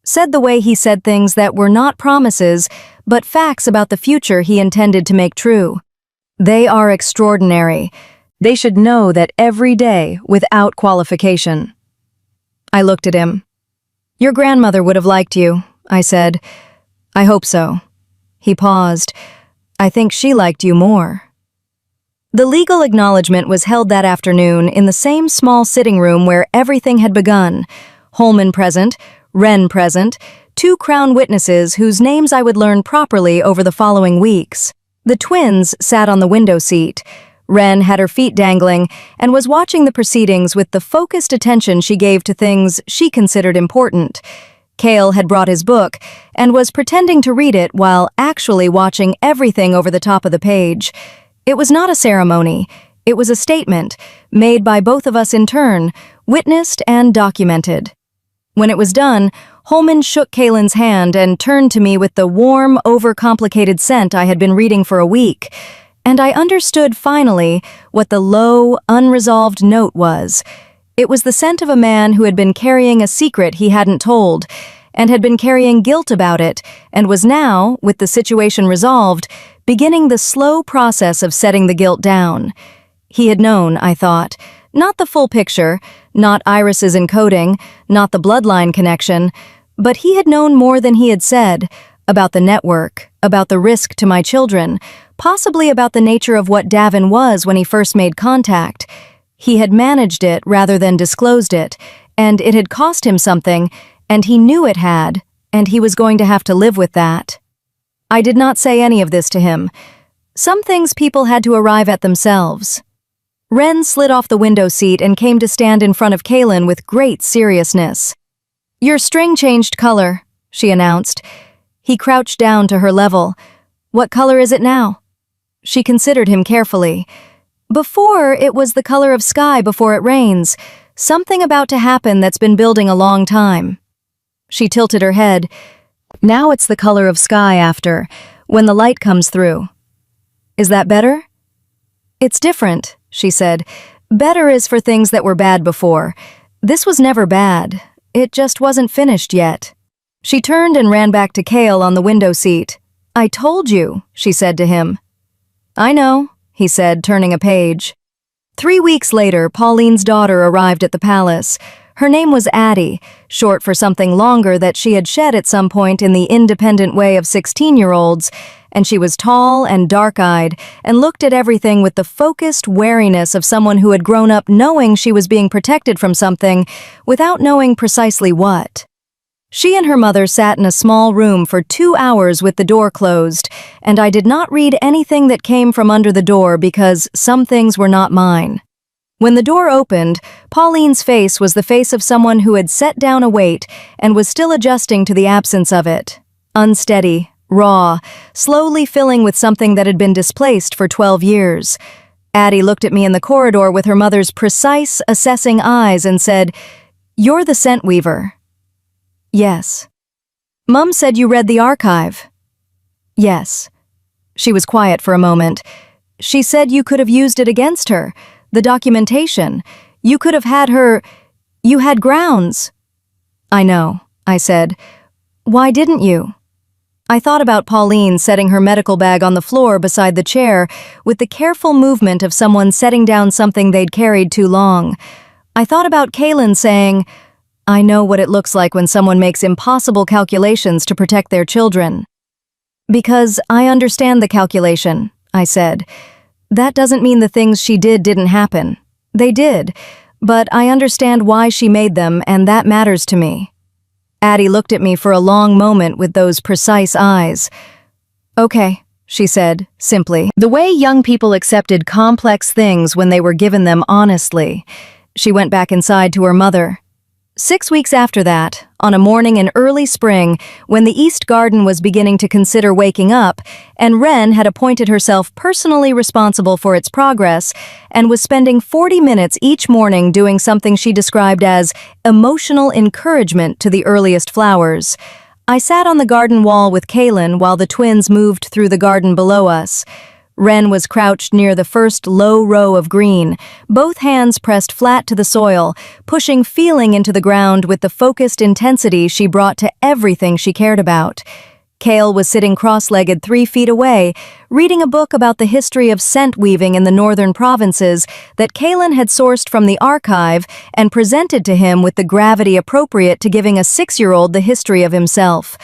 Said the way he said things that were not promises, but facts about the future he intended to make true. They are extraordinary. They should know that every day, without qualification. I looked at him. Your grandmother would have liked you, I said. I hope so. He paused. I think she liked you more. The legal acknowledgement was held that afternoon in the same small sitting room where everything had begun. Holman present, Wren present, 2 Crown witnesses whose names I would learn properly over the following weeks. The twins sat on the window seat. Wren had her feet dangling and was watching the proceedings with the focused attention she gave to things she considered important. Cale had brought his book and was pretending to read it while actually watching everything over the top of the page. It was not a ceremony. It was a statement, made by both of us in turn, witnessed and documented. When it was done, Holman shook Kalen's hand and turned to me with the warm, overcomplicated scent I had been reading for a week. And I understood finally what the low, unresolved note was. It was the scent of a man who had been carrying a secret he hadn't told, and had been carrying guilt about it, and was now, with the situation resolved, beginning the slow process of setting the guilt down. He had known, I thought, not the full picture, not Iris's encoding, not the bloodline connection, but he had known more than he had said, about the network, about the risk to my children, possibly about the nature of what Davin was when he first made contact. He had managed it rather than disclosed it, and it had cost him something, and he knew it had, and he was going to have to live with that. I did not say any of this to him. Some things people had to arrive at themselves. Wren slid off the window seat and came to stand in front of Kalen with great seriousness. Your string changed color, she announced. He crouched down to her level. What color is it now? She considered him carefully. Before, it was the color of sky before it rains, something about to happen that's been building a long time. She tilted her head. Now it's the color of sky after, when the light comes through. Is that better? It's different, she said. Better is for things that were bad before. This was never bad. It just wasn't finished yet. She turned and ran back to Cale on the window seat. I told you, she said to him. I know, he said, turning a page. 3 weeks later, Pauline's daughter arrived at the palace. Her name was Addie, short for something longer that she had shed at some point in the independent way of 16-year-olds, and she was tall and dark-eyed and looked at everything with the focused wariness of someone who had grown up knowing she was being protected from something without knowing precisely what. She and her mother sat in a small room for 2 hours with the door closed, and I did not read anything that came from under the door because some things were not mine. When the door opened, Pauline's face was the face of someone who had set down a weight and was still adjusting to the absence of it. Unsteady, raw, slowly filling with something that had been displaced for 12 years. Addie looked at me in the corridor with her mother's precise, assessing eyes and said, "You're the scent weaver." Yes. Mum said you read the archive. Yes. She was quiet for a moment. She said you could have used it against her. The documentation. You could have had her. You had grounds. I know, I said. Why didn't you? I thought about Pauline setting her medical bag on the floor beside the chair with the careful movement of someone setting down something they'd carried too long. I thought about Kalen saying, I know what it looks like when someone makes impossible calculations to protect their children. Because I understand the calculation, I said. That doesn't mean the things she did didn't happen. They did, but I understand why she made them, and that matters to me. Addie looked at me for a long moment with those precise eyes. Okay, she said, simply. The way young people accepted complex things when they were given them honestly. She went back inside to her mother. 6 weeks after that, on a morning in early spring, when the East Garden was beginning to consider waking up, and Wren had appointed herself personally responsible for its progress, and was spending 40 minutes each morning doing something she described as emotional encouragement to the earliest flowers, I sat on the garden wall with Kalen while the twins moved through the garden below us. Wren was crouched near the first low row of green, both hands pressed flat to the soil, pushing feeling into the ground with the focused intensity she brought to everything she cared about. Kale was sitting cross-legged 3 feet away, reading a book about the history of scent weaving in the northern provinces that Kaylin had sourced from the archive and presented to him with the gravity appropriate to giving a 6-year-old the history of himself.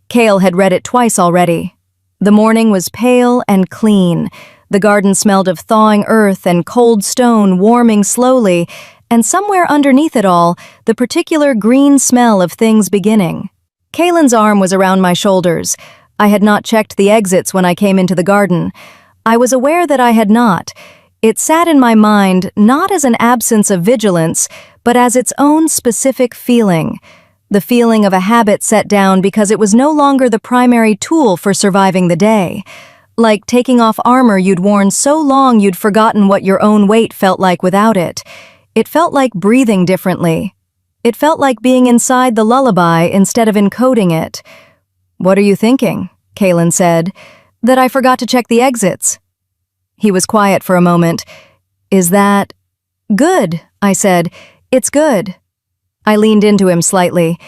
Kale had read it twice already. The morning was pale and clean. The garden smelled of thawing earth and cold stone warming slowly, and somewhere underneath it all, the particular green smell of things beginning. Kaylin's arm was around my shoulders. I had not checked the exits when I came into the garden. I was aware that I had not. It sat in my mind not as an absence of vigilance, but as its own specific feeling. The feeling of a habit set down because it was no longer the primary tool for surviving the day. Like taking off armor you'd worn so long you'd forgotten what your own weight felt like without it. It felt like breathing differently. It felt like being inside the lullaby instead of encoding it. "What are you thinking?" Kaylin said. "That I forgot to check the exits." He was quiet for a moment. "Is that—" "Good," I said. "It's good." I leaned into him slightly.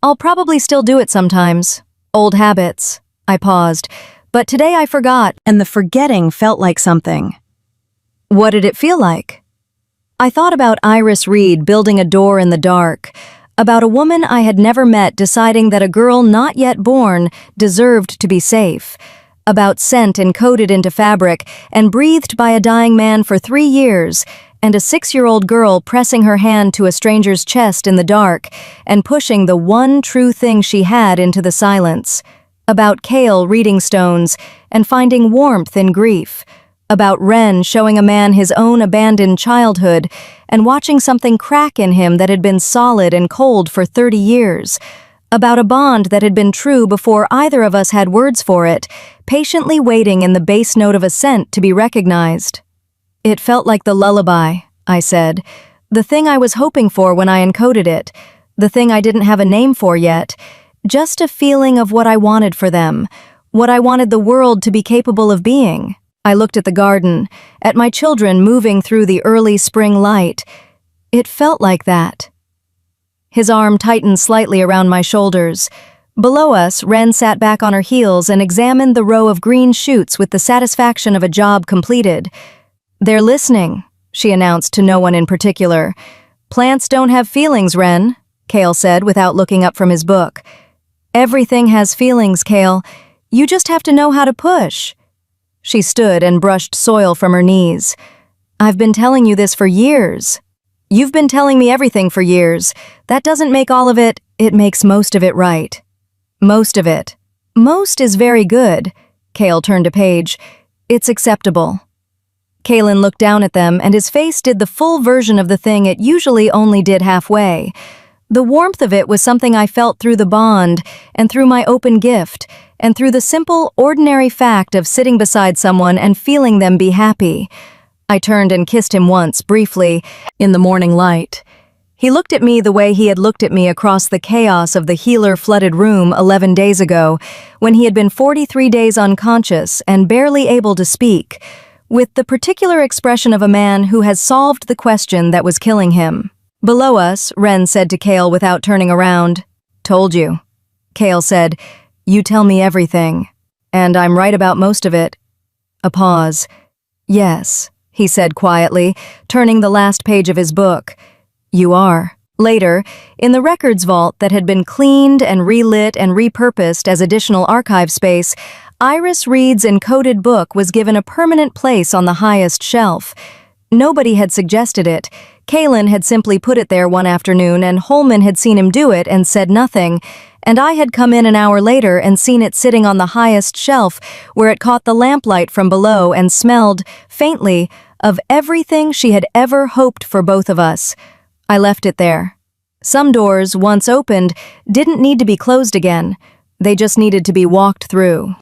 "I'll probably still do it sometimes. Old habits." I paused. "But today I forgot, and the forgetting felt like something." "What did it feel like?" I thought about Iris Reed building a door in the dark, about a woman I had never met deciding that a girl not yet born deserved to be safe, about scent encoded into fabric and breathed by a dying man for 3 years, and a 6-year-old girl pressing her hand to a stranger's chest in the dark and pushing the one true thing she had into the silence, about Kale reading stones and finding warmth in grief, about Ren showing a man his own abandoned childhood and watching something crack in him that had been solid and cold for 30 years, about a bond that had been true before either of us had words for it, patiently waiting in the bass note of a scent to be recognized. "It felt like the lullaby," I said, "the thing I was hoping for when I encoded it, the thing I didn't have a name for yet, just a feeling of what I wanted for them, what I wanted the world to be capable of being." I looked at the garden, at my children moving through the early spring light. It felt like that. His arm tightened slightly around my shoulders. Below us, Ren sat back on her heels and examined the row of green shoots with the satisfaction of a job completed. "They're listening," she announced to no one in particular. "Plants don't have feelings, Ren," Kale said without looking up from his book. "Everything has feelings, Kale. You just have to know how to push." She stood and brushed soil from her knees. "I've been telling you this for years." "You've been telling me everything for years. That doesn't make all of it, it makes most of it right." "Most of it." "Most is very good." Kale turned a page. "It's acceptable." Kaylin looked down at them, and his face did the full version of the thing it usually only did halfway. The warmth of it was something I felt through the bond, and through my open gift, and through the simple, ordinary fact of sitting beside someone and feeling them be happy. I turned and kissed him once, briefly, in the morning light. He looked at me the way he had looked at me across the chaos of the healer-flooded room 11 days ago, when he had been 43 days unconscious and barely able to speak, with the particular expression of a man who has solved the question that was killing him. Below us, Ren said to Kale without turning around, "Told you." Kale said, "You tell me everything, and I'm right about most of it." A pause. "Yes," he said quietly, turning the last page of his book. "You are." Later, in the records vault that had been cleaned and relit and repurposed as additional archive space, Iris Reed's encoded book was given a permanent place on the highest shelf. Nobody had suggested it. Kaylin had simply put it there one afternoon, and Holman had seen him do it and said nothing, and I had come in an hour later and seen it sitting on the highest shelf where it caught the lamplight from below and smelled, faintly, of everything she had ever hoped for both of us. I left it there. Some doors, once opened, didn't need to be closed again. They just needed to be walked through.